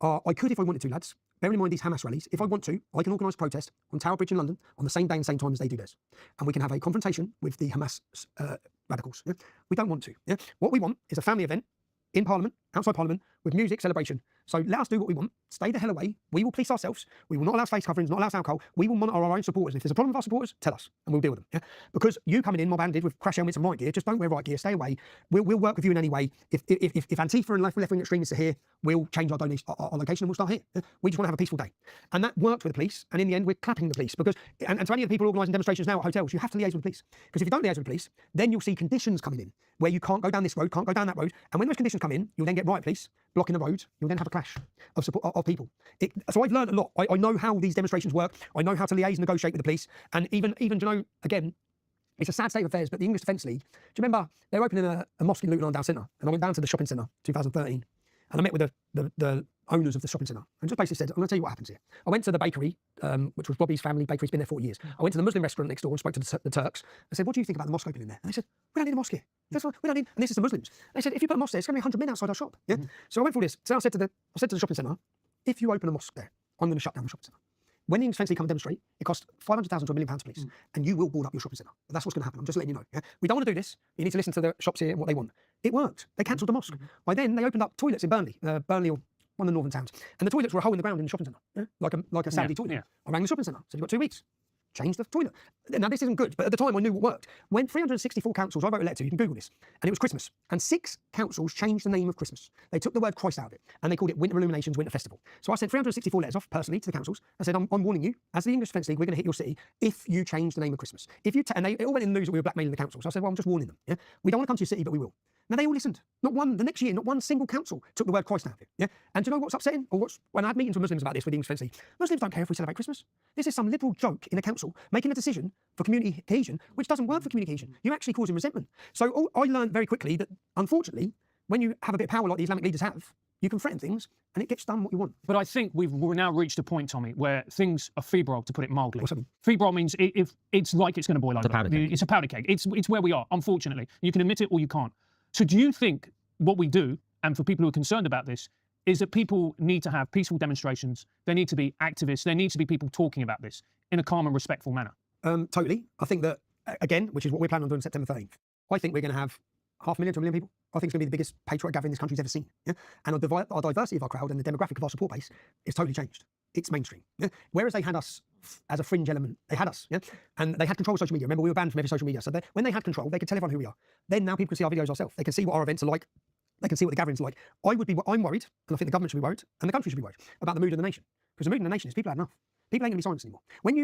I could if I wanted to, lads. Bearing in mind these Hamas rallies, if I want to, I can organise a protest on Tower Bridge in London on the same day and same time as they do theirs, and we can have a confrontation with the Hamas radicals. Yeah? We don't want to. Yeah? What we want is a family event in Parliament, outside Parliament, with music, celebration. So let us do what we want. Stay the hell away. We will police ourselves. We will not allow face coverings, not allow alcohol. We will monitor our own supporters. And if there's a problem with our supporters, tell us, and we'll deal with them. Yeah? Because you coming in, my band did, with crash helmets and riot gear, just don't wear riot gear. Stay away. We'll work with you in any way. If Antifa and left-wing extremists are here, we'll change our location and we'll start here. Yeah? We just want to have a peaceful day. And that worked with the police. And in the end, we're clapping the police. Because, and to any of the people organising demonstrations now at hotels, you have to liaise with the police. Because if you don't liaise with the police, then you'll see conditions coming in where you can't go down this road, can't go down that road. And when those conditions come in, you'll then get riot police blocking the road. You'll then have a clash of people. So I've learned a lot. I know how these demonstrations work. I know how to liaise and negotiate with the police. And even you know, again, it's a sad state of affairs, but the English Defence League, do you remember they were opening a mosque in Luton on Down Centre? And I went down to the shopping centre 2013 and I met with the owners of the shopping centre and just basically said, I'm going to tell you what happens here. I went to the bakery, which was Bobby's family bakery. It's been there 40 years. I went to the Muslim restaurant next door and spoke to the Turks. I said, what do you think about the mosque opening there? And they said, we don't need a mosque here. That's what, we don't need, and this is the Muslims. They said, if you put a mosque there, it's going to be 100 men outside our shop. Yeah. So I went through this. So I said to the shopping centre, if you open a mosque there, I'm going to shut down the shopping centre. when the English Defence League come and demonstrate, it costs £500,000 to £1 million police, and you will board up your shopping centre. That's what's going to happen. I'm just letting you know. Yeah? We don't want to do this. You need to listen to the shops here and what they want. It worked. They cancelled the mosque. By then, they opened up toilets in Burnley or one of the northern towns, and the toilets were a hole in the ground in the shopping centre, like a Saudi toilet. Yeah. I rang the shopping centre, said, you've got 2 weeks. Change the toilet. Now, this isn't good, but at the time I knew what worked. When 364 councils, I wrote a letter to, you can Google this, and it was Christmas, and 6 councils changed the name of Christmas. They took the word Christ out of it, and they called it Winter Illuminations Winter Festival. So I sent 364 letters off personally to the councils. I said, I'm warning you, as the English Defence League, we're going to hit your city if you change the name of Christmas. If you and it all went in the news that we were blackmailing the council. So I said, well, I'm just warning them. Yeah? We don't want to come to your city, but we will. Now, they all listened. The next year, not one single council took the word Christ out of it. Yeah? And do you know what's upsetting? When I had meetings with Muslims about this with the English Defence League, Muslims don't care if we celebrate Christmas. This is some liberal joke in a council making a decision for community cohesion, which doesn't work for community cohesion. You're actually causing resentment. So I learned very quickly that, unfortunately, when you have a bit of power like the Islamic leaders have, you can threaten things and it gets done what you want. But I think we've now reached a point, Tommy, where things are febrile, to put it mildly. What's that mean? Febrile means if it's like it's going to boil over. a powder cake. It's a powder cake. It's where we are, unfortunately. You can admit it or you can't. So do you think what we do, and for people who are concerned about this, is that people need to have peaceful demonstrations, there need to be activists, there needs to be people talking about this in a calm and respectful manner? Totally. I think that, again, which is what we're planning on doing September 13th, I think we're going to have 500,000 to 1 million people. I think it's going to be the biggest patriotic gathering this country's ever seen. Yeah? And our diversity of our crowd and the demographic of our support base is totally changed. It's mainstream. Yeah? Whereas they had us as a fringe element, they had us, yeah? And they had control of social media. Remember, we were banned from every social media. So when they had control, they could tell everyone who we are. Then now people can see our videos ourselves. They can see what our events are like. They can see what the gatherings are like. I'm worried, and I think the government should be worried, and the country should be worried about the mood of the nation. Because the mood of the nation is people had enough. People ain't going to be silenced anymore. When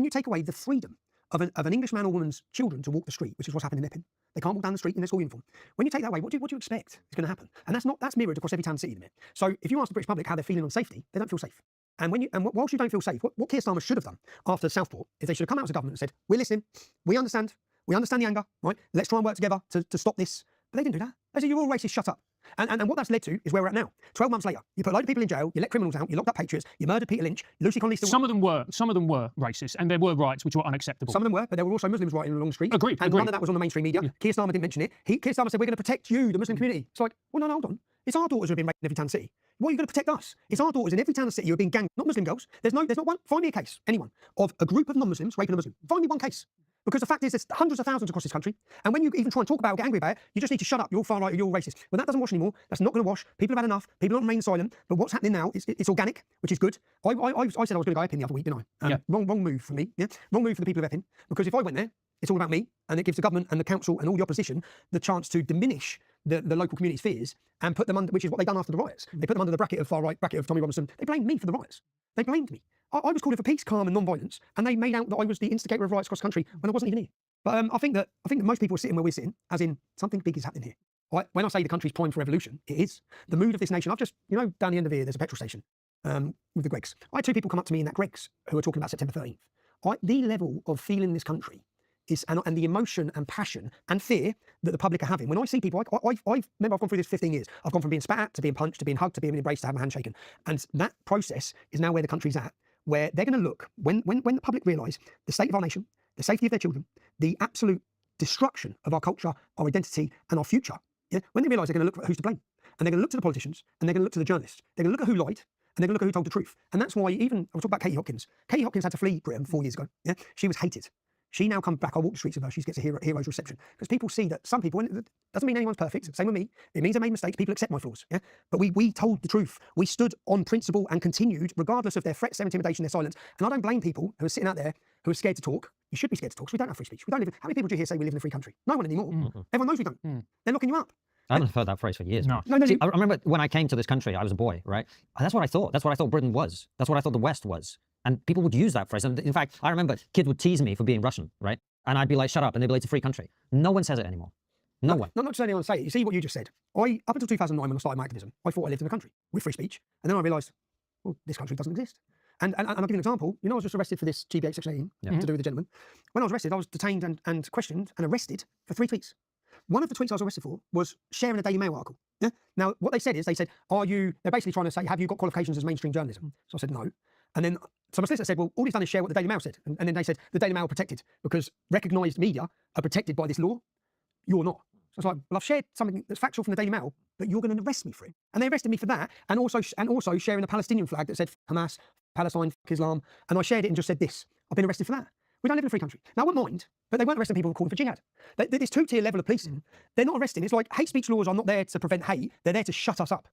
you take away the freedom of an English man or woman's children to walk the street, which is what's happened in Epping, they can't walk down the street in their school uniform. When you take that away, what do you expect is going to happen? And that's mirrored across every town and city in a minute. So if you ask the British public how they're feeling on safety, they don't feel safe. And whilst you don't feel safe, what Keir Starmer should have done after Southport is they should have come out as a government and said, we're listening, we understand the anger, right? Let's try and work together to stop this. But they didn't do that. They said, you're all racist, shut up. And what that's led to is where we're at now. 12 months later, you put a load of people in jail, you let criminals out, you locked up patriots, you murdered Peter Lynch, Lucy Connolly still... Some of them were racist, and there were riots which were unacceptable. Some of them were, but there were also Muslims rioting along the street. Agreed. And none of that was on the mainstream media. Yeah. Keir Starmer didn't mention it. Keir Starmer said, we're going to protect you, the Muslim community. It's like, well, no, hold on. It's our daughters who have been raped in every town and city. Why are you going to protect us? It's our daughters in every town and city who are being ganged, not Muslim girls. There's not one. Find me a case, anyone, of a group of non-Muslims raping a Muslim. Find me one case. Because the fact is, there's hundreds of thousands across this country. And when you even try and talk about it or get angry about it, you just need to shut up. You're far right, you're racist. Well, that doesn't wash anymore. That's not going to wash. People have had enough. People don't remain silent. But what's happening now is it's organic, which is good. I said I was going to go Epping the other week, didn't I? Yeah. Wrong move for me. Yeah. Wrong move for the people of Epping. Because if I went there, it's all about me, and it gives the government and the council and all the opposition the chance to diminish the local community's fears and put them under, which is what they've done after the riots. They put them under the bracket of far right, bracket of Tommy Robinson. They blamed me for the riots. They blamed me. I was calling for peace, calm, and non-violence, and they made out that I was the instigator of riots across the country when I wasn't even here. But I think that most people are sitting where we're sitting, as in something big is happening here. When I say the country's primed for revolution, it is. The mood of this nation. I've just, down the end of here, there's a petrol station with the Gregs. I had 2 people come up to me in that Gregs who were talking about September 13th. The level of feeling this country is, and the emotion and passion and fear that the public are having. When I see people, I remember I've gone through this 15 years. I've gone from being spat at, to being punched, to being hugged, to being embraced, to have my hand shaken. And that process is now where the country's at, where they're going to look, when the public realise the state of our nation, the safety of their children, the absolute destruction of our culture, our identity, and our future. Yeah? When they realise, they're going to look at who's to blame. And they're going to look to the politicians, and they're going to look to the journalists. They're going to look at who lied, and they're going to look at who told the truth. And that's why I'll talk about Katie Hopkins. Katie Hopkins had to flee Britain 4 years ago. Yeah? She was hated. She now comes back. I walk the streets with her. She gets a hero's reception. Because people see that some people, it doesn't mean anyone's perfect. Same with me. It means I made mistakes. People accept my flaws. Yeah? But we told the truth. We stood on principle and continued, regardless of their threats, their intimidation, their silence. And I don't blame people who are sitting out there who are scared to talk. You should be scared to talk, because we don't have free speech. We don't live. How many people do you hear say we live in a free country? No one anymore. Everyone knows we don't. They're locking you up. I haven't heard that phrase for years. No. See, I remember when I came to this country, I was a boy, right? And that's what I thought. That's what I thought Britain was. That's what I thought the West was. And people would use that phrase. And in fact, I remember kids would tease me for being Russian, right? And I'd be like, shut up. And they'd be like, it's a free country. No one says it anymore. No one. Not to anyone say it. You see what you just said. Up until 2009, when I started my activism, I thought I lived in a country with free speech. And then I realised, well, this country doesn't exist. And I'll give you an example. I was just arrested for this GBH Section 18 to do with the gentleman. When I was arrested, I was detained and questioned and arrested for 3 tweets. One of the tweets I was arrested for was sharing a Daily Mail article. Yeah? Now, what they said is, they're basically trying to say, have you got qualifications as mainstream journalism? So I said, no. And then, so my solicitor said, well, all he's done is share what the Daily Mail said. And then they said, the Daily Mail are protected because recognised media are protected by this law. You're not. So I was like, well, I've shared something that's factual from the Daily Mail, but you're going to arrest me for it. And they arrested me for that, and also sharing a Palestinian flag that said Hamas, Palestine, fuck Islam, and I shared it and just said this. I've been arrested for that. We don't live in a free country. Now, I wouldn't mind, but they weren't arresting people calling for jihad. This two-tier level of policing, they're not arresting. It's like hate speech laws are not there to prevent hate. They're there to shut us up.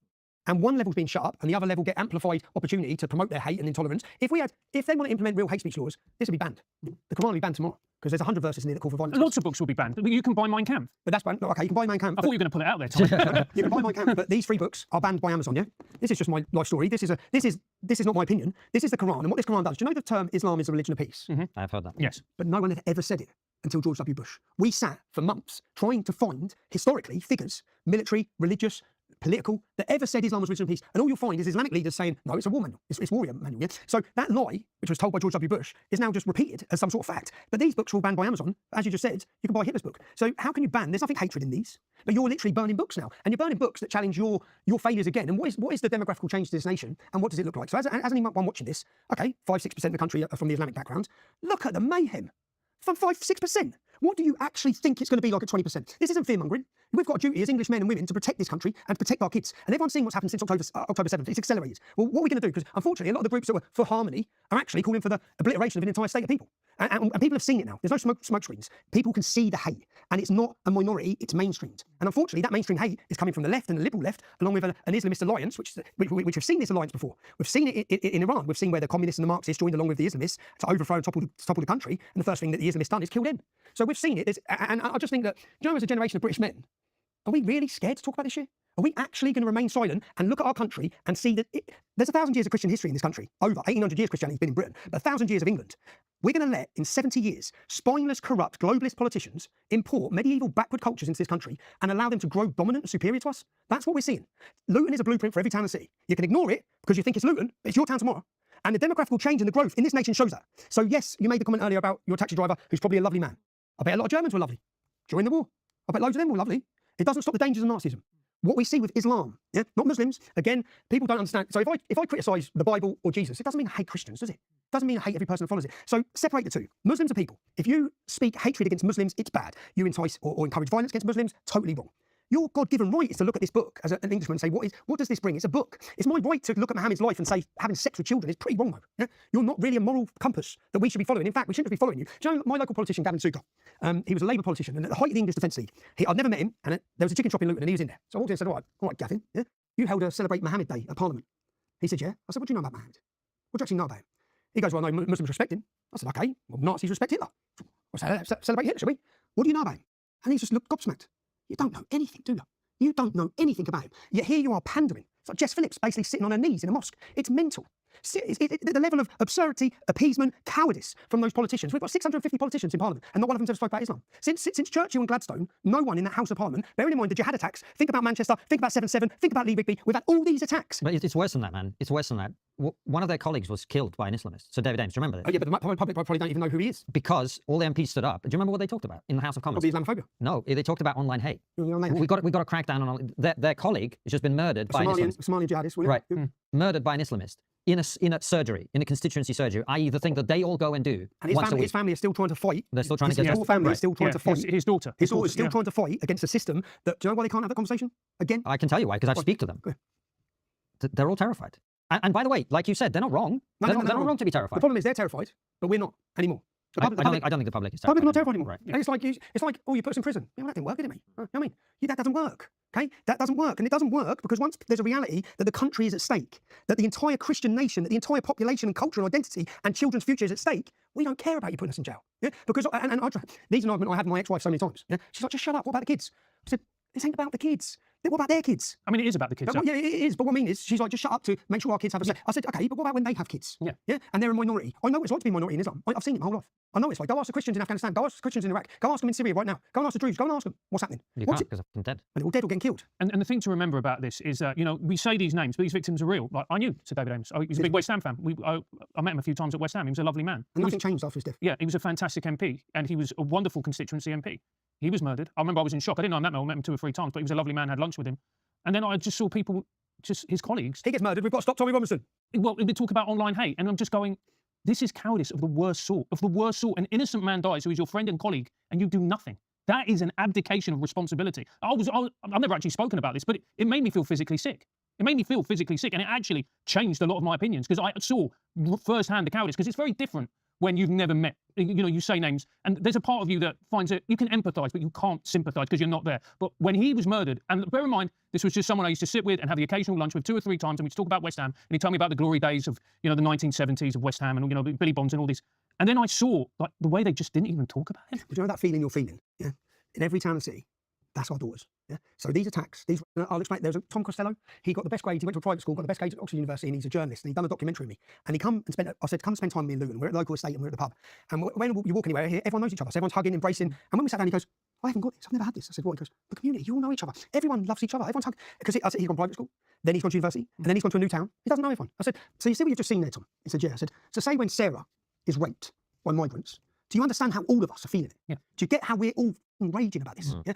And one level's being shut up, and the other level get amplified opportunity to promote their hate and intolerance. If they want to implement real hate speech laws, this would be banned. The Quran will be banned tomorrow because there's 100 verses in there that call for violence. Lots of books will be banned. You can buy Mein Kampf. But that's banned. Okay, you can buy Mein Kampf. I thought you were going to put it out there, Tom. You can buy Mein Kampf, but these 3 books are banned by Amazon. Yeah, this is just my life story. This is not my opinion. This is the Quran, and what this Quran does. Do you know the term Islam is a religion of peace? I've heard that. Yes. But no one had ever said it until George W. Bush. We sat for months trying to find, historically, figures, military, religious, political, that ever said Islam was religion of peace. And all you'll find is Islamic leaders saying, no, it's a war manual. It's warrior manual. Yeah? So that lie, which was told by George W. Bush, is now just repeated as some sort of fact. But these books are all banned by Amazon. As you just said, you can buy Hitler's book. So how can you ban? There's nothing hatred in these. But you're literally burning books now. And you're burning books that challenge your failures again. And what is the demographical change to this nation? And what does it look like? So as anyone watching this, okay, 5-6% of the country are from the Islamic background. Look at the mayhem. From 5-6%. What do you actually think it's going to be like at 20%? This isn't fear-mongering. We've got a duty as English men and women to protect this country and protect our kids. And everyone's seen what's happened since October 7th. It's accelerated. Well, what are we going to do? Because unfortunately, a lot of the groups that were for harmony are actually calling for the obliteration of an entire state of people. And people have seen it now. There's no smoke screens. People can see the hate. And it's not a minority, it's mainstreamed. And unfortunately, that mainstream hate is coming from the left and the liberal left, along with an Islamist alliance, which have seen this alliance before. We've seen it in Iran. We've seen where the communists and the Marxists joined along with the Islamists to overthrow and topple the country. And the first thing that the Islamists done is kill them. So we've seen it. And I just think that, you know, as a generation of British men, are we really scared to talk about this shit? Are we actually going to remain silent and look at our country and see that there's 1,000 years of Christian history in this country? Over 1,800 years Christianity's been in Britain, but 1,000 years of England. We're going to let, in 70 years, spineless, corrupt, globalist politicians import medieval backward cultures into this country and allow them to grow dominant and superior to us? That's what we're seeing. Luton is a blueprint for every town and city. You can ignore it because you think it's Luton, but it's your town tomorrow. And the demographical change and the growth in this nation shows that. So yes, you made the comment earlier about your taxi driver, who's probably a lovely man. I bet a lot of Germans were lovely during the war. I bet loads of them were lovely. It doesn't stop the dangers of Nazism. What we see with Islam, yeah, not Muslims, again, people don't understand. So if I criticise the Bible or Jesus, it doesn't mean I hate Christians, does it? It doesn't mean I hate every person that follows it. So separate the two. Muslims are people. If you speak hatred against Muslims, it's bad. You entice or encourage violence against Muslims, totally wrong. Your God-given right is to look at this book as an Englishman and say, what does this bring? It's a book. It's my right to look at Muhammad's life and say having sex with children is pretty wrong, though. Yeah? You're not really a moral compass that we should be following. In fact, we shouldn't be following you. Do you know my local politician, Gavin Suker? He was a Labour politician, and at the height of the English Defence League, I'd never met him, and there was a chicken shop in Luton, and he was in there. So I walked in and said, all right, Gavin, yeah? You held a Celebrate Muhammad Day at Parliament. He said, yeah. I said, what do you know about Muhammad? What do you actually know about him? He goes, well, no, Muslims respect him. I said, okay, well, Nazis respect Hitler. Well, celebrate Hitler, shall we? What do you know about him? And he just looked gobsmacked. You don't know anything, do you? You don't know anything about him. Yet here you are pandering. It's like Jess Phillips basically sitting on her knees in a mosque. It's mental. The level of absurdity, appeasement, cowardice from those politicians. We've got 650 politicians in Parliament, and not one of them's ever spoke about Islam. Since Churchill and Gladstone, no one in that House of Parliament, bearing in mind the jihad attacks, think about Manchester, think about 7/7, think about Lee Rigby, we've had all these attacks. But it's worse than that, man. It's worse than that. One of their colleagues was killed by an Islamist. So David Ames, do you remember this? Oh yeah, but the public probably don't even know who he is. Because all the MPs stood up. Do you remember what they talked about in the House of Commons? Probably Islamophobia. No, they talked about online hate. We got to crack down on their colleague has just been murdered by an Islamist. Somalian jihadist, right? Murdered by an Islamist in a surgery, in a constituency surgery, i.e. the thing that they all go and do. And his family is still trying to fight. They're still trying to get his whole family is still trying to fight. His daughter. His daughter is still trying to fight against a system that. Do you know why they can't have that conversation again? I can tell you why, because I speak to them. They're all terrified. And by the way, like you said, they're not wrong. They're not wrong to be terrified. The problem is they're terrified, but we're not anymore. I don't think the public is terrified. Public are not terrified anymore. Right. And it's like, you put us in prison. Yeah, well, that didn't work, did it, mate? You know what I mean? That doesn't work. Okay? That doesn't work. And it doesn't work because once there's a reality that the country is at stake, that the entire Christian nation, that the entire population and culture and identity and children's future is at stake, we don't care about you putting us in jail. Yeah? Because, these are an argument I had with my ex-wife so many times. Yeah? She's like, just shut up. What about the kids? I said, this ain't about the kids. What about their kids? I mean, it is about the kids. Yeah, it is. But what I mean is, she's like, just shut up to make sure our kids have a say. I said, okay, but what about when they have kids? Yeah. And they're a minority. I know what it's like to be a minority in Islam. I've seen it my whole life. I know what it's like. Go ask the Christians in Afghanistan. Go ask the Christians in Iraq. Go ask them in Syria right now. Go and ask the Druze. Go and ask them what's happening. You can't because they're dead. And they're all dead or getting killed. And the thing to remember about this is, we say these names, but these victims are real. Like I knew Sir David Ames. He's a big West Ham fan. I met him a few times at West Ham. He was a lovely man. And nothing changed after his death. Yeah, he was a fantastic MP, and he was a wonderful constituency MP. He was murdered. I remember I was in shock. I didn't know him that well. I met him 2 or 3 times, but he was a lovely man. Had lunch with him. And then I just saw people, just his colleagues. He gets murdered. We've got to stop Tommy Robinson. Well, we talk about online hate, and I'm just going, this is cowardice of the worst sort. An innocent man dies who is your friend and colleague, and you do nothing. That is an abdication of responsibility. I've never actually spoken about this, but it made me feel physically sick. It made me feel physically sick, and it actually changed a lot of my opinions because I saw firsthand the cowardice. Because it's very different when you've never met. You know, you say names, and there's a part of you that finds it. You can empathise, but you can't sympathise because you're not there. But when he was murdered, and bear in mind, this was just someone I used to sit with and have the occasional lunch with 2 or 3 times, and we'd talk about West Ham, and he'd tell me about the glory days of, you know, the 1970s of West Ham, and, you know, Billy Bonds and all this. And then I saw like the way they just didn't even talk about him. Do you know that feeling you're feeling? Yeah. In every town and city, that's our daughters. Yeah. So these attacks, I'll explain. There's a Tom Costello. He got the best grades. He went to a private school, got the best grades at Oxford University, and he's a journalist. And he'd done a documentary on me. And I said, come spend time with me in Luton. We're at the local estate and we're at the pub. And when you walk anywhere here, everyone knows each other. So everyone's hugging, embracing. And when we sat down, he goes, I haven't got this. I've never had this. I said, what? He goes, the community. You all know each other. Everyone loves each other. Everyone's hugging. Because I said, he's gone private school. Then he's gone to university. And then he's gone to a new town. He doesn't know everyone. I said, so you see what you've just seen there, Tom? He said, yeah. I said, so say when Sarah is raped by migrants, do you understand how all of us are feeling it? Yeah. Do you get how we're all raging about this? Yeah.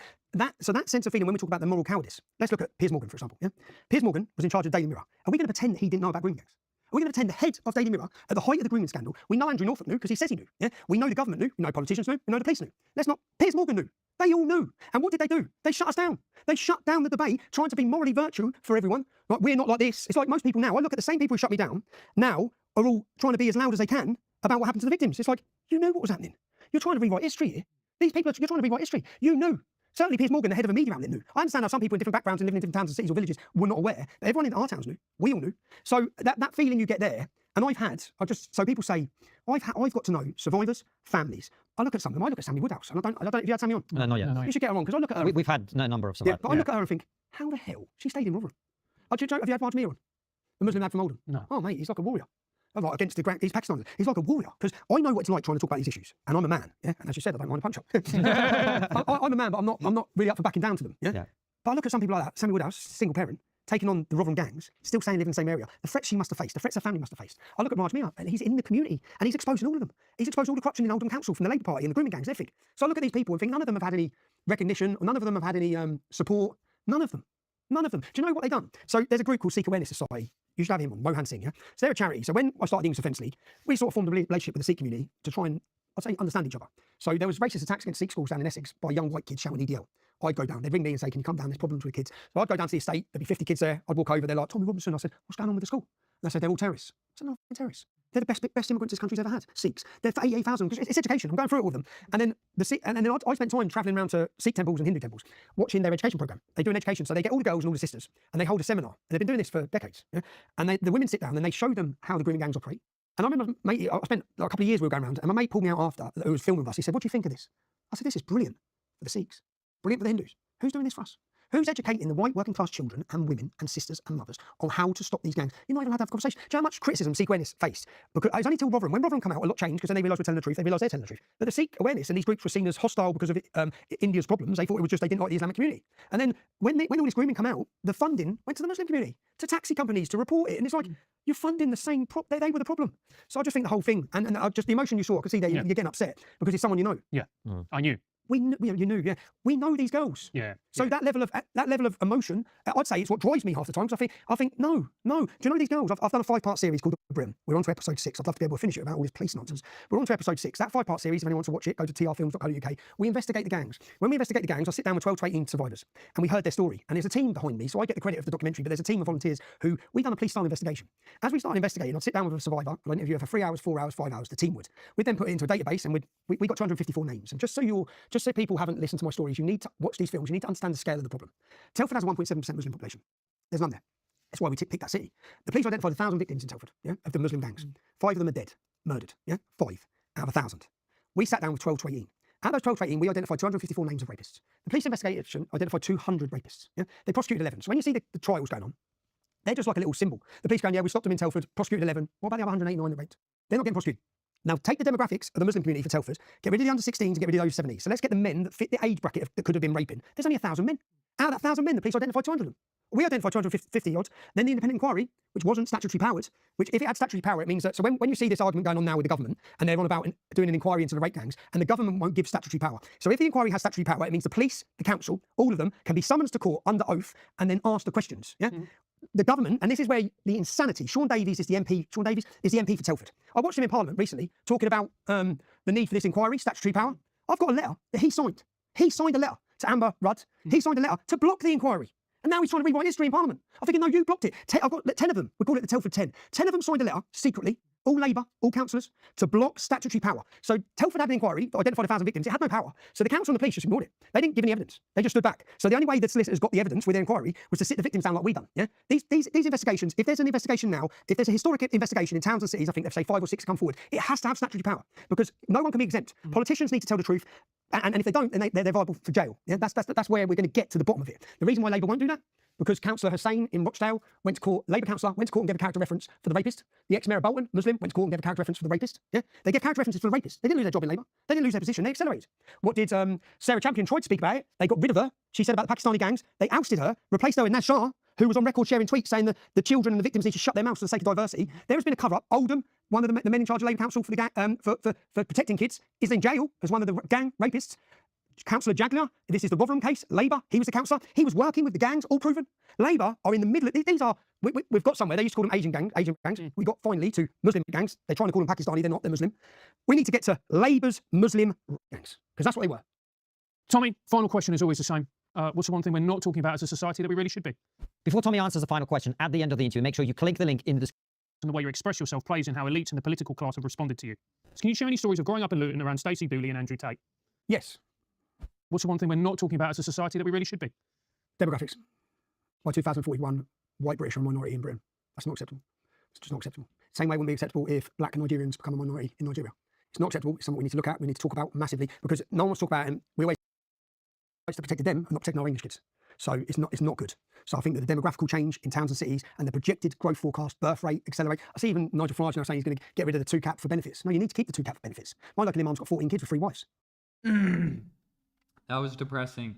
So that sense of feeling, when we talk about the moral cowardice, let's look at Piers Morgan, for example. Yeah. Piers Morgan was in charge of Daily Mirror. Are we going to pretend that he didn't know about grooming gangs? Are we going to pretend the head of Daily Mirror at the height of the grooming scandal? We know Andrew Norfolk knew because he says he knew. Yeah. We know the government knew. We know politicians knew. We know the police knew. Let's not. Piers Morgan knew. They all knew. And what did they do? They shut us down. They shut down the debate, trying to be morally virtue for everyone. Like, we're not like this. It's like most people now. I look at the same people who shut me down now are all trying to be as loud as they can about what happened to the victims. It's like, you knew what was happening. You're trying to rewrite history here. These people, you're trying to rewrite history. You knew. Certainly Piers Morgan, the head of a media outlet, knew. I understand how some people in different backgrounds and living in different towns and cities or villages were not aware, but everyone in our towns knew. We all knew. So that feeling you get there, and so people say, I've got to know survivors, families. I look at some of them. I look at Sammy Woodhouse, and I don't know if you had Sammy on. No, not yet. No, You should get her on, because I look at her. We've had a number of survivors. Yeah, but I look at her and think, how the hell? She stayed in Rotherham. Have you had Raj Mir on? The Muslim lad from Oldham? No. Oh, mate, he's like a warrior. I'm like against he's Pakistanis. He's like a warrior, because I know what it's like trying to talk about these issues, and I'm a man. Yeah, and as you said, I don't mind a punch up. I'm a man, but I'm not really up for backing down to them. Yeah. But I look at some people like that. Sammy Woodhouse, single parent, taking on the Rotherham gangs, still saying live in the same area. The threats she must have faced, the threats her family must have faced. I look at Raj Mir, and he's in the community, and he's exposing all of them. He's exposing all the corruption in Oldham Council from the Labour Party and the grooming gangs, everything. So I look at these people and think none of them have had any recognition, or none of them have had any support. None of them. None of them. Do you know what they've done? So there's a group called Sikh Awareness Society. You should have him on, Mohan Singh. Yeah? So they're a charity. So when I started the English Defence League, we sort of formed a relationship with the Sikh community to try and, I'd say, understand each other. So there was racist attacks against Sikh schools down in Essex by young white kids shouting EDL. I'd go down. They'd ring me and say, can you come down? There's problems with kids. So I'd go down to the estate. There'd be 50 kids there. I'd walk over. They're like, Tommy Robinson. I said, what's going on with the school? And they said, they're all terrorists. I said, no, they're terrorists. They're the best immigrants this country's ever had. Sikhs. They're for 88,000. It's education. I'm going through it all of them. And then I spent time travelling around to Sikh temples and Hindu temples, watching their education program. They do an education, so they get all the girls and all the sisters, and they hold a seminar. And they've been doing this for decades. Yeah? And the women sit down and they show them how the grooming gangs operate. And I remember, mate, I spent like a couple of years we were going around, and my mate pulled me out after, who was filming with us. He said, what do you think of this? I said, this is brilliant for the Sikhs, brilliant for the Hindus. Who's doing this for us? Who's educating the white working class children and women and sisters and mothers on how to stop these gangs? You're not even allowed to have a conversation. Do you know how much criticism Sikh Awareness faced? Because it was only till Rotherham. When Rotherham come out, a lot changed, because then they realised we're telling the truth. They realised they're telling the truth. But the Sikh Awareness and these groups were seen as hostile because of India's problems. They thought it was just they didn't like the Islamic community. And then when all this grooming come out, the funding went to the Muslim community, to taxi companies to report it. And it's like, you're funding the same they were the problem. So I just think the whole thing, and just the emotion you saw, I could see there, you're getting upset because it's someone you know. Yeah, I knew. You knew, yeah. We know these girls. Yeah. So that level of emotion, I'd say it's what drives me half the time. Because I think, no. Do you know these girls? I've done a 5-part series called The Brim. We're on to episode 6. I'd love to be able to finish it without all this police nonsense. We're on to episode 6. That 5-part series, if anyone wants to watch it, go to trfilms.co.uk. We investigate the gangs. When we investigate the gangs, I sit down with 12 to 18 survivors, and we heard their story. And there's a team behind me, so I get the credit of the documentary, but there's a team of volunteers who, we've done a police-style investigation. As we started investigating, I'd sit down with a survivor, I'd interview her for 3 hours, 4 hours, 5 hours, the team would. We'd then put it into a database, and we got 254 names. And just so people haven't listened to my stories, you need to watch these films. You need to understand the scale of the problem. Telford has a 1.7% Muslim population. There's none there. That's why we picked that city. The police identified 1,000 victims in Telford, of the Muslim gangs. 5 of them are dead, murdered. 5 out of 1,000. We sat down with 12 to 18. Out of those 12 to 18, we identified 254 names of rapists. The police investigation identified 200 rapists. They prosecuted 11. So when you see the trials going on, they're just like a little symbol. The police going, yeah, we stopped them in Telford, prosecuted 11. What about the other 189 that raped? They're not getting prosecuted. Now, take the demographics of the Muslim community for Telford, get rid of the under-16s and get rid of the over 70s. So let's get the men that fit the age bracket that could have been raping. There's only 1,000 men. Out of that 1,000 men, the police identified 200 of them. We identified 250 odds. Then the independent inquiry, which wasn't statutory powered, which if it had statutory power, it means that, so when you see this argument going on now with the government, and they're on about doing an inquiry into the rape gangs, and the government won't give statutory power. So if the inquiry has statutory power, it means the police, the council, all of them can be summoned to court under oath and then asked the questions. The government, and this is where the insanity, Sean Davies is the MP for Telford. I watched him in Parliament recently talking about the need for this inquiry, statutory power. I've got a letter that he signed. He signed a letter to Amber Rudd. He signed a letter to block the inquiry. And And now he's trying to rewrite history in Parliament. I'm thinking, no, you blocked it. I've got 10 of them. We call it the Telford 10. 10 of them signed a letter secretly, all Labour, all councillors, to block statutory power. So Telford had an inquiry that identified 1,000 victims. It had no power. So the council and the police just ignored it. They didn't give any evidence. They just stood back. So the only way the solicitors got the evidence with their inquiry was to sit the victims down like we done. Yeah. These investigations, if there's an investigation now, if there's a historic investigation in towns and cities, I think they've say 5 or 6 come forward, it has to have statutory power because no one can be exempt. Politicians need to tell the truth. And if they don't, then they're viable for jail. Yeah, that's where we're going to get to the bottom of it. The reason why Labour won't do that, because Councillor Hussain in Rochdale went to court, Labour councillor went to court and gave a character reference for the rapist. The ex-mayor of Bolton, Muslim, went to court and gave a character reference for the rapist. Yeah, they gave character references for the rapist. They didn't lose their job in Labour. They didn't lose their position. They accelerated. What did Sarah Champion tried to speak about it? They got rid of her. She said about the Pakistani gangs. They ousted her, replaced her with Naz Shah, who was on record sharing tweets saying that the children and the victims need to shut their mouths for the sake of diversity. There has been a cover-up. Oldham, one of the men in charge of Labour Council for the gang, for protecting kids, is in jail as one of the gang rapists. Councillor Jagler, this is the Rotherham case, Labour, he was the councillor, he was working with the gangs, all proven. Labour are in the middle of, these are, we've got somewhere, they used to call them Asian gangs, we got finally to Muslim gangs, they're trying to call them Pakistani, they're not, they're Muslim. We need to get to Labour's Muslim gangs, because that's what they were. Tommy, final question is always the same. What's the one thing we're not talking about as a society that we really should be? Before Tommy answers the final question, at the end of the interview, make sure you click the link in the description. And the way you express yourself plays in how elites in the political class have responded to you. So can you share any stories of growing up in Luton around Stacey Dooley and Andrew Tate? Yes. What's the one thing we're not talking about as a society that we really should be? Demographics. By 2041, white British are a minority in Britain. That's not acceptable. It's just not acceptable. Same way it wouldn't be acceptable if black Nigerians become a minority in Nigeria. It's not acceptable. It's something we need to look at. We need to talk about massively because no one wants to talk about it. And we always to protect them and not protecting our English kids. So it's not good. So I think that the demographical change in towns and cities and the projected growth forecast, birth rate, accelerate. I see even Nigel Farage now saying he's going to get rid of the 2 cap for benefits. No, you need to keep the 2 cap for benefits. My local imam's got 14 kids with 3 wives. That was depressing.